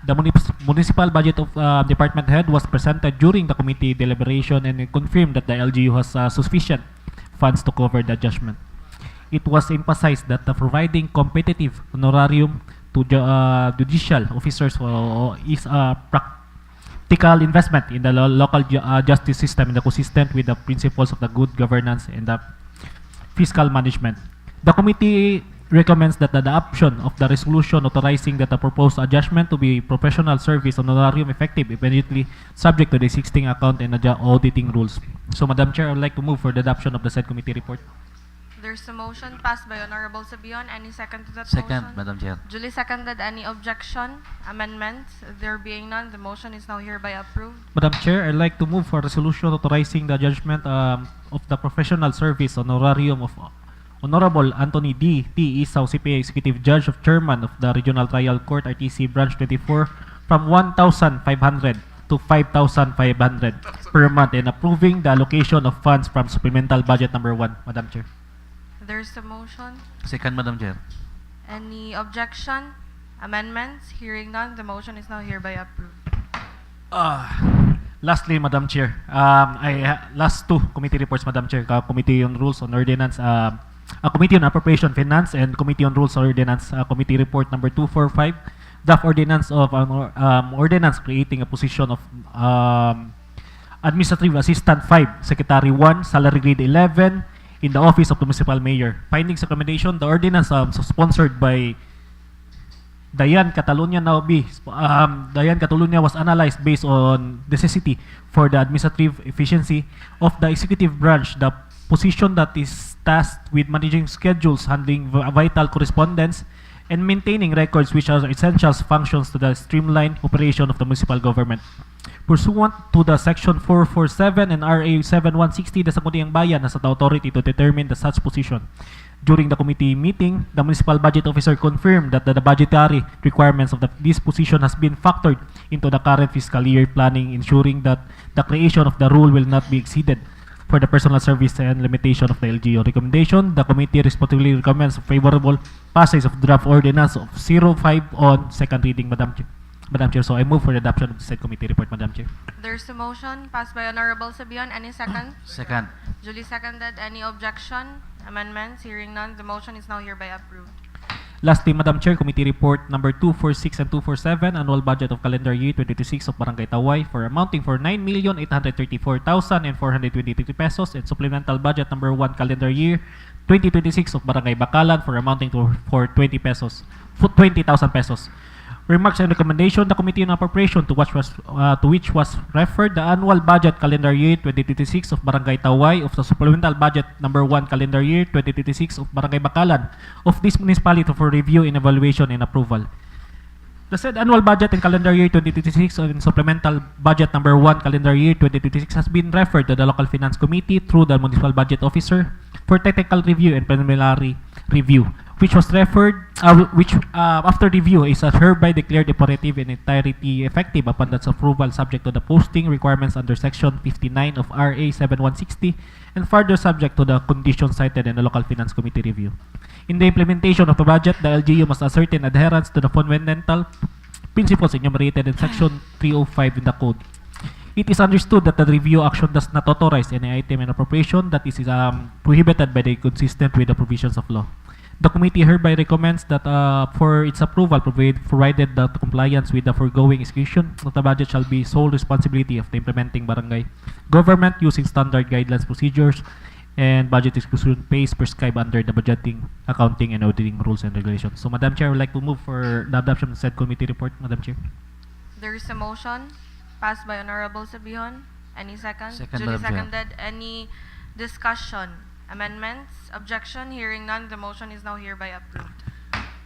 The Municipal Budget of Department Head was presented during the committee deliberation and it confirmed that the LGU has sufficient funds to cover the adjustment. It was emphasized that providing competitive honorarium to judicial officers is a practical investment in the local justice system and consistent with the principles of the good governance and the fiscal management. The committee recommends that the adoption of the resolution authorizing that the proposed adjustment to be professional service honorarium effective immediately, subject to the existing account and auditing rules. So, Madam Chair, I would like to move for the adoption of the said committee report. There's a motion passed by Honorable Sabihon. Any second to that Second, motion? Madam Chair. Duly seconded. Any objection? Amendments? There being none, the motion is now hereby approved. Madam Chair, I'd like to move for a resolution authorizing the judgment of the professional service honorarium of Honorable Anthony D. Isaw, CPA Executive Judge of Chairman of the Regional Trial Court, RTC Branch 24, from 1,500 to 5,500 per month and approving the allocation of funds from Supplemental Budget Number 1, Madam Chair. There's a motion. Second, Madam Chair. Any objection? Amendments? Hearing none, the motion is now hereby approved. Lastly, Madam Chair, last two committee reports, Madam Chair, Committee on Rules on Ordinance, Committee on Appropriation Finance, and Committee on Rules on Ordinance, Committee Report number 245, draft ordinance of ordinance creating a position of Administrative Assistant 5, Secretary 1, Salary Grade 11, in the Office of the Municipal Mayor. Findings recommendation, the ordinance sponsored by Dayan Catalonia Dayan Catalonia was analyzed based on necessity for the administrative efficiency of the executive branch, the position that is tasked with managing schedules, handling vital correspondence, and maintaining records which are essential functions to the streamlined operation of the municipal government. Pursuant to the Section 447 and RA 7160, the Sangguniang Bayan has the authority to determine the such position. During the committee meeting, the Municipal Budget Officer confirmed that the budgetary requirements of this position has been factored into the current fiscal year planning, ensuring that the creation of the rule will not be exceeded for the personal service and limitation of the LGU. Recommendation, the committee respectively recommends favorable passage of draft ordinance of 05 on second reading, Madam Chair. Madam Chair, so I move for the adoption of the said committee report, Madam Chair. There's a motion passed by Honorable Sabion. Any second? Second. Duly seconded. Any objection? Amendments? Hearing none, the motion is now hereby approved. Lastly, Madam Chair, committee report number 246 and 247, annual budget of calendar year 2026 of Barangay Taway for amounting for 9,834,423 pesos, and supplemental budget number 1 calendar year 2026 of Barangay Bakalan for amounting for 20,000 pesos. Remarks and recommendation: the Committee on Appropriation to which was referred the annual budget calendar year 2026 of Barangay Taway of the supplemental budget number 1 calendar year 2026 of Barangay Bakalan of this municipality for review and evaluation and approval. The said annual budget in calendar year 2026 and supplemental budget number 1 calendar year 2026 has been referred to the local finance committee through the municipal budget officer for technical review and preliminary review, which was referred, after review is hereby declared operative in entirety effective upon its approval, subject to the posting requirements under Section 59 of RA 7160 and further subject to the conditions cited in the local finance committee review. In the implementation of the budget, the LGU must ascertain adherence to the fundamental principles enumerated in Section 305 in the Code. It is understood that the review action does not authorize any item in appropriation that is prohibited by the consistent with the provisions of law. The committee hereby recommends that for its approval, provided that compliance with the foregoing execution of the budget shall be sole responsibility of the implementing barangay government using standard guidelines, procedures, and budget execution pace prescribed under the budgeting, accounting, and auditing rules and regulations. So, Madam Chair, I would like to move for the adoption of said committee report, Madam Chair. There is a motion passed by Honorable Sabion. Any second? Second, Duly Madam Chair. seconded. Any discussion? Amendments? Objection? Hearing none, the motion is now hereby approved.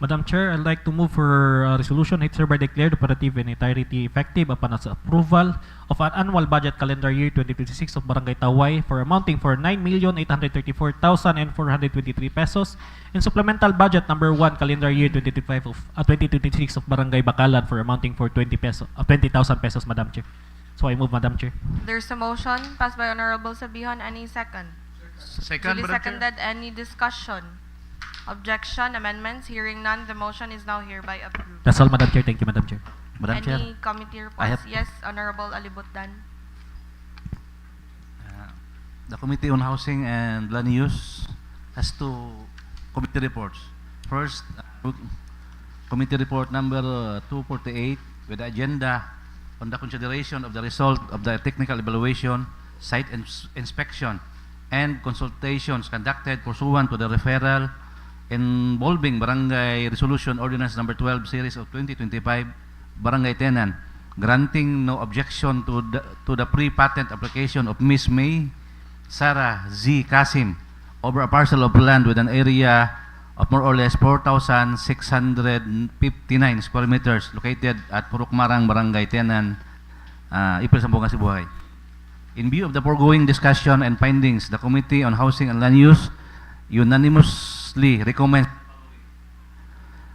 Madam Chair, I'd like to move for a resolution. It's hereby declared operative in entirety effective upon its approval of an annual budget calendar year 2026 of Barangay Taway for amounting for 9,834,423 pesos, and supplemental budget number 1 calendar year 2026 of Barangay Bakalan for amounting for 20,000 pesos, Madam Chair. So I move, Madam Chair. There's a motion passed by Honorable Sabion. Any second? Second, Duly Madam Chair. seconded. Any discussion? Objection? Amendments? Hearing none, the motion is now hereby approved. That's all, Madam Chair. Thank you, Madam Chair. Madam Chair, Any committee reports? have- Yes, Honorable Alibutdan. the Committee on Housing and Land Use has two committee reports. First, committee report number 248 with the agenda on the consideration of the result of the technical evaluation, site inspection, and consultations conducted pursuant to the referral involving Barangay Resolution Ordinance number 12 Series of 2025, Barangay Tenant, granting no objection to the pre-patent application of Ms. May Sarah Z. Kasim over a parcel of land with an area of more or less 4,659 square meters located at Purukmarang, Barangay Tenant, Ipil, Sambuanga, Sibuhay. In view of the foregoing discussion and findings, the Committee on Housing and Land Use unanimously recommends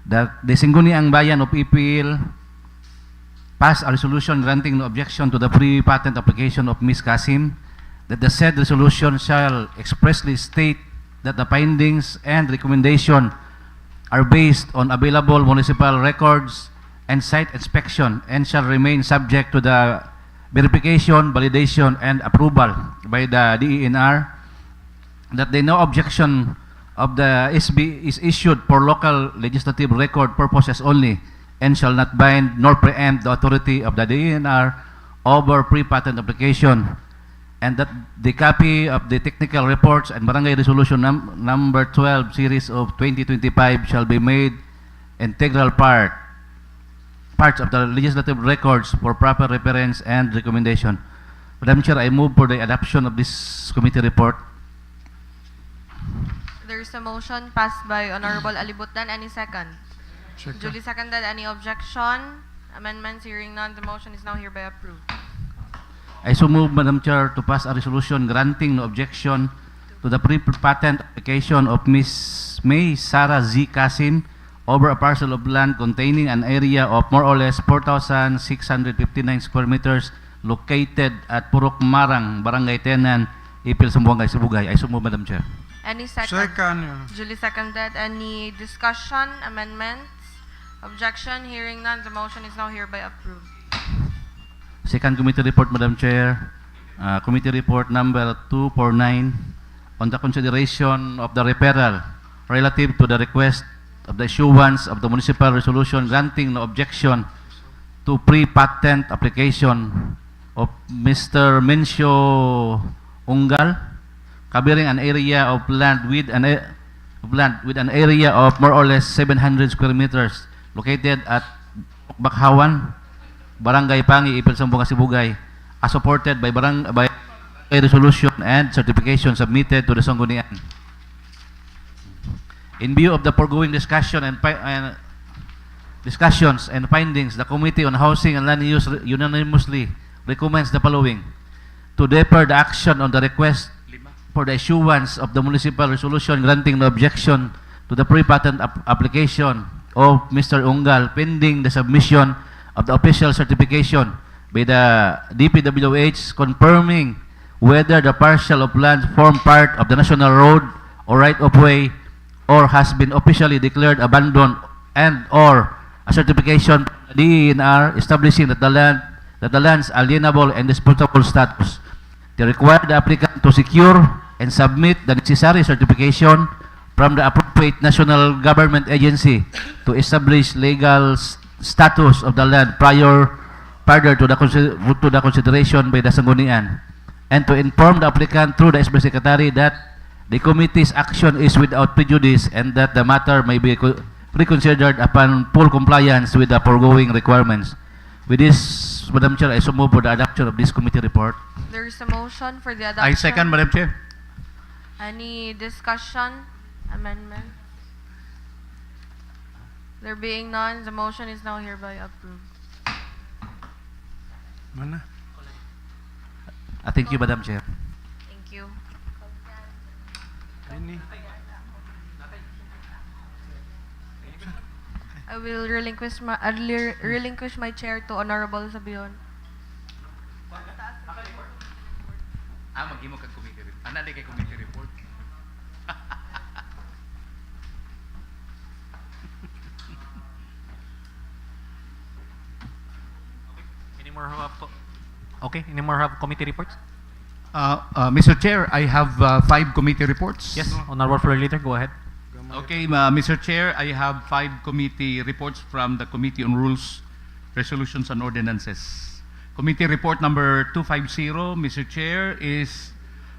that the Sangguniang Bayan of Ipil pass a resolution granting no objection to the pre-patent application of Ms. Kasim, that the said resolution shall expressly state that the findings and recommendation are based on available municipal records and site inspection and shall remain subject to the verification, validation, and approval by the DENR, that the no objection of the SB is issued for local legislative record purposes only and shall not bind nor preempt the authority of the DENR over pre-patent application, and that the copy of the technical reports and Barangay Resolution number 12 Series of 2025 shall be made integral parts of the legislative records for proper reference and recommendation. Madam Chair, I move for the adoption of this committee report. There's a motion passed by Honorable Alibutdan. Any second? Duly seconded. Any objection? Amendments? Hearing none, the motion is now hereby approved. I so move, Madam Chair, to pass a resolution granting no objection to the pre-patent application of Ms. May Sarah Z. Kasim over a parcel of land containing an area of more or less 4,659 square meters located at Purukmarang, Barangay Tenant, Ipil, Sambuanga, Sibugay. I so move, Madam Chair. Any second? Second. Duly seconded. Any discussion? Amendments? Objection? Hearing none, the motion is now hereby approved. Second committee report, Madam Chair. Committee report number 249 on the consideration of the referral relative to the request of the issuance of the municipal resolution granting no objection to pre-patent application of Mr. Mencio Ungal, covering an area of land with an area of more or less 700 square meters located at Bakhawan, Barangay Pangi, Ipil, Sambunga, Sibugay, as supported by a resolution and certification submitted to the Sangguniang. In view of the foregoing discussions and findings, the Committee on Housing and Land Use unanimously recommends the following: to defer the action on the request for the issuance of the municipal resolution granting no objection to the pre-patent application of Mr. Ungal pending the submission of the official certification by the DPWH confirming whether the parcel of land form part of the national road or right-of-way or has been officially declared abandoned, and or a certification from the DENR establishing that the land's alienable and disputable status. They require the applicant to secure and submit the necessary certification from the appropriate national government agency to establish legal status of the land further to the consideration by the Sangguniang, and to inform the applicant through the SB Secretary that the committee's action is without prejudice and that the matter may be reconsidered upon full compliance with the foregoing requirements. With this, Madam Chair, I so move for the adoption of this committee report. There is a motion for the adoption. I second, Madam Chair. Any discussion? Amendment? There being none, the motion is now hereby approved. Thank you, Madam Chair. Thank you. I will relinquish my chair to Honorable Sabion. Maghimo kag committee report. Ana di kay committee report. Any more have committee reports? Mr. Chair, I have 5 committee reports. Yes, Honorable Floor Leader, go ahead. Okay, Mr. Chair, I have 5 committee reports from the Committee on Rules, Resolutions, and Ordinances. Committee report number 250, Mr. Chair, is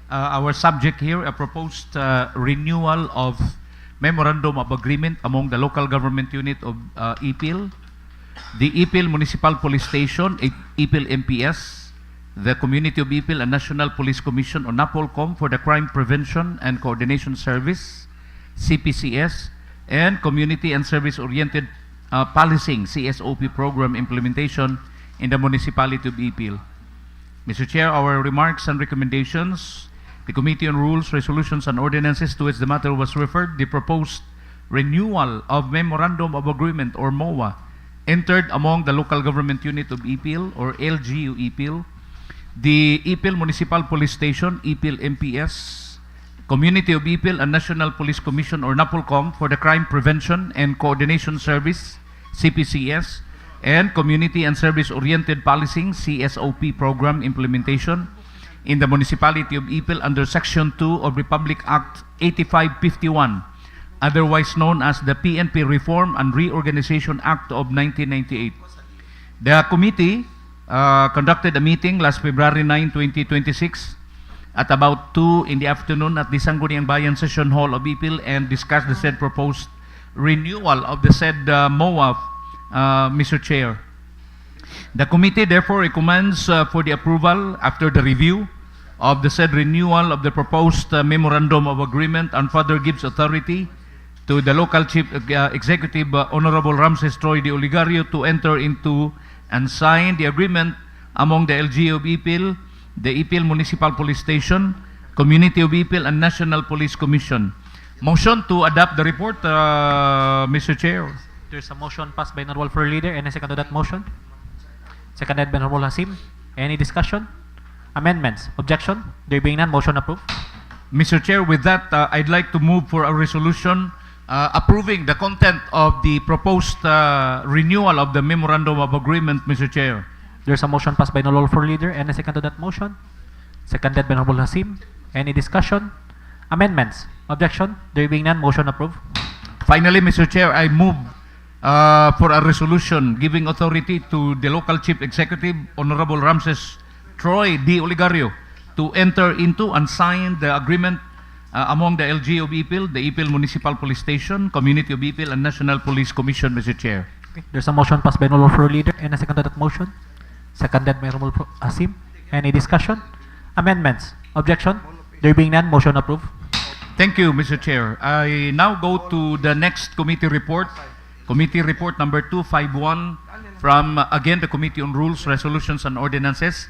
our subject here, a proposed renewal of Memorandum of Agreement among the local government unit of Ipil, the Ipil Municipal Police Station, Ipil MPS, the Community of Ipil and National Police Commission or NAPOLCOM for the Crime Prevention and Coordination Service, CPCS, and Community and Service-Oriented Policing, CSOP program implementation in the Municipality of Ipil. Mr. Chair, our remarks and recommendations. The Committee on Rules, Resolutions, and Ordinances to which the matter was referred, the proposed renewal of Memorandum of Agreement or MOA entered among the local government unit of Ipil or LGU-Ipil, the Ipil Municipal Police Station, Ipil MPS, Community of Ipil and National Police Commission or NAPOLCOM for the Crime Prevention and Coordination Service, CPCS, and Community and Service-Oriented Policing, CSOP program implementation in the Municipality of Ipil under Section 2 of Republic Act 8551, otherwise known as the PNP Reform and Reorganization Act of 1998. The committee conducted a meeting last February 9, 2026 at about 2 in the afternoon at the Sangguniang Bayan Session Hall of Ipil and discussed the said proposed renewal of the said MOA, Mr. Chair. The committee therefore recommends for the approval after the review of the said renewal of the proposed Memorandum of Agreement and further gives authority to the local Chief Executive Honorable Ramses Troy de Oligario to enter into and sign the agreement among the LGU of Ipil, the Ipil Municipal Police Station, Community of Ipil, and National Police Commission. Motion to adopt the report, Mr. Chair. There's a motion passed by Honorable Floor Leader. Any second to that motion? Seconded by Honorable Hasim. Any discussion? Amendments? Objection? There being none, motion approved. Mr. Chair, with that, I'd like to move for a resolution approving the content of the proposed renewal of the Memorandum of Agreement, Mr. Chair. There's a motion passed by the lawful leader. Any second to that motion? Seconded by Honorable Hasim. Any discussion? Amendments? Objection? There being none, motion approved. Finally, Mr. Chair, I move for a resolution giving authority to the local chief executive, Honorable Ramses Troy D. Oligario, to enter into and sign the agreement among the LGU of Ipil, the Ipil Municipal Police Station, Community of Ipil, and National Police Commission, Mr. Chair. Okay. There's a motion passed by the lawful leader. Any second to that motion? Seconded by Honorable Hasim. Any discussion? Amendments? Objection? There being none, motion approved. Thank you, Mr. Chair. I now go to the next committee report. Committee report number 251 from, again, the Committee on Rules, Resolutions, and Ordinances.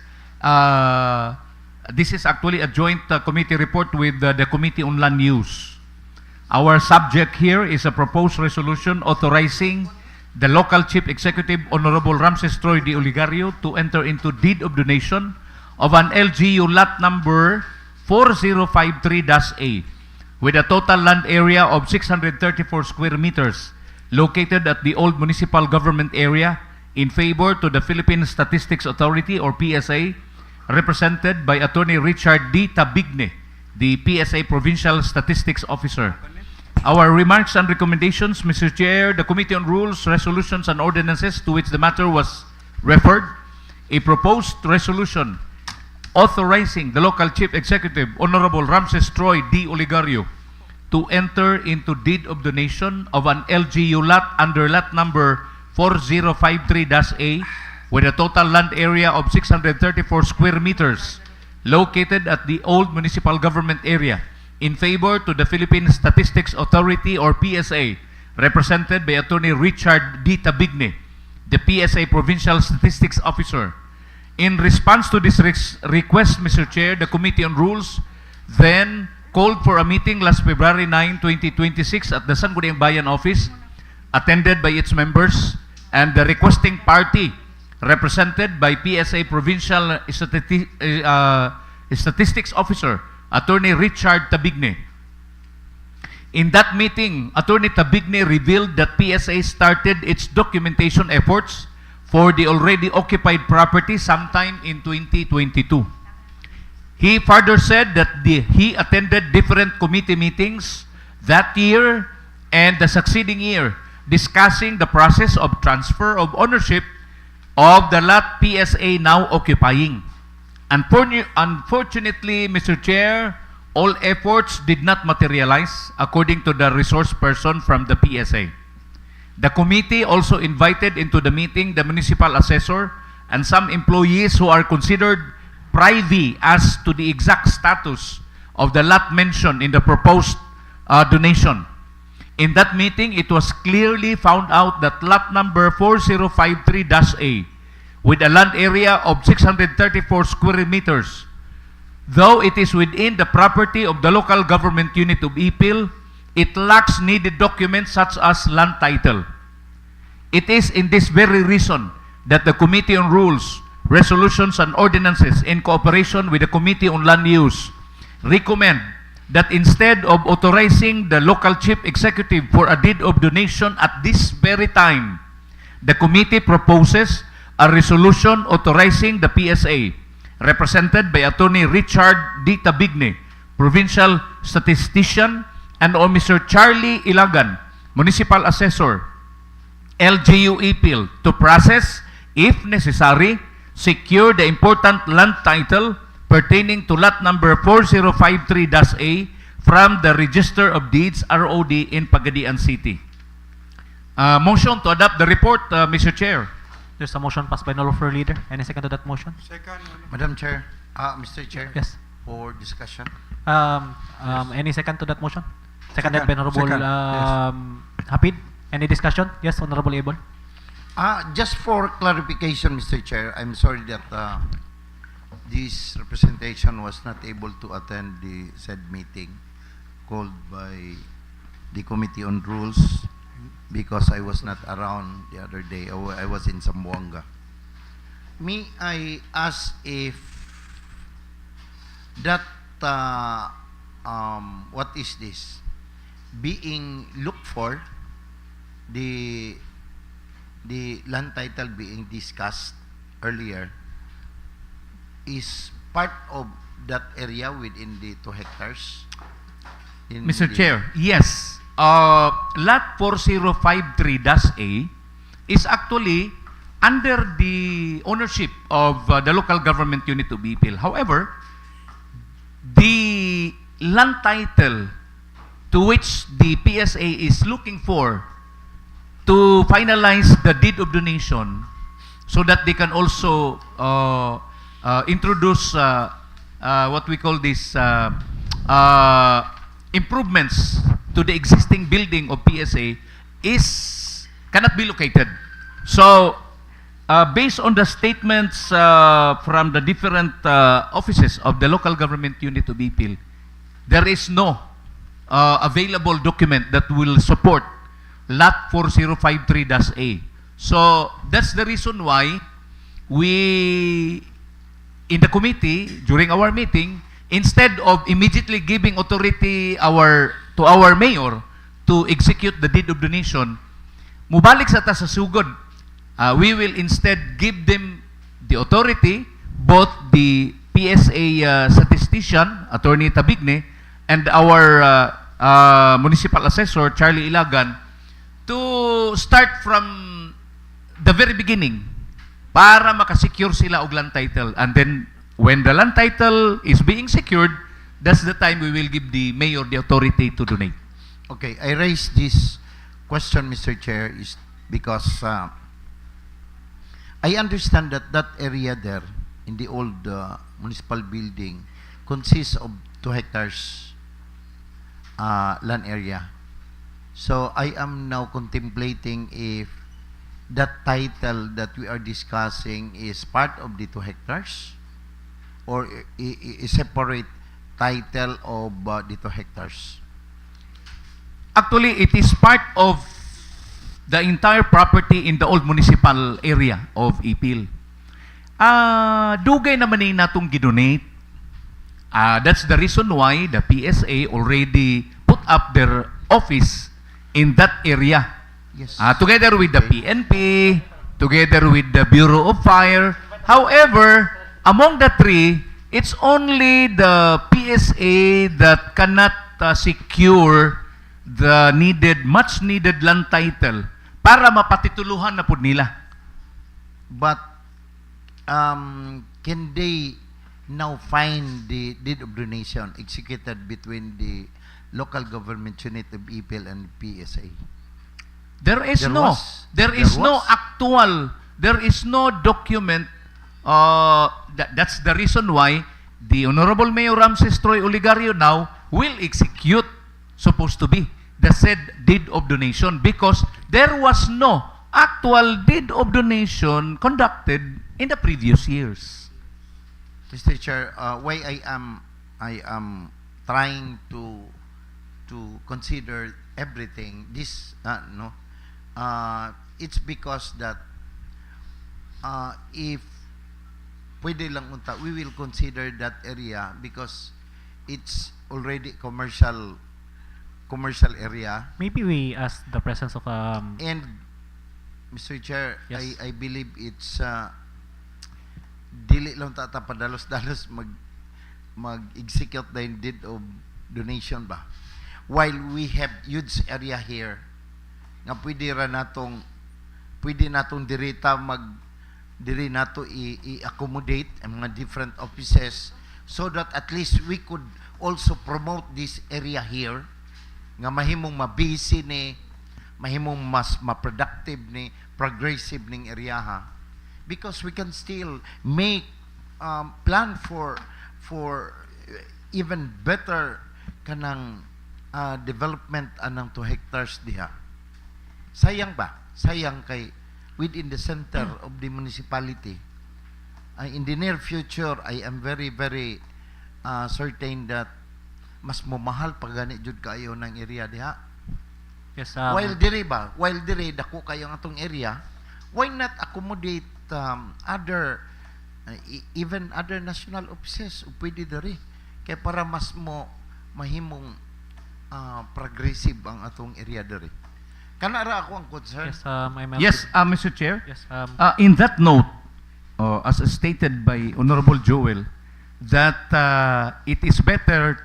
This is actually a joint committee report with the Committee on Land Use. Our subject here is a proposed resolution authorizing the local chief executive, Honorable Ramses Troy D. Oligario, to enter into deed of donation of an LGU lot number 4053-A with a total land area of 634 square meters located at the old municipal government area in favor to the Philippine Statistics Authority or PSA, represented by Attorney Richard D. Tabigne, the PSA Provincial Statistics Officer. Our remarks and recommendations, Mr. Chair, the Committee on Rules, Resolutions, and Ordinances to which the matter was referred, a proposed resolution authorizing the local chief executive, Honorable Ramses Troy D. Oligario, to enter into deed of donation of an LGU lot under lot number 4053-A with a total land area of 634 square meters located at the old municipal government area in favor to the Philippine Statistics Authority or PSA, represented by Attorney Richard D. Tabigne, the PSA Provincial Statistics Officer. In response to this request, Mr. Chair, the Committee on Rules then called for a meeting last February 9, 2026 at the Sangguniang Bayan office, attended by its members and the requesting party, represented by PSA Provincial Statistics Officer, Attorney Richard Tabigne. In that meeting, Attorney Tabigne revealed that PSA started its documentation efforts for the already occupied property sometime in 2022. He further said that he attended different committee meetings that year and the succeeding year discussing the process of transfer of ownership of the lot PSA now occupying. Unfortunately, Mr. Chair, all efforts did not materialize according to the resource person from the PSA. The committee also invited into the meeting the municipal assessor and some employees who are considered privy as to the exact status of the lot mentioned in the proposed donation. In that meeting, it was clearly found out that lot number 4053-A with a land area of 634 square meters, though it is within the property of the local government unit of Ipil, it lacks needed documents such as land title. It is in this very reason that the Committee on Rules, Resolutions, and Ordinances, in cooperation with the Committee on Land Use, recommend that instead of authorizing the local chief executive for a deed of donation at this very time, the committee proposes a resolution authorizing the PSA, represented by Attorney Richard D. Tabigne, Provincial Statistician, and Mr. Charlie Ilagan, Municipal Assessor, LGU-Ipil, to process, if necessary, secure the important land title pertaining to lot number 4053-A from the Register of Deeds, ROD, in Pagadian City. Motion to adopt the report, Mr. Chair. There's a motion passed by the lawful leader. Any second to that motion? Madam Chair, Mr. Chair. Yes. For discussion. Any second to that motion? Seconded by Honorable Second, yes. Hapid. Any discussion? Yes, Honorable Abel. Just for clarification, Mr. Chair, I'm sorry that this representation was not able to attend the said meeting called by the Committee on Rules because I was not around the other day. I was in Zamboanga. I ask if that what is this? being looked for, the land title being discussed earlier is part of that area within the 2 hectares? Mr. Chair, yes. Lot 4053-A is actually under the ownership of the local government unit of Ipil. However, the land title to which the PSA is looking for to finalize the deed of donation so that they can also introduce what we call this improvements to the existing building of PSA cannot be located. So, based on the statements from the different offices of the local government unit of Ipil, there is no available document that will support Lot 4053-A. So, that's the reason why we, in the committee, during our meeting, instead of immediately giving authority to our mayor to execute the deed of donation, mubalik sa ta sa sugod. We will instead give them the authority, both the PSA statistician, Attorney Tabigne, and our municipal assessor, Charlie Ilagan, to start from the very beginning para makasecure sila og land title. And then, when the land title is being secured, that's the time we will give the mayor the authority to donate. Okay, I raised this question, Mr. Chair, is because I understand that that area there in the old municipal building consists of 2 hectares land area. So I am now contemplating if that title that we are discussing is part of the 2 hectares or a separate title of the 2 hectares. Actually, it is part of the entire property in the old municipal area of Ipil. Dugay naman ni natong gidonate. That's the reason why the PSA already put up their office in that area. Yes. Together with the PNP, together with the Bureau of Fire. However, among the three, it's only the PSA that cannot secure the much needed land title para mapatituluhan na pud nila. But can they now find the deed of donation executed between the local government unit of Ipil and PSA? There is no document. That's the reason why the Honorable Mayor Ramses Troy Oligario now will execute, supposed to be, the said deed of donation, because there was no actual deed of donation conducted in the previous years. Mr. Chair, why I am trying to consider everything, this it's because that if pwede lang unta, we will consider that area because it's already commercial area. Maybe we ask the presence of And Mr. Chair, Yes. I believe it's dili lang tata padalos-dalos mag-execute the deed of donation ba. While we have huge area here nga pwede natong diri nato i-accommodate ang mga different offices so that at least we could also promote this area here nga mahimong mabisi ni, mahimong mas ma-productive ni, progressive ning area ha. Because we can still make plan for even better kanang development anang 2 hectares diha. Sayang ba? Sayang kay within the center of the municipality. In the near future, I am very, very certain that mas mamahal pa gani jud kayo ng area diha. yes, While dire dako kayo ang atong area, why not accommodate other even other national offices pwede diri kay para mas mahimong progressive ang atong area diri. Kanara ako ang concern. Yes, I'm Yes, Mr. Chair. Yes, In that note, as stated by Honorable Joel, that it is better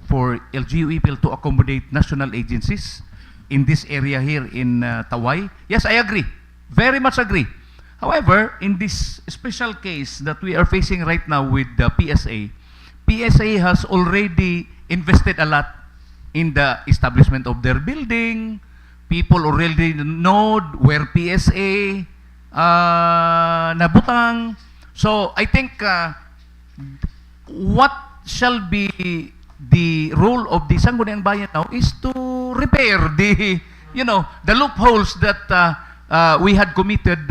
for LGU-Ipil to accommodate national agencies in this area here in Tawai. Yes, I agree. Very much agree. However, in this special case that we are facing right now with the PSA has already invested a lot in the establishment of their building. People already know where PSA nabutang. So I think what shall be the role of the Sangguniang Bayan now is to repair the the loopholes that we had committed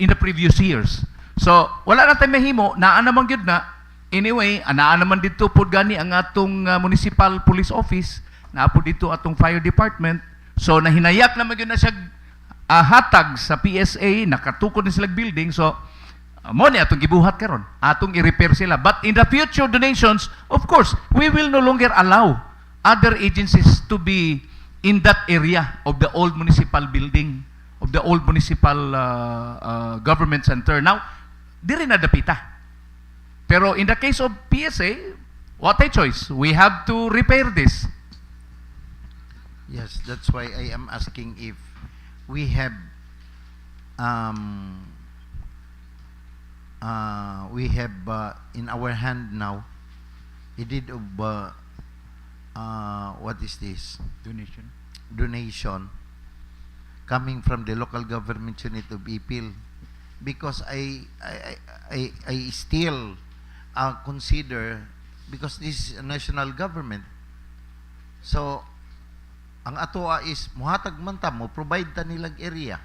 in the previous years. So wala na tayo mahimo, naa naman gyud na. Anyway, naa naman dito pod gani ang atong municipal police office, naa po dito atong fire department. So nahinayak naman gyud na siya hatag sa PSA, nakatukod na silang building. So mo ni atong gibuhat karon, atong i-repair sila. But in the future donations, of course, we will no longer allow other agencies to be in that area of the old municipal building, of the old municipal government center. Now, diri na dapita. Pero in the case of PSA, what a choice. We have to repair this. Yes, that's why I am asking if we have in our hand now a deed of what is this? Donation coming from the local government unit of Ipil, because I still consider, because this is a national government, so ang atoa is muhatag man ta mo provide ta nilag area.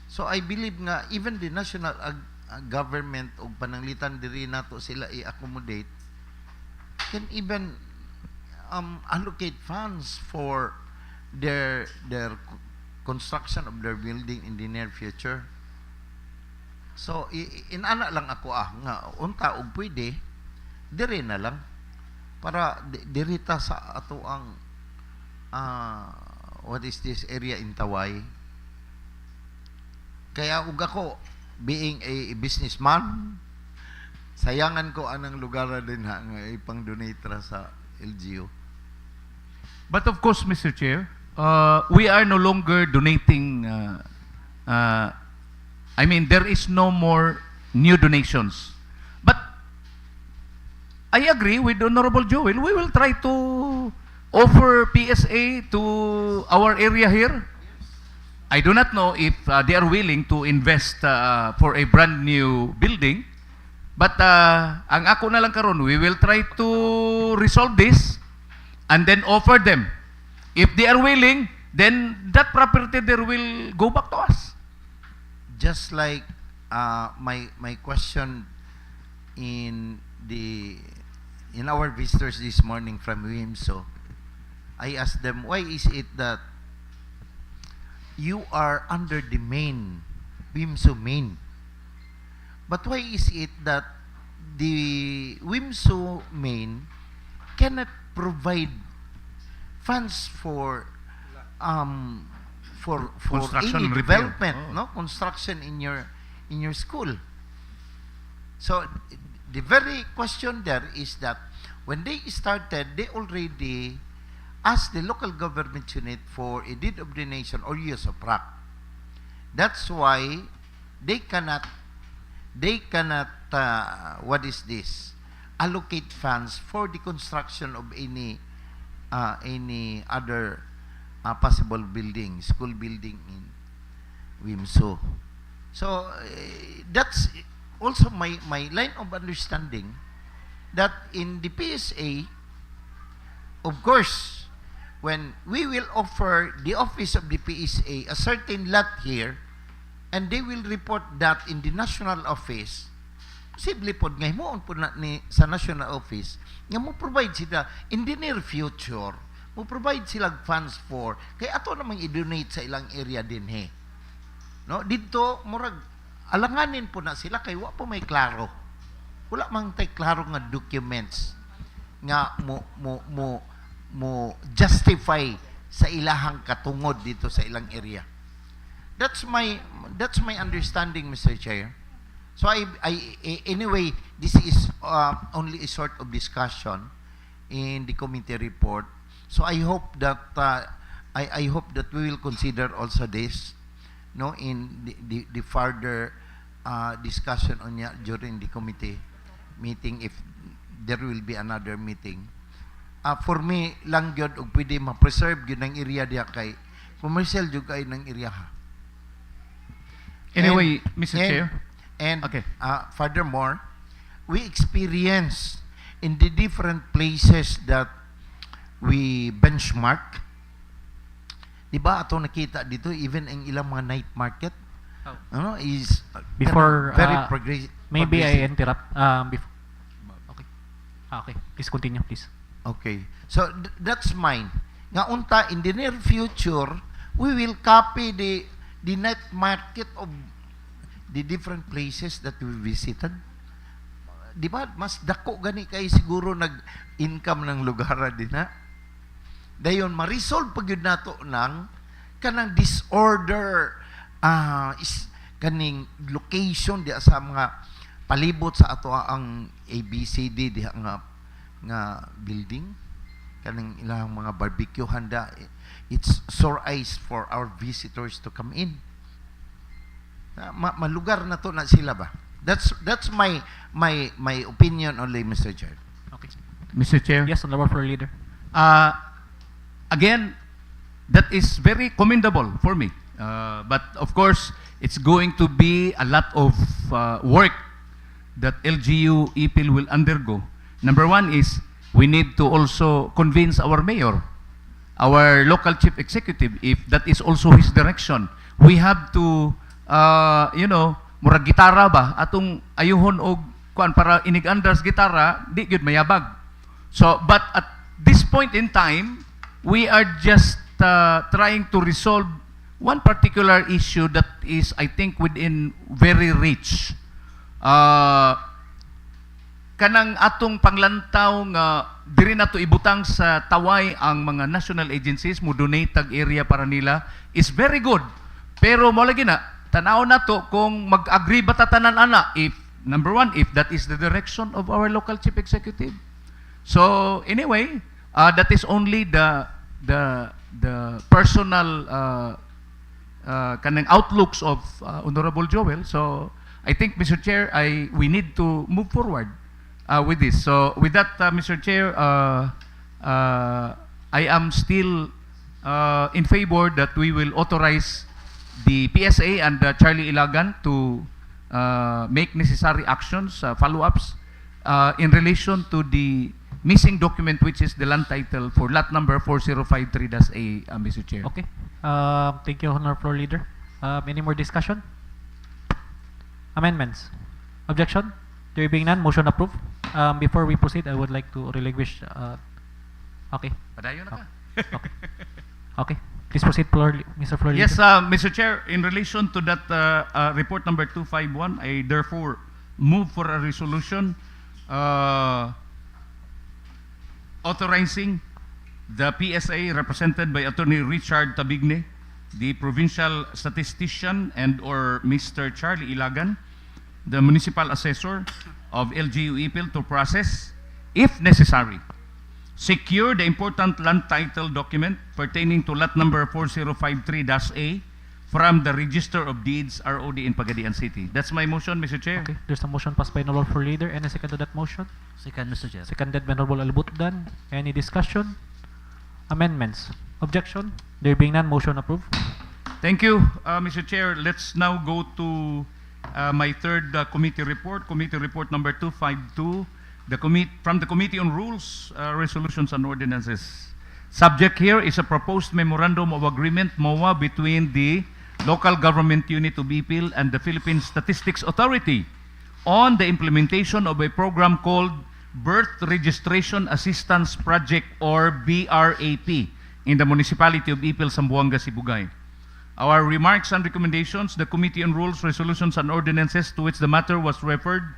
So I believe nga even the national government og pananglitan diri nato sila i-accommodate can even allocate funds for their construction of their building in the near future. So inana lang ako nga unta og pwede diri na lang para dirita sa ato ang what is this area in Tawai. Kaya ug ako being a businessman, sayangan ko anang lugar din nga ipang-donate ra sa LGU. But of course, Mr. Chair, we are no longer donating. I mean, there is no more new donations. But I agree with Honorable Joel. We will try to offer PSA to our area here. I do not know if they are willing to invest for a brand new building. But ang ako na lang karon, we will try to resolve this and then offer them. If they are willing, then that property there will go back to us. Just like my question in our visitors this morning from WIMSO, I asked them, why is it that you are under the main, WIMSO main, but why is it that the WIMSO main cannot provide funds for Construction any repair. development, Oh. no construction in your school? So the very question there is that when they started, they already asked the local government unit for a deed of donation or use of RAC. That's why they cannot what is this, allocate funds for the construction of any other possible building, school building in WIMSO. So that's also my line of understanding, that in the PSA, of course, when we will offer the office of the PSA a certain lot here, and they will report that in the national office, posible po nga himuon po na ni sa national office nga mo provide sila in the near future, mo provide sila funds for kay ato namang i-donate sa ilang area din no dito murag alanganin po na sila kay wa po may klaro, wala mang tay klaro nga documents nga mo justify sa ilahang katungod dito sa ilang area. That's my understanding, Mr. Chair. So anyway, this is only a sort of discussion in the committee report. So I hope that I hope that we will consider also this, no, in the further discussion on during the committee meeting, if there will be another meeting. For me lang gyud og pwede ma-preserve gyud ang area diha kay commercial jud kay ng area ha. Anyway, Mr. Chair. And Okay. Furthermore, we experience in the different places that we benchmark. Diba ato nakita dito even ang ilang mga night market is Before, very progressive. Maybe I interrupt. Before. Okay. Okay. Please continue, please. Okay. So that's mine. Nga unta in the near future, we will copy the night market of the different places that we visited. Di ba mas dako gani kay siguro nag-income ng lugar din ha. Dayon ma-resolve pag yun nato ng kanang disorder is kaning location di sa mga palibot sa ato ang ABCD diha nga building kanang ilang mga barbecue handa. It's sore eyes for our visitors to come in. Malugar na to na sila ba? That's my opinion only, Mr. Chair. Okay. Mr. Chair. Yes, Honorable Floor Leader. Again, that is very commendable for me. But of course, it's going to be a lot of work that LGU-Ipil will undergo. Number one is we need to also convince our mayor, our local chief executive, if that is also his direction. We have to, murag gitara ba? Atong ayuhon og kuan para inig-andars gitara, di gyud mayabag. So, but at this point in time, we are just trying to resolve one particular issue that is, I think, within very reach. Kanang atong panglantaw nga diri nato ibutang sa taway ang mga national agencies mo donate tag area para nila is very good. Pero mo lagi na tanaw nato kung mag-agree ba ta tanan ana, if number one, if that is the direction of our local chief executive. So anyway, that is only the personal kanang outlooks of Honorable Joel. So I think, Mr. Chair, we need to move forward with this. So with that, Mr. Chair, I am still in favor that we will authorize the PSA and Charlie Ilagan to make necessary actions, follow-ups in relation to the missing document, which is the land title for lot number 4053-A, Mr. Chair. Okay. Thank you, Honorable Floor Leader. Any more discussion? Amendments? Objection? There being none, motion approved. Before we proceed, I would like to relinquish. Okay. Padayon na ka. Okay. Okay. Please proceed, Mr. Floor Leader. Yes, Mr. Chair, in relation to that report number 251, I therefore move for a resolution authorizing the PSA represented by Attorney Richard Tabigne, the provincial statistician, and or Mr. Charlie Ilagan, the municipal assessor of LGU-Ipil, to process, if necessary, secure the important land title document pertaining to lot number 4053-A from the Register of Deeds ROD in Pagadian City. That's my motion, Mr. Chair. Okay. There's a motion passed by Honorable Floor Leader. Any second to that motion? Second, Mr. Chair. Seconded by Honorable Albutdan. Any discussion? Amendments? Objection? There being none, motion approved. Thank you, Mr. Chair. Let's now go to my third committee report number 252, from the Committee on Rules, Resolutions, and Ordinances. Subject here is a proposed memorandum of agreement, MOA, between the local government unit of Ipil and the Philippine Statistics Authority on the implementation of a program called Birth Registration Assistance Project, or BRAP, in the municipality of Ipil, Zamboanga, Sibugay. Our remarks and recommendations: the Committee on Rules, Resolutions, and Ordinances, to which the matter was referred,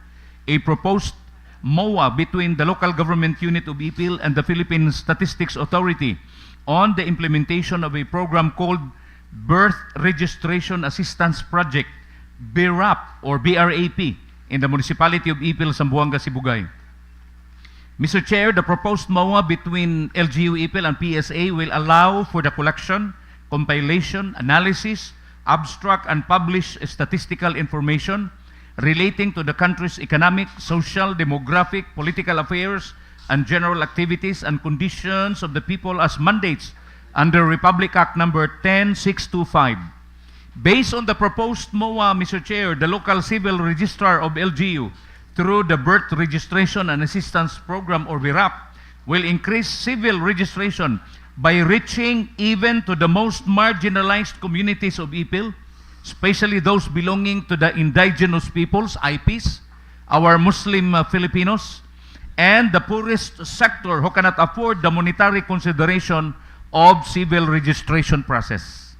a proposed MOA between the local government unit of Ipil and the Philippine Statistics Authority on the implementation of a program called Birth Registration Assistance Project, BRAP or BRAP, in the municipality of Ipil, Zamboanga, Sibugay. Mr. Chair, the proposed MOA between LGU-Ipil and PSA will allow for the collection, compilation, analysis, abstract, and publish statistical information relating to the country's economic, social, demographic, political affairs, and general activities and conditions of the people as mandates under Republic Act number 10625. Based on the proposed MOA, Mr. Chair, the local civil registrar of LGU, through the Birth Registration and Assistance Program or BRAP, will increase civil registration by reaching even to the most marginalized communities of Ipil, especially those belonging to the indigenous peoples, IPs, our Muslim Filipinos, and the poorest sector who cannot afford the monetary consideration of civil registration process.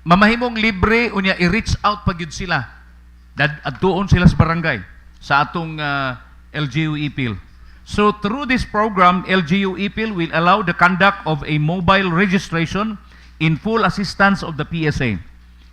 Mamahimong libre unya i-reach out pa gyud sila. Adtuon sila sa barangay sa atong LGU-Ipil. So through this program, LGU-Ipil will allow the conduct of a mobile registration in full assistance of the PSA.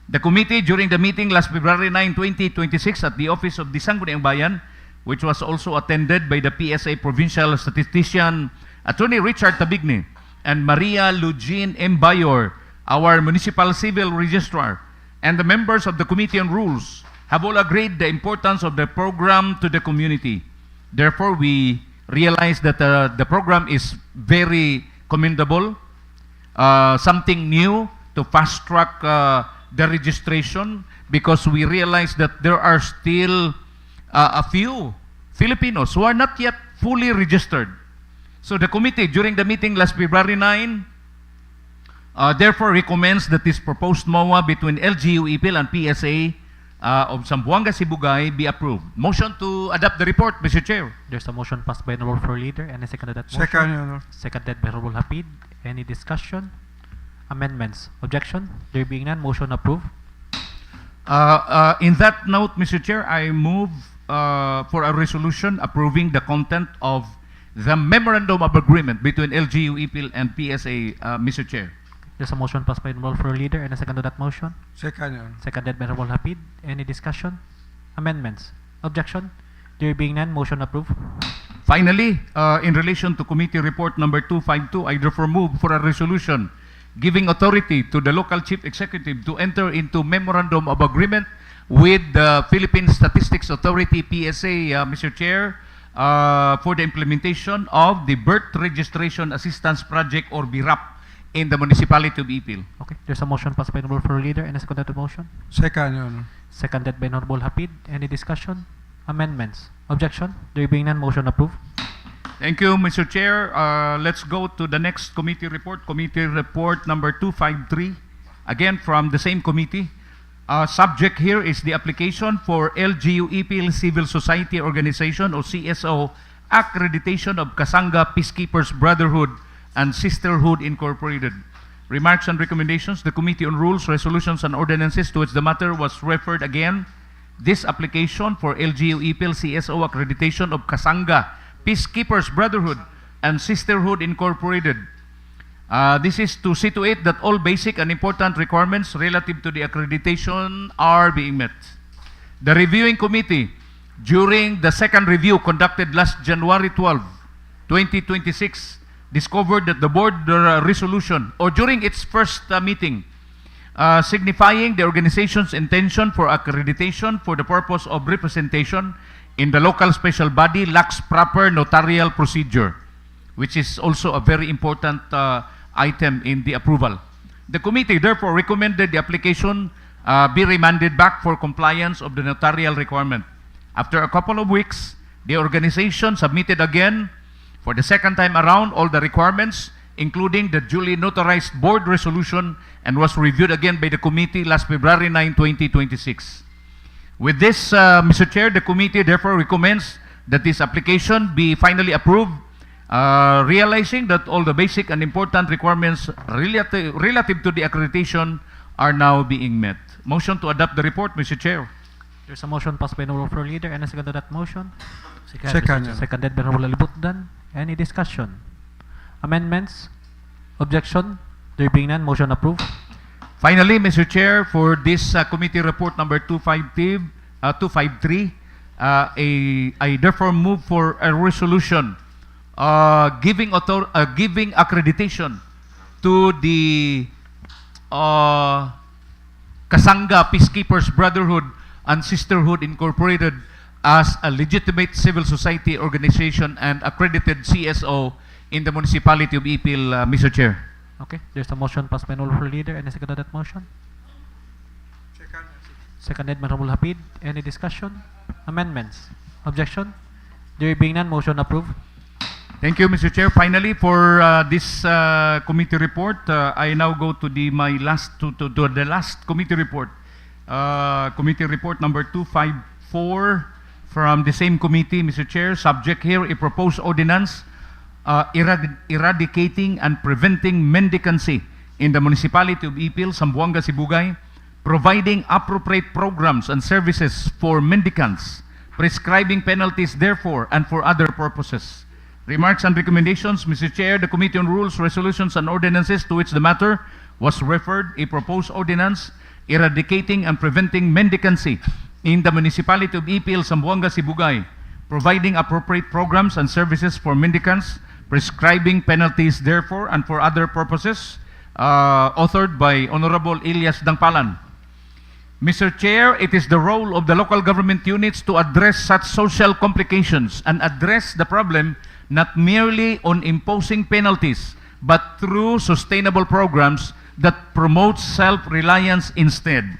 The committee, during the meeting last February 9, 2026 at the office of the Sangguniang Bayan, which was also attended by the PSA Provincial Statistician Attorney Richard Tabigne and Maria Lugine M. Bayor, our Municipal Civil Registrar, and the members of the Committee on Rules have all agreed the importance of the program to the community. Therefore, we realize that the program is very commendable, something new to fast-track the registration, because we realize that there are still a few Filipinos who are not yet fully registered. So the committee, during the meeting last February 9, therefore recommends that this proposed MOA between LGU-Ipil and PSA of Zamboanga, Sibugay be approved. Motion to adopt the report, Mr. Chair. There's a motion passed by Honorable Floor Leader. Any second to that motion? Second, Your Honor. Seconded by Honorable Hapid. Any discussion? Amendments? Objection? There being none, motion approved. In that note, Mr. Chair, I move for a resolution approving the content of the Memorandum of Agreement between LGU-Ipil and PSA, Mr. Chair. There's a motion passed by Honorable Floor Leader. Any second to that motion? Second, Your Honor. Seconded by Honorable Hapid. Any discussion? Amendments? Objection? There being none, motion approved. Finally, in relation to Committee Report number 252, I therefore move for a resolution giving authority to the local chief executive to enter into Memorandum of Agreement with the Philippine Statistics Authority, PSA, Mr. Chair, for the implementation of the Birth Registration Assistance Project or BRAP in the municipality of Ipil. Okay. There's a motion passed by Honorable Floor Leader. Any second to the motion? Second, Your Honor. Seconded by Honorable Hapid. Any discussion? Amendments? Objection? There being none, motion approved. Thank you, Mr. Chair. Let's go to the next committee report, Committee Report number 253, again from the same committee. Subject here is the application for LGU-Ipil Civil Society Organization or CSO accreditation of Kasanga Peacekeepers Brotherhood and Sisterhood Incorporated. Remarks and recommendations. The Committee on Rules, Resolutions, and Ordinances to which the matter was referred again. This application for LGU-Ipil CSO accreditation of Kasanga Peacekeepers Brotherhood and Sisterhood Incorporated. This is to situate that all basic and important requirements relative to the accreditation are being met. The reviewing committee, during the second review conducted last January 12, 2026, discovered that the board resolution, or during its first meeting, signifying the organization's intention for accreditation for the purpose of representation in the local special body lacks proper notarial procedure, which is also a very important item in the approval. The committee therefore recommended the application be remanded back for compliance of the notarial requirement. After a couple of weeks, the organization submitted again for the second time around all the requirements, including the duly notarized board resolution, and was reviewed again by the committee last February 9, 2026. With this, Mr. Chair, the committee therefore recommends that this application be finally approved, realizing that all the basic and important requirements relative to the accreditation are now being met. Motion to adopt the report, Mr. Chair. There's a motion passed by Honorable Floor Leader. Any second to that motion? Second. Seconded by Honorable Alibutdan. Any discussion? Amendments? Objection? There being none, motion approved. Finally, Mr. Chair, for this committee report number 253, I therefore move for a resolution giving accreditation to the Kasanga Peacekeepers Brotherhood and Sisterhood Incorporated as a legitimate civil society organization and accredited CSO in the municipality of Ipil, Mr. Chair. Okay, there's a motion passed by Honorable Leader. Any second to that motion? Seconded by Honorable Hapid. Any discussion? Amendments? Objection? There being none, motion approved. Thank you, Mr. Chair. Finally, for this committee report, I now go to the last committee report. Committee report number 254 from the same committee, Mr. Chair. Subject here, a proposed ordinance eradicating and preventing mendicancy in the municipality of Ipil, Zamboanga, Sibugay, providing appropriate programs and services for mendicants, prescribing penalties therefore and for other purposes. Remarks and recommendations, Mr. Chair, the Committee on Rules, Resolutions, and Ordinances to which the matter was referred, a proposed ordinance eradicating and preventing mendicancy in the municipality of Ipil, Zamboanga, Sibugay, providing appropriate programs and services for mendicants, prescribing penalties therefore and for other purposes, authored by Honorable Elias Dangpalan. Mr. Chair, it is the role of the local government units to address such social complications and address the problem not merely on imposing penalties, but through sustainable programs that promote self-reliance instead.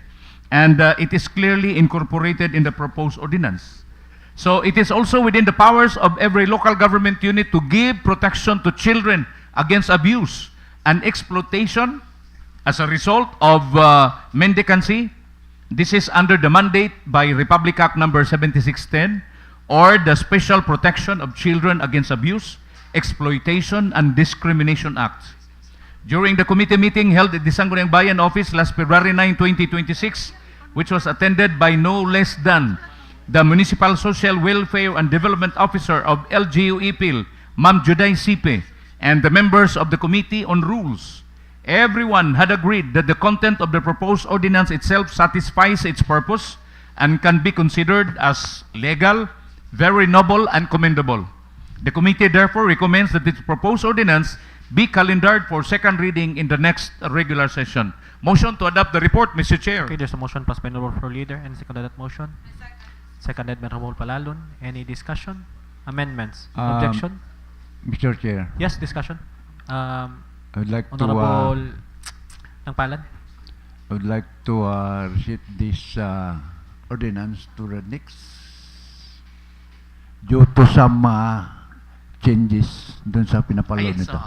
And it is clearly incorporated in the proposed ordinance. So it is also within the powers of every local government unit to give protection to children against abuse and exploitation as a result of mendicancy. This is under the mandate by Republic Act number 7610, or the Special Protection of Children Against Abuse, Exploitation, and Discrimination Act. During the committee meeting held at the Sangguniang Bayan office last February 9, 2026, which was attended by no less than the Municipal Social Welfare and Development Officer of LGU-Ipil, Ma'am Juday Sipe, and the members of the Committee on Rules, everyone had agreed that the content of the proposed ordinance itself satisfies its purpose and can be considered as legal, very noble, and commendable. The committee therefore recommends that this proposed ordinance be calendared for second reading in the next regular session. Motion to adopt the report, Mr. Chair. Okay, there's a motion passed by Honorable Floor Leader. Any second to that motion? Seconded by Honorable Palalon. Any discussion? Amendments? Objection? Mr. Chair, Yes, discussion. I would like to Honorable Dangpalan. I would like to receive this ordinance to the next due to some changes dun sa pinapalo nito.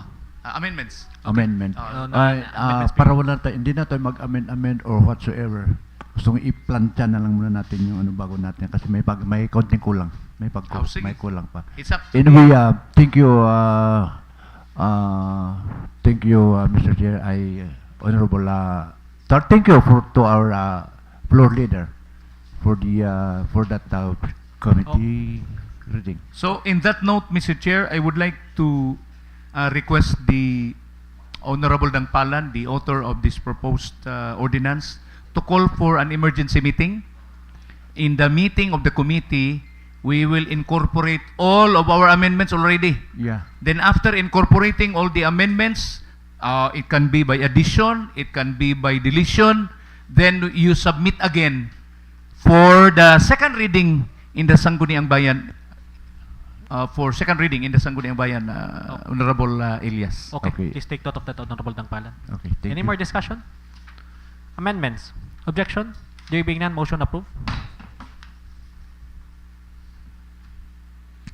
Amendments. Amendment. amendments Para wala tayo, hindi na tayo mag-amend or whatsoever. Gusto kong i-plantya na lang muna natin yung ano bago natin kasi may konting kulang. May sige. may kulang pa. It's up to Anyway, thank you Mr. Chair. Honorable thank you to our floor leader for that committee reading. So, in that note, Mr. Chair, I would like to request the Honorable Dangpalan, the author of this proposed ordinance, to call for an emergency meeting. In the meeting of the committee, we will incorporate all of our amendments already. Yeah. Then after incorporating all the amendments, it can be by addition, it can be by deletion, then you submit again for the second reading in the Sangguniang Bayan. For second reading in the Sangguniang Bayan, Honorable Elias. Okay. Okay. Please take note of that, Honorable Dangpalan. Okay, thank Any you. more discussion? Amendments? Objection? There being none, motion approved.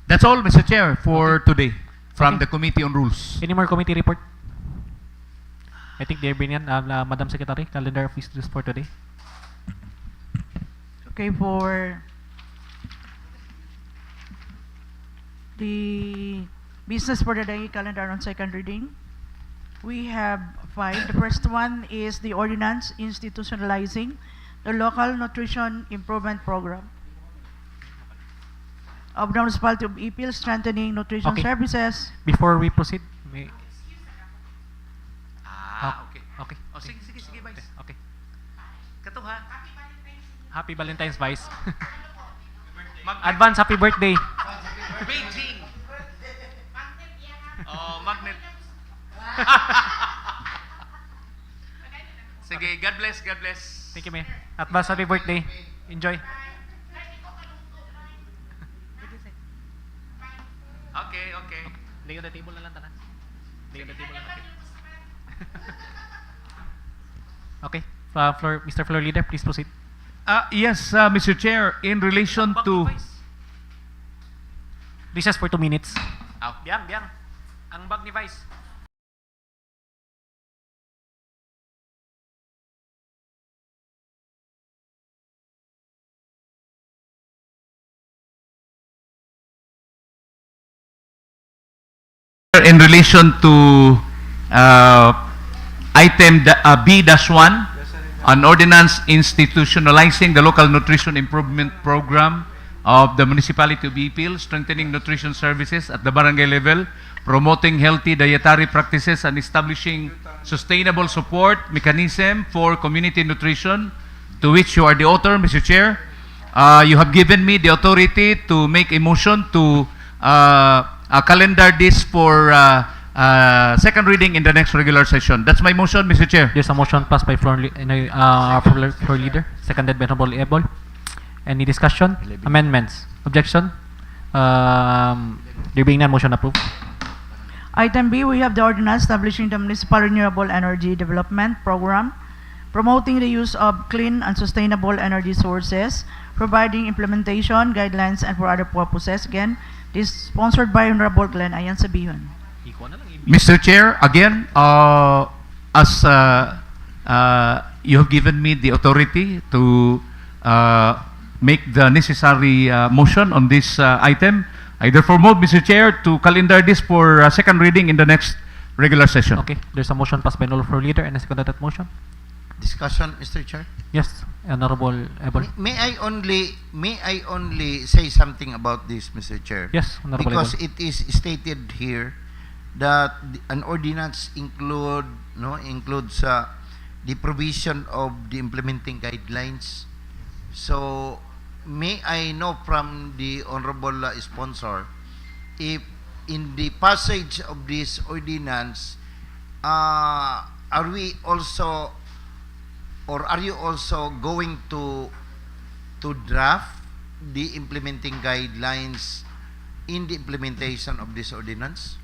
That's all, Mr. Chair, for today from Okay. the Committee on Rules. Any more committee report? I think there being none, Madam Secretary, calendar of visitors for today. Okay, for the business for the day calendar on second reading, we have 5. The first one is the ordinance institutionalizing the Local Nutrition Improvement Program of the Municipality of Ipil, strengthening nutrition Okay. services. Before we proceed, may... Okay. Okay. Oh, sige, Vice. Okay. Kato ha. Happy Valentine's, Vice. Advance happy birthday. Beijing. Oh, magnet. Sige, God bless, God bless. Thank you, Mayor. Advance happy birthday. Enjoy. Okay. Lay on the table na lang, tanan. Lay on the table na lang. Okay. Mr. Floor Leader, please proceed. Yes, Mr. Chair, in relation to... Recess for 2 minutes. Biang. Ang bag ni Vice. In relation to item B-1, an ordinance institutionalizing the local nutrition improvement program of the Municipality of Ipil, strengthening nutrition services at the barangay level, promoting healthy dietary practices, and establishing sustainable support mechanism for community nutrition, to which you are the author, Mr. Chair. You have given me the authority to make a motion to calendar this for second reading in the next regular session. That's my motion, Mr. Chair. There's a motion passed by floor leader, seconded by Honorable Ebol. Any discussion? Amendments? Objection? There being none, motion approved. Item B, we have the ordinance establishing the Municipal Renewable Energy Development Program, promoting the use of clean and sustainable energy sources, providing implementation, guidelines, and for other purposes. Again, this is sponsored by Honorable Glenn Ayan Sabihon. Mr. Chair, again, as you have given me the authority to make the necessary motion on this item, I therefore move, Mr. Chair, to calendar this for second reading in the next regular session. Okay, there's a motion passed by Honorable Leader, and I second that motion. Discussion, Mr. Chair. Yes, Honorable Ebol. May I only say something about this, Mr. Chair? Yes, Honorable Because Ebol. it is stated here that an ordinance includes the provision of the implementing guidelines. So, may I know from the honorable sponsor if in the passage of this ordinance, are we also, or are you also going to draft the implementing guidelines in the implementation of this ordinance?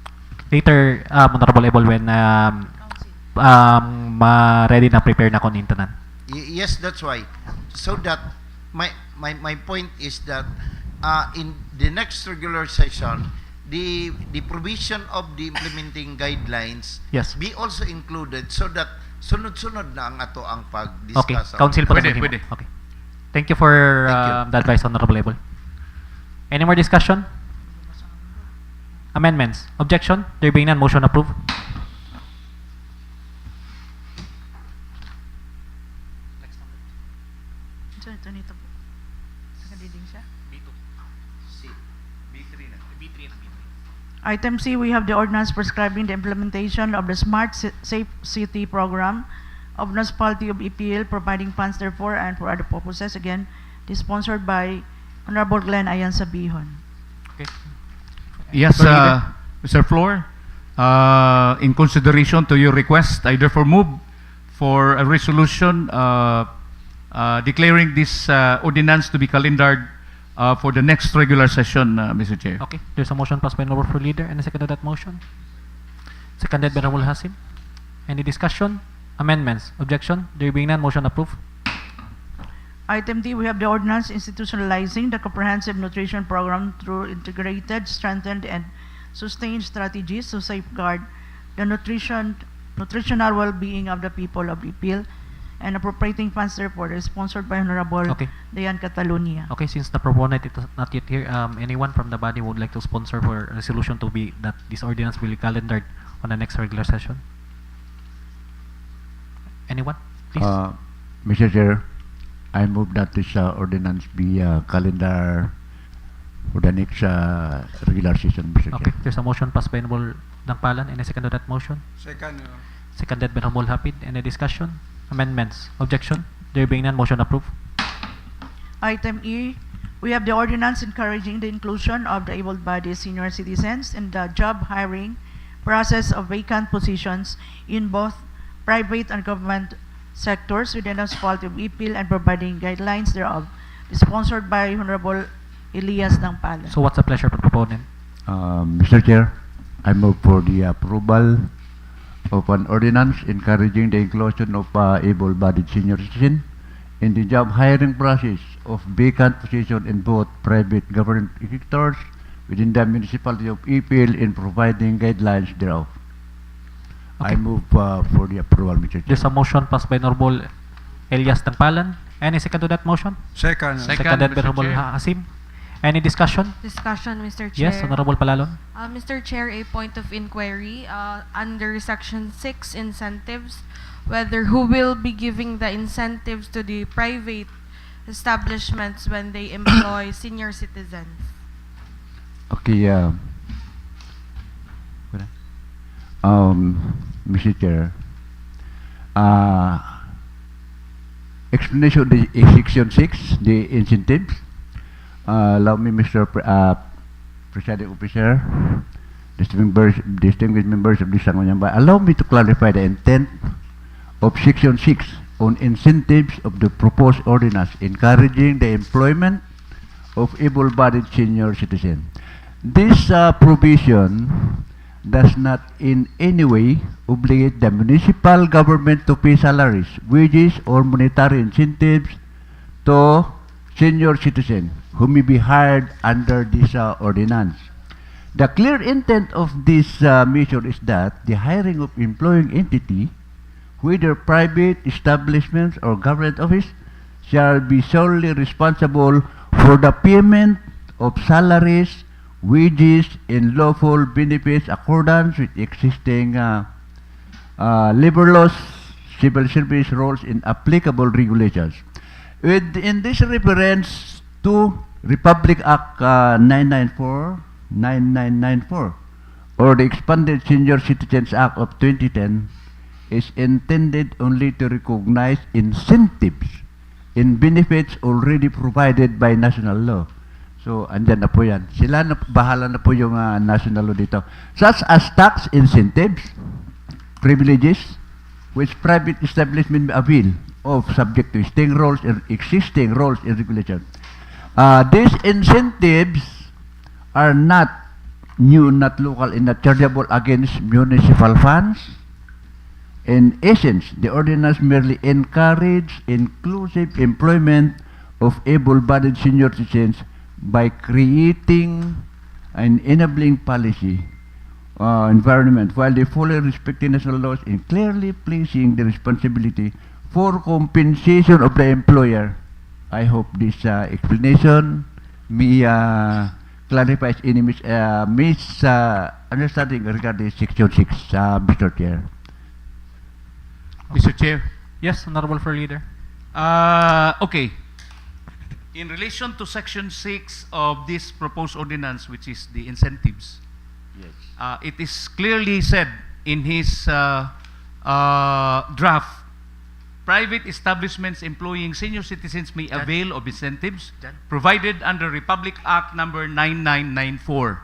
Later, Honorable Ebol, when ready na prepare na kon intanan. Yes, that's why. So that my point is that in the next regular session, the provision of the implementing guidelines Yes. be also included so that sunod-sunod na ang ato ang Okay, pag-discuss. Council pa Pwede, rin. pwede. Okay. Thank you for Thank you. the advice, Honorable Ebol. Any more discussion? Amendments? Objection? There being none, motion approved. Ito nito po. Nakadiding siya. Item C, we have the ordinance prescribing the implementation of the Smart Safe City program of Municipality of Ipil, providing funds therefore and for other purposes. Again, this is sponsored by Honorable Glenn Ayan Sabihon. Okay. Yes, Floor Leader. Mr. Floor, in consideration to your request, I therefore move for a resolution declaring this ordinance to be calendared for the next regular session, Mr. Chair. Okay. There's a motion passed by Honorable Floor Leader, and I second that motion. Seconded by Honorable Hasim. Any discussion? Amendments? Objection? There being none, motion approved. Item D, we have the ordinance institutionalizing the comprehensive nutrition program through integrated, strengthened, and sustained strategies to safeguard the nutritional well-being of the people of Ipil, and appropriating funds therefore is sponsored by Honorable Okay. Dayan Catalunya. Okay, since the proponent is not yet here, anyone from the body would like to sponsor for a resolution to be that this ordinance will be calendared on the next regular session? Anyone? Please. Mr. Chair, I move that this ordinance be calendar for the next regular session, Mr. Okay, Chair. there's a motion passed by Honorable Dangpalan. Any second to that motion? Second. Seconded by Honorable Hapid. Any discussion? Amendments? Objection? There being none, motion approved. Item E, we have the ordinance encouraging the inclusion of the able-bodied senior citizens in the job hiring process of vacant positions in both private and government sectors within the municipality of Ipil and providing guidelines thereof. Sponsored by Honorable Elias Dangpalan. So what's the pleasure of the proponent? Mr. Chair, I move for the approval of an ordinance encouraging the inclusion of able-bodied senior citizen in the job hiring process of vacant position in both private government sectors within the municipality of Ipil in providing guidelines thereof. I Okay. move for the approval, Mr. Chair. There's a motion passed by Honorable Elias Dangpalan. Any second to that motion? Second. Seconded by Mr. Honorable Chair. Hasim. Any discussion? Discussion, Mr. Chair. Yes, Honorable Palalon. Mr. Chair, a point of inquiry under Section 6 incentives, whether who will be giving the incentives to the private establishments when they employ senior citizens. Okay, Mr. Chair, explanation of the Section 6, the incentives. Allow me, Mr. Presiding Officer, distinguished members of this Sangguniang Bayan, allow me to clarify the intent of Section 6 on incentives of the proposed ordinance encouraging the employment of able-bodied senior citizens. This provision does not in any way obligate the municipal government to pay salaries, wages, or monetary incentives to senior citizens who may be hired under this ordinance. The clear intent of this measure is that the hiring of employing entity, whether private establishments or government office, shall be solely responsible for the payment of salaries, wages, and lawful benefits accordance with existing labor laws, civil service rules, and applicable regulations. In this reference to Republic Act 9994 or the Expanded Senior Citizens Act of 2010 is intended only to recognize incentives in benefits already provided by national law. So, andyan na po yan. Sila na, bahala na po yung national law dito. Such as tax incentives, privileges, which private establishment may avail of subject to existing rules and regulations. These incentives are not new, not local, and not chargeable against municipal funds. In essence, the ordinance merely encourages inclusive employment of able-bodied senior citizens by creating an enabling policy environment while they fully respecting national laws and clearly placing the responsibility for compensation of the employer. I hope this explanation may clarifies any misunderstanding regarding Section 6, Mr. Chair. Mr. Chair. Yes, Honorable Floor Leader. Okay. In relation to Section 6 of this proposed ordinance, which is the incentives, Yes. it is clearly said in his draft, private establishments employing senior citizens may avail of incentives provided under Republic Act number 9994.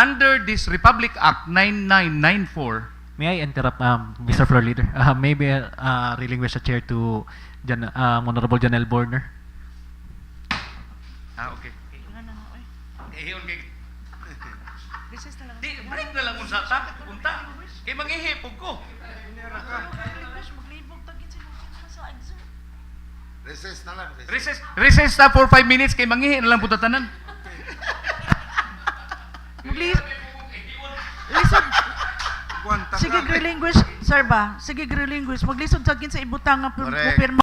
Under this Republic Act 9994, May I interrupt, Mr. Floor Leader? Maybe relinquish the chair to Honorable Janelle Borner. okay. Di, break na lang kung sa tap, punta. Kay manghihipog ko. Recess na lang. Recess na for 5 minutes, kay manghihi na lang punta tanan. Lisod. Sige, relinquish, sir ba? Sige, relinquish. Maglisod sa akin sa ibutang nga pirma.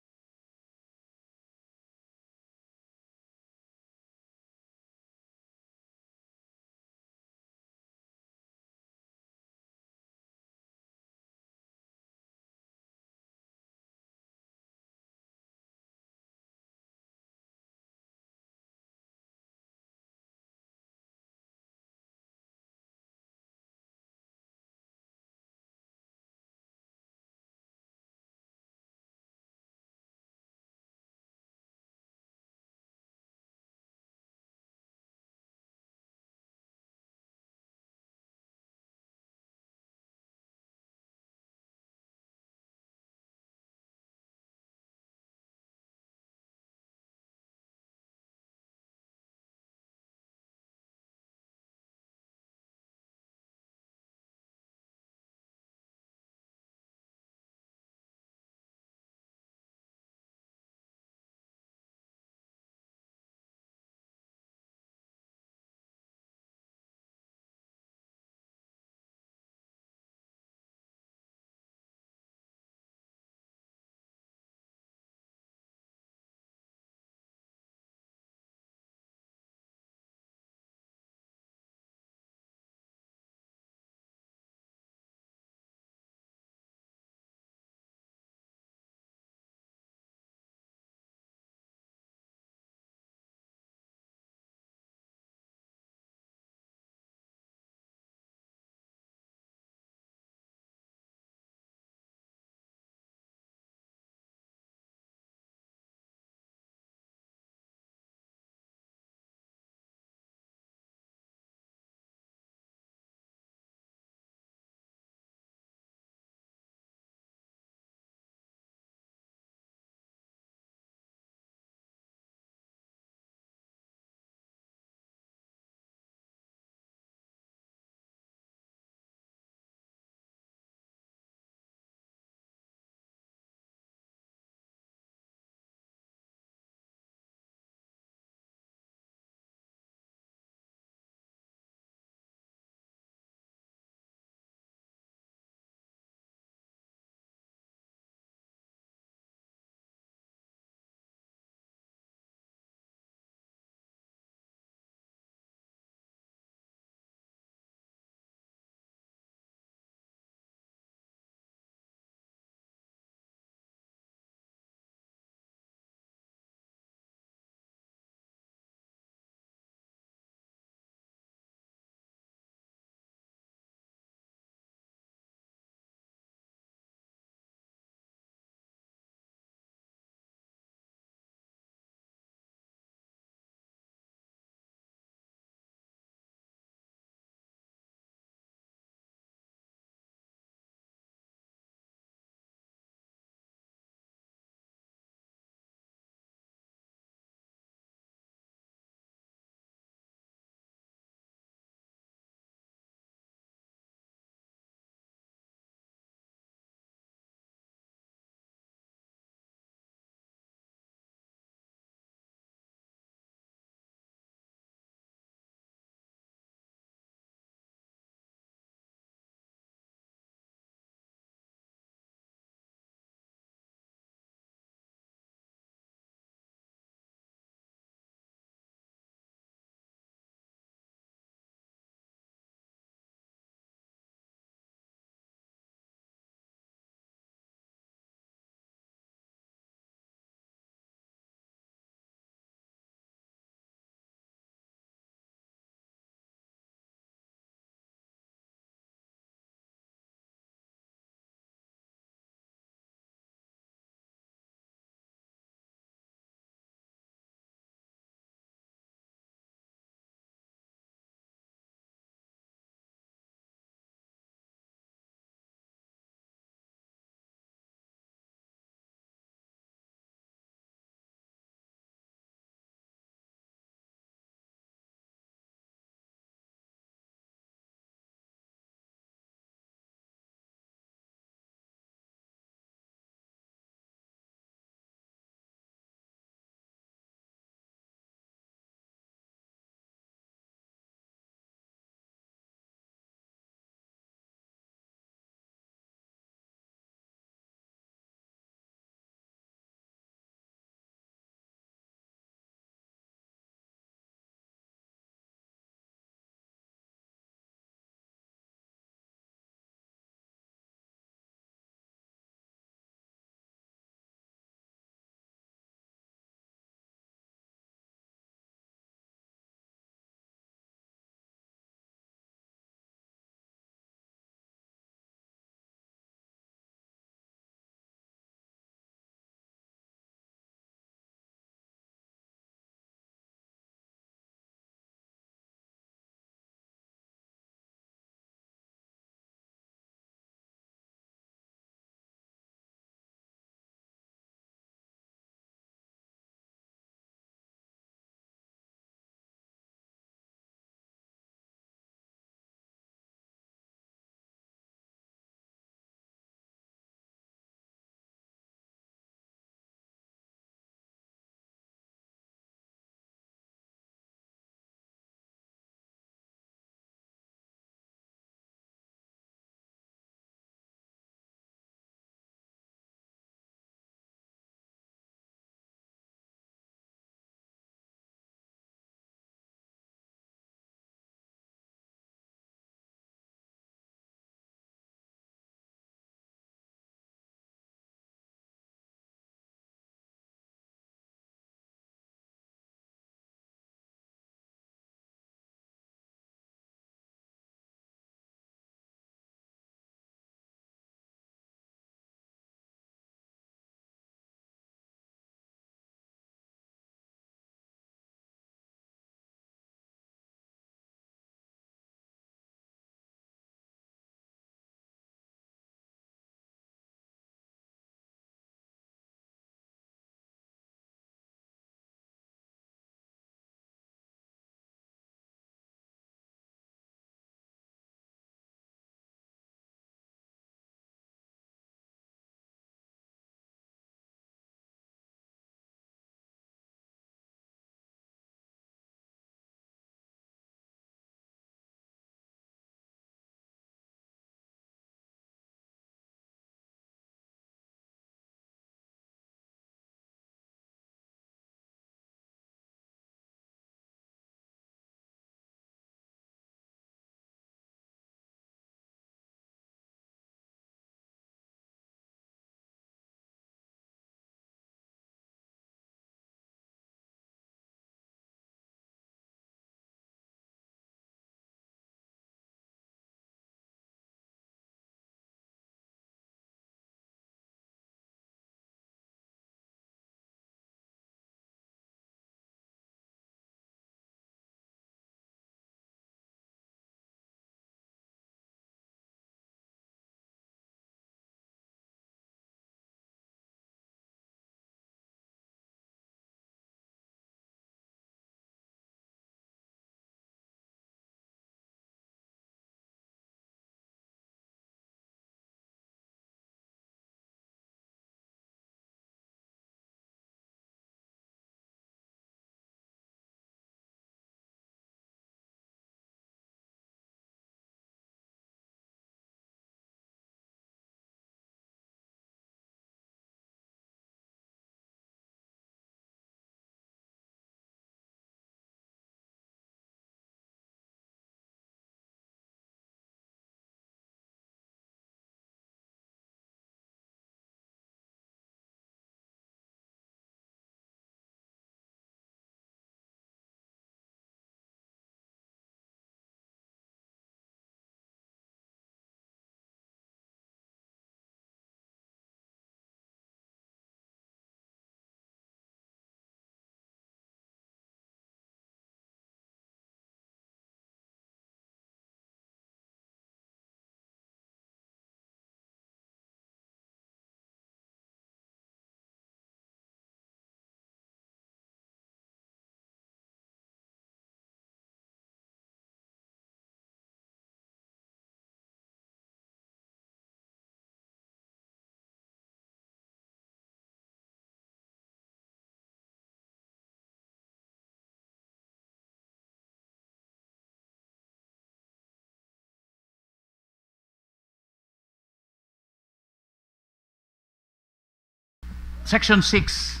Section 6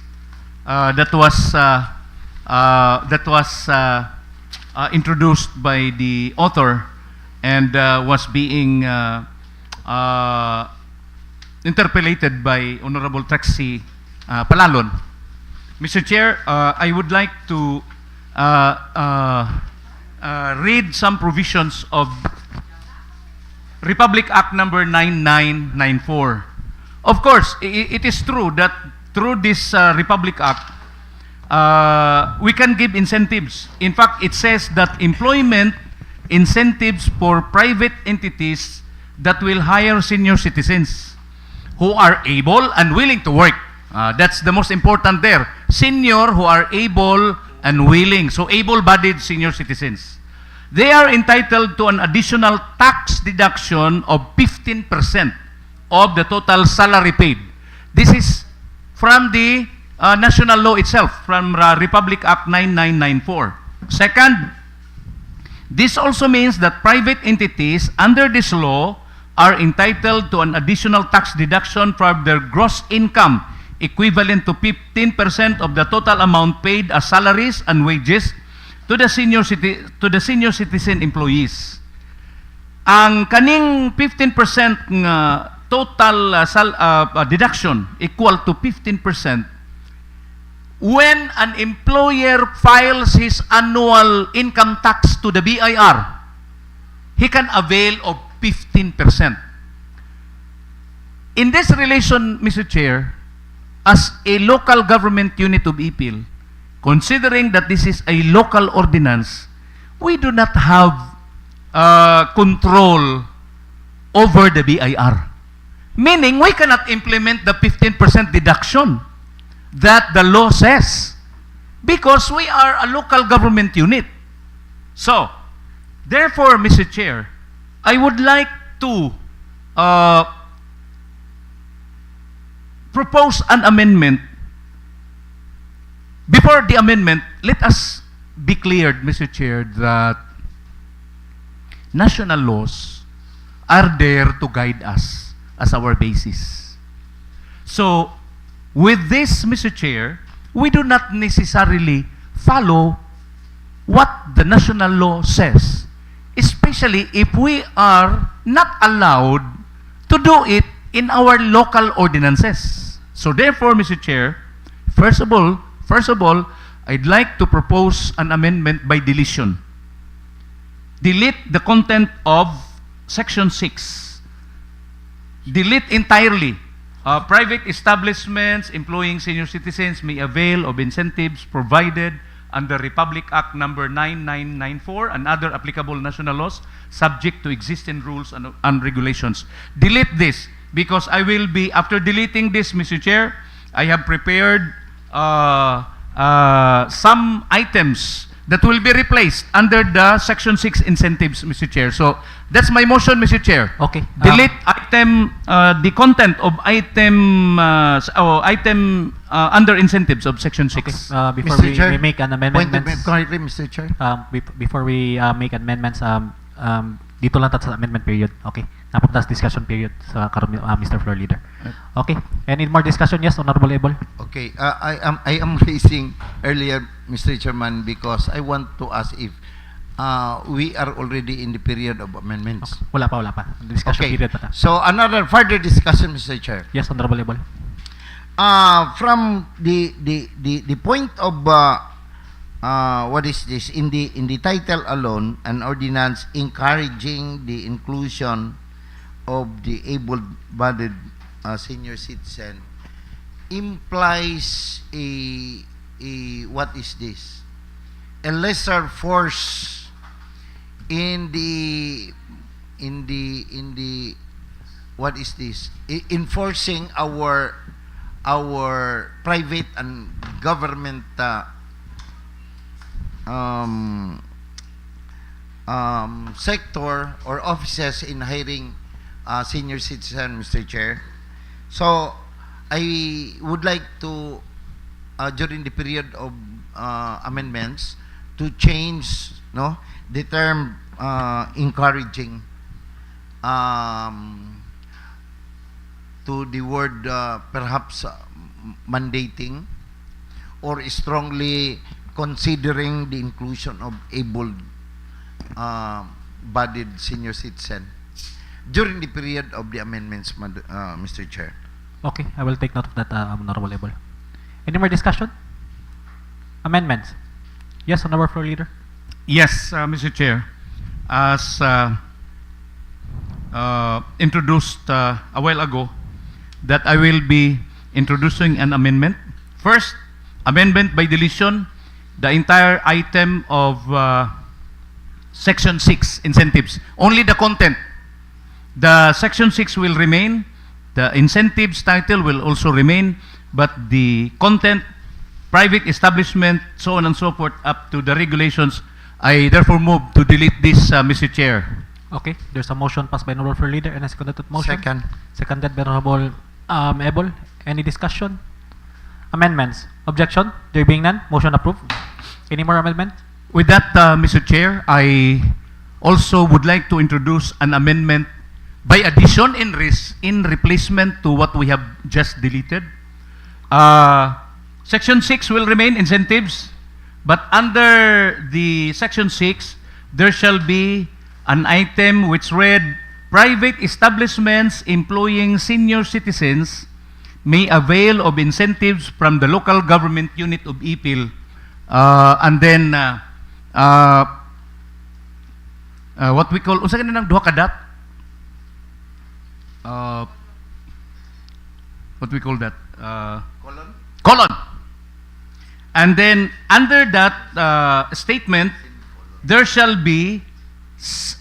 that was introduced by the author and was being interpellated by Honorable Trexie Palalon. Mr. Chair, I would like to read some provisions of Republic Act number 9994. Of course, it is true that through this Republic Act, we can give incentives. In fact, it says that employment incentives for private entities that will hire senior citizens who are able and willing to work. That's the most important there. Senior who are able and willing. So able-bodied senior citizens. They are entitled to an additional tax deduction of 15% of the total salary paid. This is from the national law itself, from Republic Act 9994. Second, this also means that private entities under this law are entitled to an additional tax deduction from their gross income equivalent to 15% of the total amount paid as salaries and wages to the senior citizen employees. Ang kaning 15% ng total deduction equal to 15% when an employer files his annual income tax to the BIR, he can avail of 15%. In this relation, Mr. Chair, as a local government unit of Ipil, considering that this is a local ordinance, we do not have control over the BIR. Meaning, we cannot implement the 15% deduction that the law says because we are a local government unit. So, therefore, Mr. Chair, I would like to propose an amendment. Before the amendment, let us be cleared, Mr. Chair, that national laws are there to guide us as our basis. So, with this, Mr. Chair, we do not necessarily follow what the national law says, especially if we are not allowed to do it in our local ordinances. So therefore, Mr. Chair, first of all, I'd like to propose an amendment by deletion. Delete the content of Section 6. Delete entirely. Private establishments employing senior citizens may avail of incentives provided under Republic Act number 9994 and other applicable national laws subject to existing rules and regulations. Delete this because I will be, after deleting this, Mr. Chair, I have prepared some items that will be replaced under the Section 6 incentives, Mr. Chair. So, that's my motion, Mr. Chair. Okay. Delete item, the content of item under incentives of Section 6. Okay. Before Mr. Chair, we make an amendment, Currently, Mr. Chair. before we make amendments, dito lang sa amendment period. Okay. Napunta sa discussion period sa karon Mr. Floor Leader. Okay. Any more discussion? Yes, Honorable Abel. Okay, I am raising earlier, Mr. Chairman, because I want to ask if we are already in the period of amendments. Okay. Wala pa. Discussion period pa ta. So another further discussion, Mr. Chair. Yes, Honorable Abel. From the point of what is this in the title alone, an ordinance encouraging the inclusion of the able-bodied senior citizen implies a what is this? A lesser force in the what is this? Enforcing our private and government sector or offices in hiring senior citizen, Mr. Chair. So, I would like to, during the period of amendments, to change the term encouraging to the word perhaps mandating or strongly considering the inclusion of able-bodied senior citizen during the period of the amendments, Mr. Chair. Okay, I will take note of that, Honorable Able. Any more discussion? Amendments? Yes, Honorable Floor Leader. Yes, Mr. Chair. As introduced a while ago, that I will be introducing an amendment. First, amendment by deletion, the entire item of Section 6, incentives. Only the content. The Section 6 will remain. The incentives title will also remain. But the content, private establishment, so on and so forth, up to the regulations, I therefore move to delete this, Mr. Chair. Okay, there's a motion passed by Honorable Floor Leader and a seconded motion. Second. Seconded by Honorable Able. Any discussion? Amendments? Objection? There being none, motion approved. Any more amendments? With that, Mr. Chair, I also would like to introduce an amendment by addition in replacement to what we have just deleted. Section 6 will remain incentives, but under the Section 6, there shall be an item which read, private establishments employing senior citizens may avail of incentives from the local government unit of Ipil. And then, what we call, unsa kanang duha ka dot? What we call that? Colon. And then, under that statement, there shall be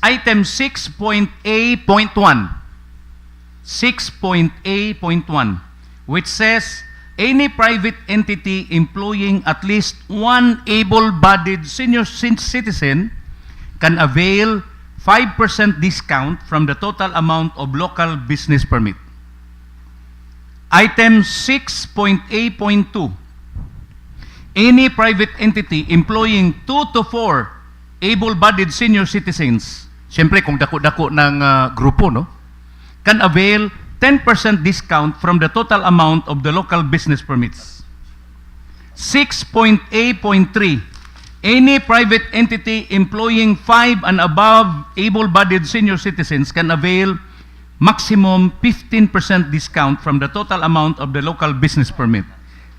item 6.A.1, 6.A.1, which says, any private entity employing at least one able-bodied senior citizen can avail 5% discount from the total amount of local business permit. Item 6.A.2, any private entity employing 2 to 4 able-bodied senior citizens, siyempre kung dako-dako ng grupo, no, can avail 10% discount from the total amount of the local business permits. 6.A.3, any private entity employing 5 and above able-bodied senior citizens can avail maximum 15% discount from the total amount of the local business permit.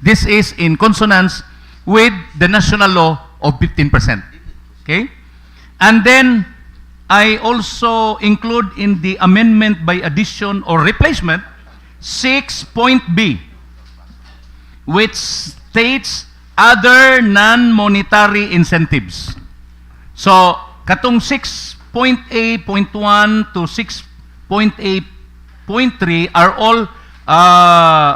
This is in consonance with the national law of 15%. Okay? And then, I also include in the amendment by addition or replacement 6.B, which states other non-monetary incentives. So, katong 6.A.1 to 6.A.3 are all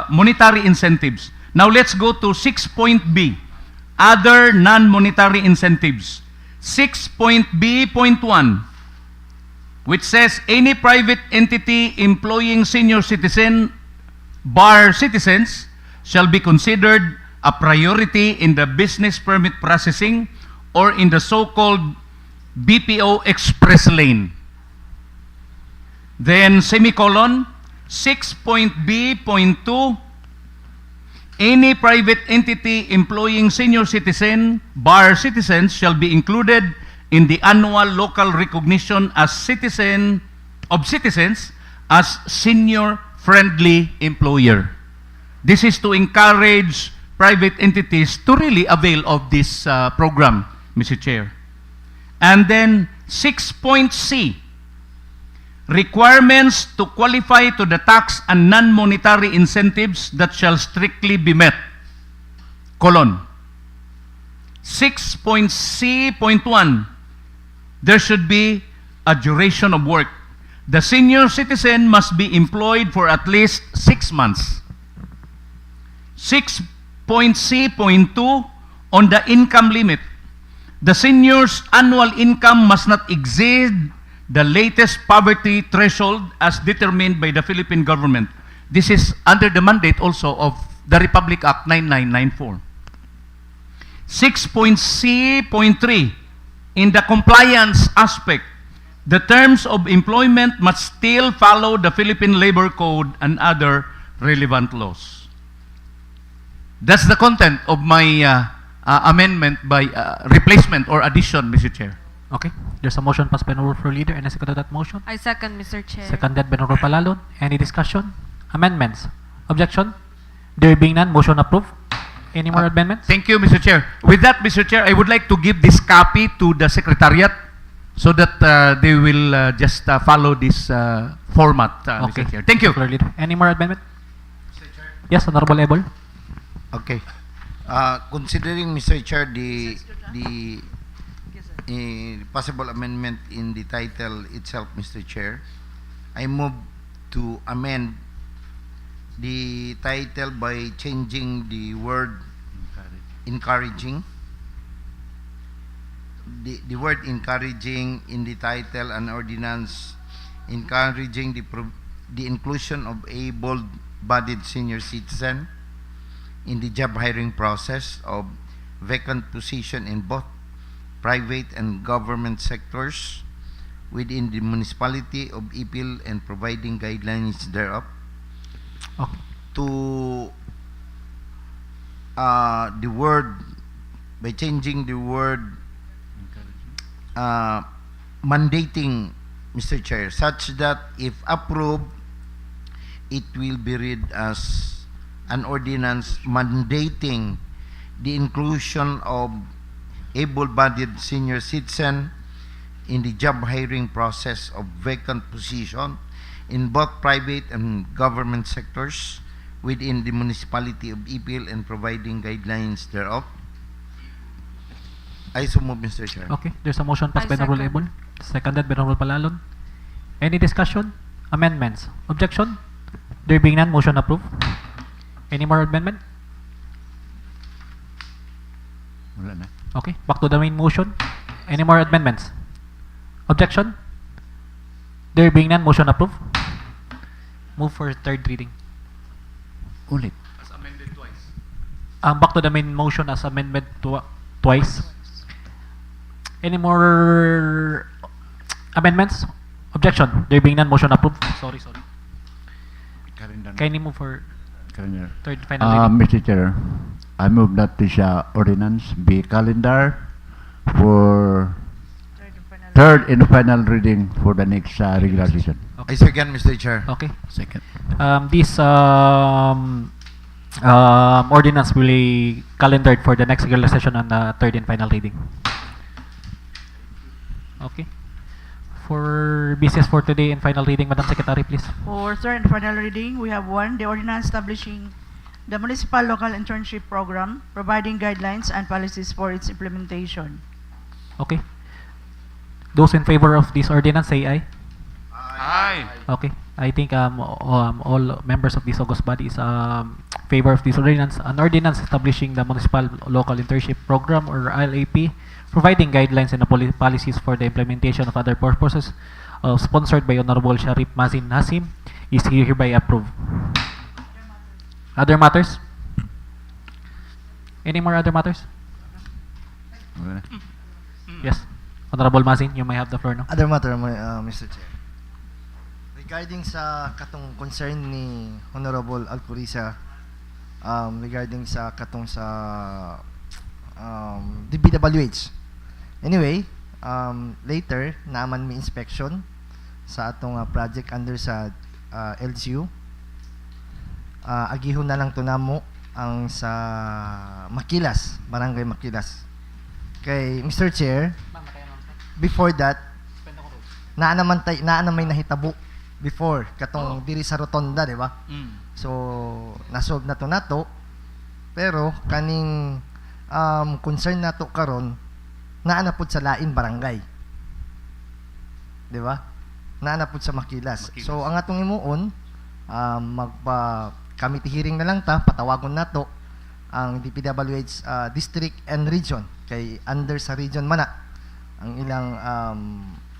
monetary incentives. Now, let's go to 6.B, other non-monetary incentives. 6.B.1, which says any private entity employing senior citizen bar citizens shall be considered a priority in the business permit processing or in the so-called BPO express lane. Then semicolon 6.B.2, any private entity employing senior citizen bar citizens shall be included in the annual local recognition as citizens as senior friendly employer. This is to encourage private entities to really avail of this program, Mr. Chair. And then 6.C, requirements to qualify to the tax and non-monetary incentives that shall strictly be met. Colon. 6.C.1, there should be a duration of work. The senior citizen must be employed for at least 6 months. 6.C.2, on the income limit. The senior's annual income must not exceed the latest poverty threshold as determined by the Philippine government. This is under the mandate also of the Republic Act 9994. 6.C.3, in the compliance aspect, the terms of employment must still follow the Philippine Labor Code and other relevant laws. That's the content of my amendment by replacement or addition, Mr. Chair. Okay. There's a motion passed by Honorable Floor Leader. Any second to that motion? I second, Mr. Chair. Seconded by Honorable Palalon. Any discussion? Amendments? Objection? There being none, motion approved. Any more amendments? Thank you, Mr. Chair. With that, Mr. Chair, I would like to give this copy to the Secretariat so that they will just follow this format, Okay. Mr. Chair. Thank you. Floor Leader. Any more amendment? Yes, Honorable Ebol. Okay. Considering, Mr. Chair, the possible amendment in the title itself, Mr. Chair, I move to amend the title by changing the word encouraging. The word encouraging in the title and ordinance encouraging the inclusion of able-bodied senior citizen in the job hiring process of vacant position in both private and government sectors within the municipality of Ipil and providing guidelines thereof. Okay. To the word, by changing the word mandating, Mr. Chair, such that if approved, it will be read as an ordinance mandating the inclusion of able-bodied senior citizen in the job hiring process of vacant position in both private and government sectors within the municipality of Ipil and providing guidelines thereof. I so move, Mr. Chair. Okay. There's a motion passed I by Honorable second. Ebol. Seconded by Honorable Palalon. Any discussion? Amendments? Objection? There being none, motion approved. Any more amendment? Wala na. Okay. Back to the main motion. Any more amendments? Objection? There being none, motion approved. Move for third reading. Ulit. As amended twice. Back to the main motion as amendment twice. Any more amendments? Objection? There being none, motion approved. Sorry. Kindly move for third final reading. Mr. Chair, I move that this ordinance be calendar for third and final reading for the next regular session. I second, Mr. Chair. Okay. Second. This ordinance will be calendared for the next regular session on the third and final reading. Okay. For business for today and final reading, Madam Secretary, please. For third and final reading, we have one, the ordinance establishing the Municipal Local Internship Program, providing guidelines and policies for its implementation. Okay. Those in favor of this ordinance, say aye. Aye. Okay. I think all members of this august body is favor of this ordinance. An ordinance establishing the Municipal Local Internship Program, or LAP, providing guidelines and policies for the implementation of other purposes, sponsored by Honorable Sharif Mazin Nasim, is hereby approved. Other matters? Any more other matters? Wala na. Yes. Honorable Mazin, you may have the floor now. Other matter, Mr. Chair. Regarding sa katong concern ni Honorable Alcurisa, regarding sa katong sa DBWH. Anyway, later, naaman may inspection sa atong project under sa LGU. Agihon na lang to namo ang sa Makilas, Barangay Makilas. Kay Mr. Chair, before that, naa may nahitabo before katong diri sa rotonda, di ba? So nasolve na to nato, pero kaning concern nato karon naa na pud sa lain barangay, di ba? Naa na pud sa Makilas. So ang atong imuon, magpa committee hearing na lang ta, patawagon nato ang DPWH district and region, kay under sa region man na ang ilang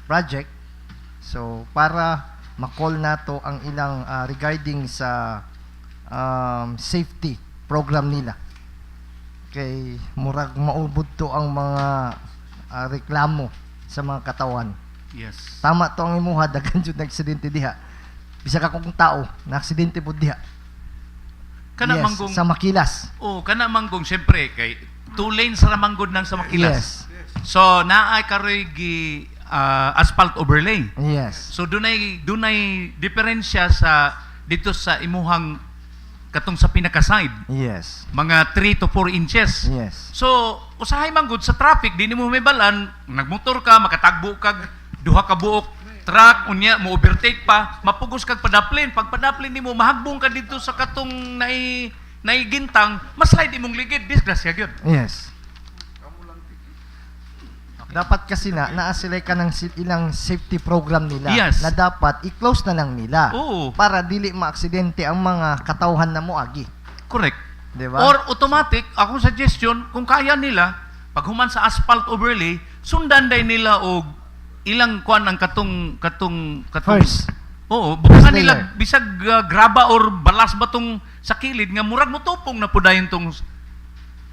project. So para ma-call nato ang ilang regarding sa safety program nila, kay murag maubod to ang mga reklamo sa mga katawan. Yes. Tama to ang imuha, daghan jud nag-aksidente diha. Bisa ka kung tao na aksidente pud diha. Kana yes, manggong sa Makilas. kana manggong siyempre kay 2 lanes ra manggod nang sa Makilas. So naay karoy gi asphalt overlay. Yes. So dunay diferensya sa dito sa imuhang katong sa pinaka side. Yes. Mga 3 to 4 inches. Yes. So usahay manggod sa traffic di nimo mabalan, nagmotor ka makatagbo kag duha ka buok truck unya mo overtake pa, mapugos kag padaplin. Pag padaplin nimo mahagbong ka dito sa katong naigintang, maslide imong ligid, disgrasya gyud. Yes. Dapat kasi naa sila ka ng ilang safety program nila Yes. na dapat i-close na lang nila Oo. para dili maaksidente ang mga katawhan na moagi. Correct. Di ba? Or automatic, akong suggestion, kung kaya nila, pag human sa asphalt overlay, sundan day nila og ilang kuan ang katong First. Oo, bukan First nila layer. bisag graba or balas ba tong sa kilid nga murag mo tupong na pudayon tong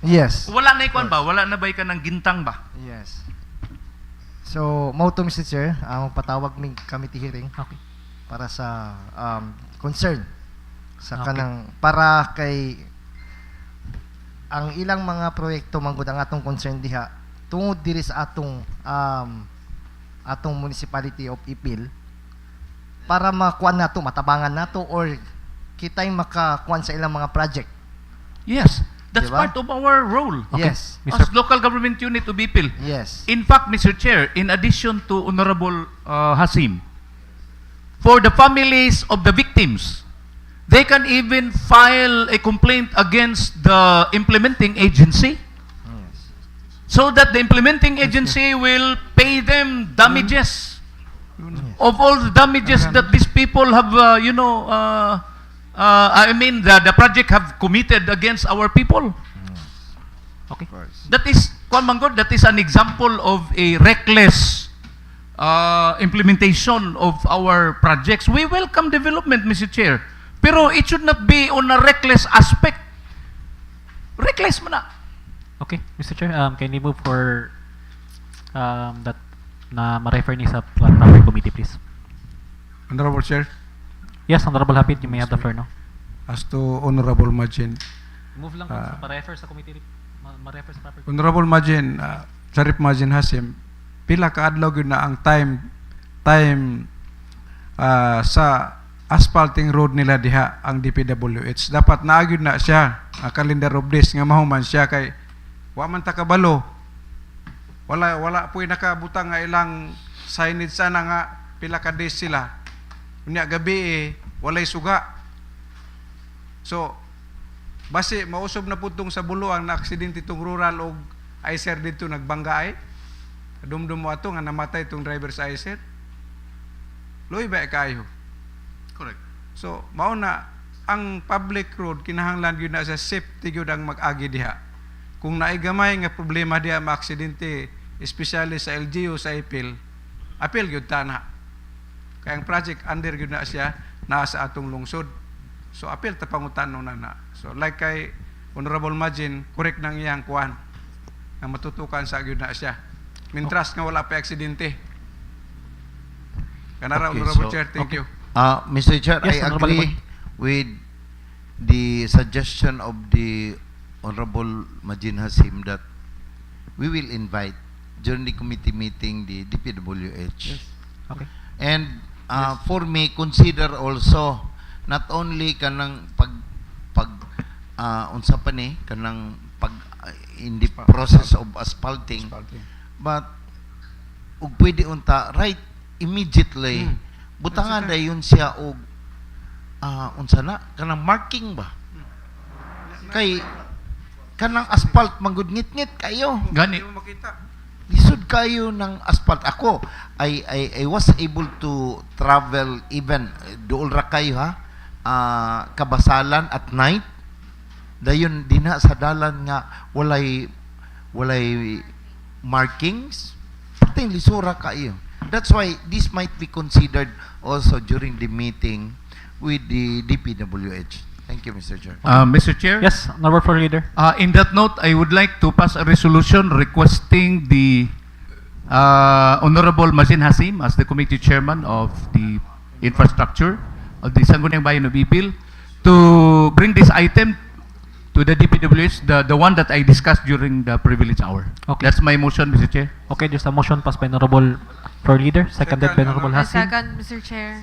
Yes. wala na ikuan ba? Wala na ba ka ng gintang ba? Yes. So, mao to Mr. Chair, magpatawag ng committee hearing para sa concern sa kanang para kay ang ilang mga proyekto manggod ang atong concern diha tungod diri sa atong municipality of Ipil para makuan nato, matabangan nato or kitay makakuan sa ilang mga project. Yes. That's Diba? part of our role. Yes. As local government unit of Ipil. Yes. In fact, Mr. Chair, in addition to Honorable Hasim, for the families of the victims, they can even file a complaint against the implementing agency so that the implementing agency will pay them damages of all the damages that these people have, the project have committed against our people. Okay. That is, Kwan Manggod, that is an example of a reckless implementation of our projects. We welcome development, Mr. Chair. Pero it should not be on a reckless aspect. Reckless mo na. Okay, Mr. Chair, can you move for that na ma-refer ni sa proper committee, please? Honorable Chair, Yes, Honorable Hapid, you may have the floor now. as to Honorable Majin. Move lang sa pa-refer sa committee, ma-refer sa proper committee. Honorable Majin, Sarip Majin Hasim, pila ka adlaw gyud na ang time sa asphalting road nila diha ang DPWH. Dapat naagyud na siya ang calendar of days nga mahuman siya kay wa man ta kabalo. Wala po'y nakabutang nga ilang signage sana nga pila ka days sila. Unya gabi walay suga. So base mausob na putong sa buluang na aksidente tong rural og ICR dito nagbangga ay. Dumdum mo ato nga namatay tong driver sa ICR. Loy ba kayo? Correct. So mao na ang public road kinahanglan gyud na sa safety gyud ang mag-agi diha. Kung naay gamay nga problema diha maaksidente especially sa LGU sa Ipil, apil gyud ta na. Kaya ang project under gyud na siya naa sa atong lungsod. So apil ta pangutanon na. So like kay Honorable Majin, correct nang iyang kuan. Nga matutukan sa gyud na siya. Mintras nga wala pa aksidente. Kanara Okay, Honorable so- Chair, thank you. Mr. Chair, Yes, I Honorable agree with the suggestion of the Honorable Majin Hasim that we will invite during the committee meeting the DPWH. Okay. And for me, consider also not only kanang unsa pa ni kanang in the process of asphalting, but ug pwede unta right immediately butangan dayon siya og unsa na kanang marking ba kay kanang asphalt manggud ngit-ngit kayo Gani. lisod kayo ng asphalt. Ako, I was able to travel even dool ra kayo kabasalan at night. Dayon dinha sa dalan nga walay markings. Pating lisura kayo. That's why this might be considered also during the meeting with the DPWH. Thank you, Mr. Chair. Mr. Chair? Yes, Honorable Floor Leader. In that note, I would like to pass a resolution requesting the Honorable Mazin Hasim as the committee chairman of the infrastructure of the Sangguniang Bayan of Ipil to bring this item to the DPWH, the one that I discussed during the privilege hour. Okay. That's my motion, Mr. Chair. Okay, there's a motion passed by Honorable Floor Leader, seconded by Honorable I Hasim. second, Mr. Chair.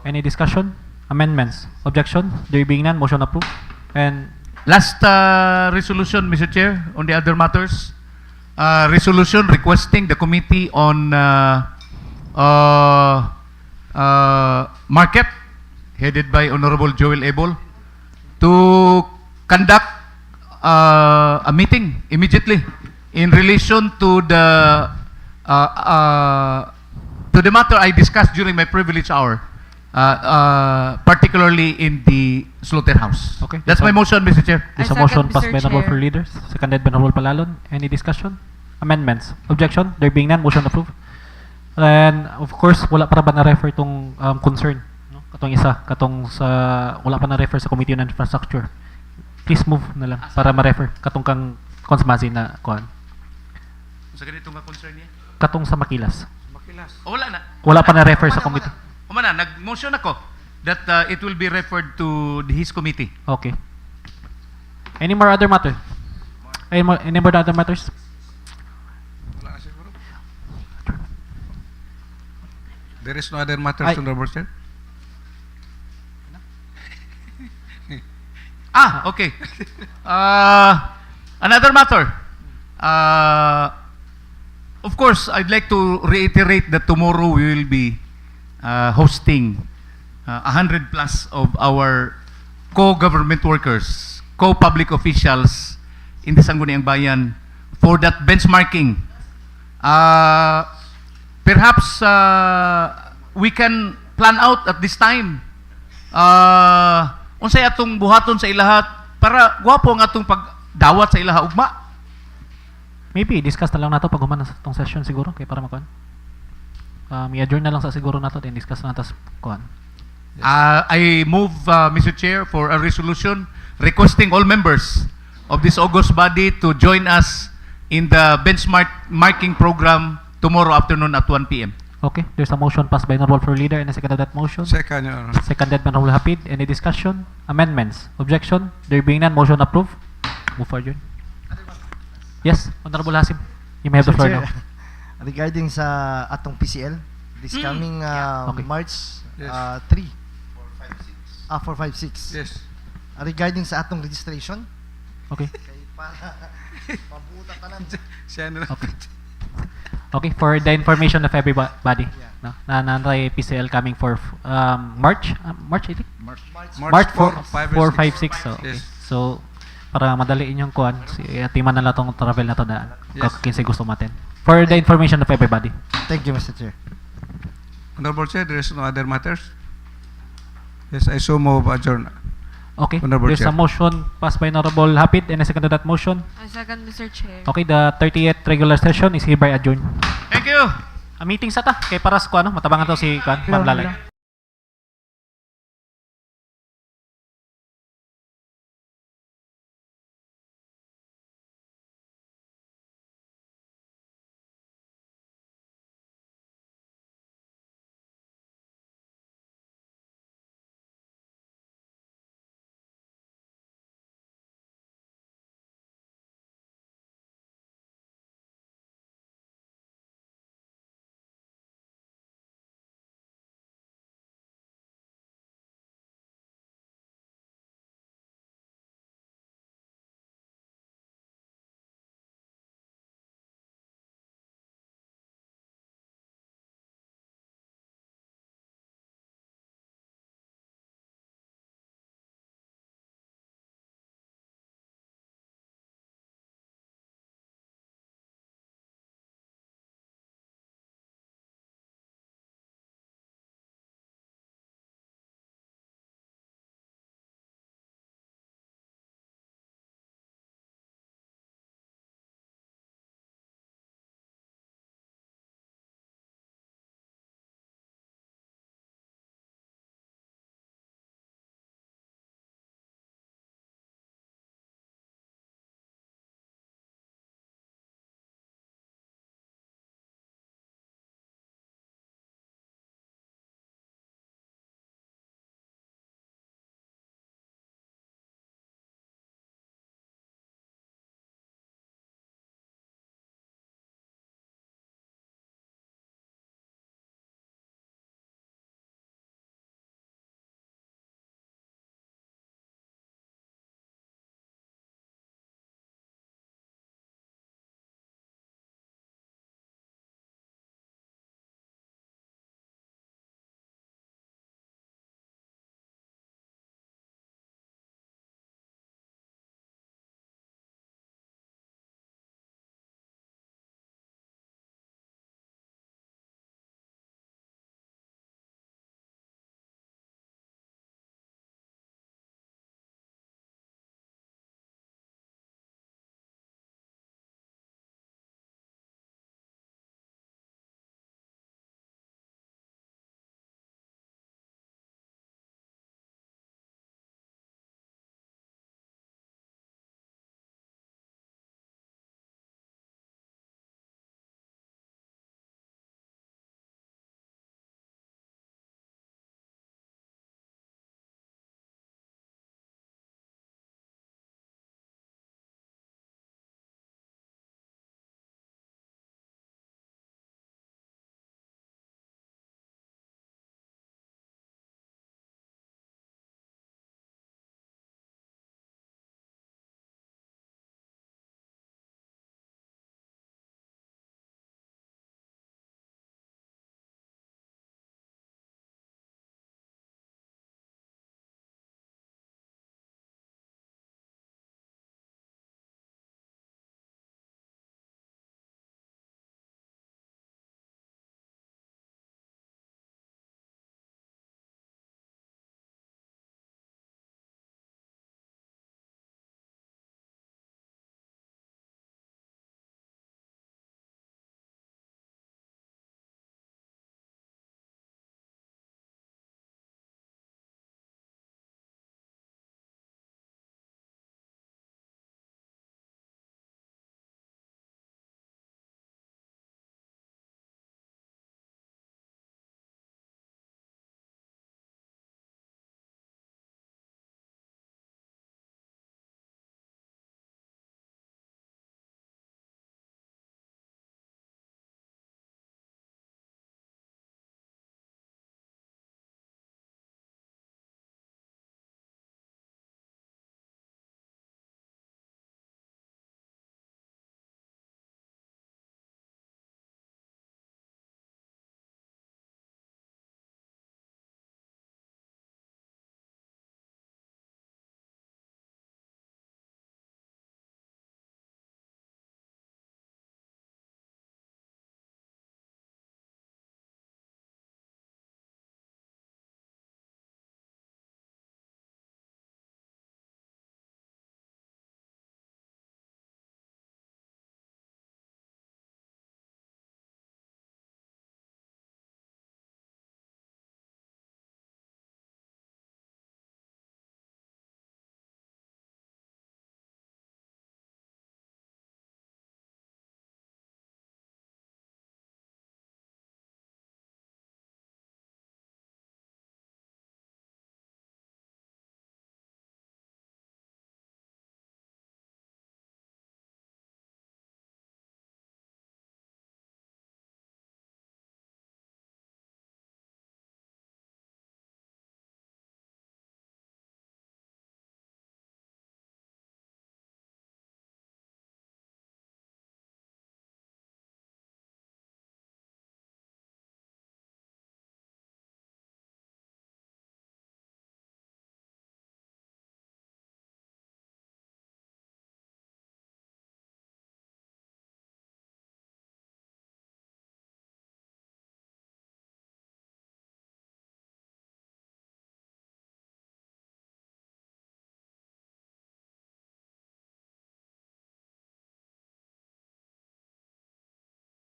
Any discussion? Amendments? Objection? There being none, motion approved. And Last resolution, Mr. Chair, on the other matters. Resolution requesting the Committee on Market, headed by Honorable Joel Abel, to conduct a meeting immediately in relation to the matter I discussed during my privilege hour, particularly in the slaughterhouse. Okay. That's my motion, Mr. Chair. there's a I second, motion passed Mr. by Honorable Chair. Floor Leader, seconded by Honorable Palalon. Any discussion? Amendments? Objection? There being none, motion approved. And of course, wala pa ba na-refer itong concern? No? Katong isa, katong sa, wala pa na-refer sa Committee on Infrastructure. Please move na lang para ma-refer. Katong kang Consmazi na kuhan. Sa ganito nga concern niya? Katong sa Makilas. Wala na. Wala pa na-refer sa committee. Umana, nag-motion ako that it will be referred to his committee. Okay. Any more other matter? Any more other matters? There is no other matters, Ay. Honorable Chair. Okay. Another matter. Of course, I'd like to reiterate that tomorrow we will be hosting 100 plus of our co-government workers, co-public officials in the Sangguniang Bayan for that benchmarking. Perhaps we can plan out at this time unsay atong buhaton sa ilahat para gwapo ang atong pagdawat sa ilaha ugma. Maybe discuss na lang nato pag human sa itong session siguro kay para makuan. I-adjourn na lang sa siguro nato then discuss na natas kuan. I move, Mr. Chair, for a resolution requesting all members of this august body to join us in the benchmarking program tomorrow afternoon at 1 p.m. Okay, there's a motion passed by Honorable Floor Leader and a second of that motion. Second, Your Honor. Seconded by Honorable Hapid. Any discussion? Amendments? Objection? There being none, motion approved. Move forward. Yes, Honorable Hasim. You may have the Mr. floor Chair, now. regarding sa atong PCL, this coming Okay. March Yes. 3. 456. Yes. Regarding sa atong registration, Okay. kay para mabuta ka lang. Siya na. Okay. Okay, for the information of everybody. Yeah. No? Na PCL coming for March? March, I think? March 4, 4, 5, 6. So, okay. Yes. So, para madali inyong kuhan, timan na lang itong travel na to na Yes. kinsay gusto matin. For the information of everybody. Thank you, Mr. Chair. Honorable Chair, there is no other matters? Yes, I so move adjourn. Okay, Honorable there's Chair. a motion passed by Honorable Hapid and a second to that motion. I second, Mr. Chair. Okay, the 38th regular session is hereby adjourned. Thank you. A meeting sa ta, kay paras ko ano, matabangan to si Ma'am Lalay.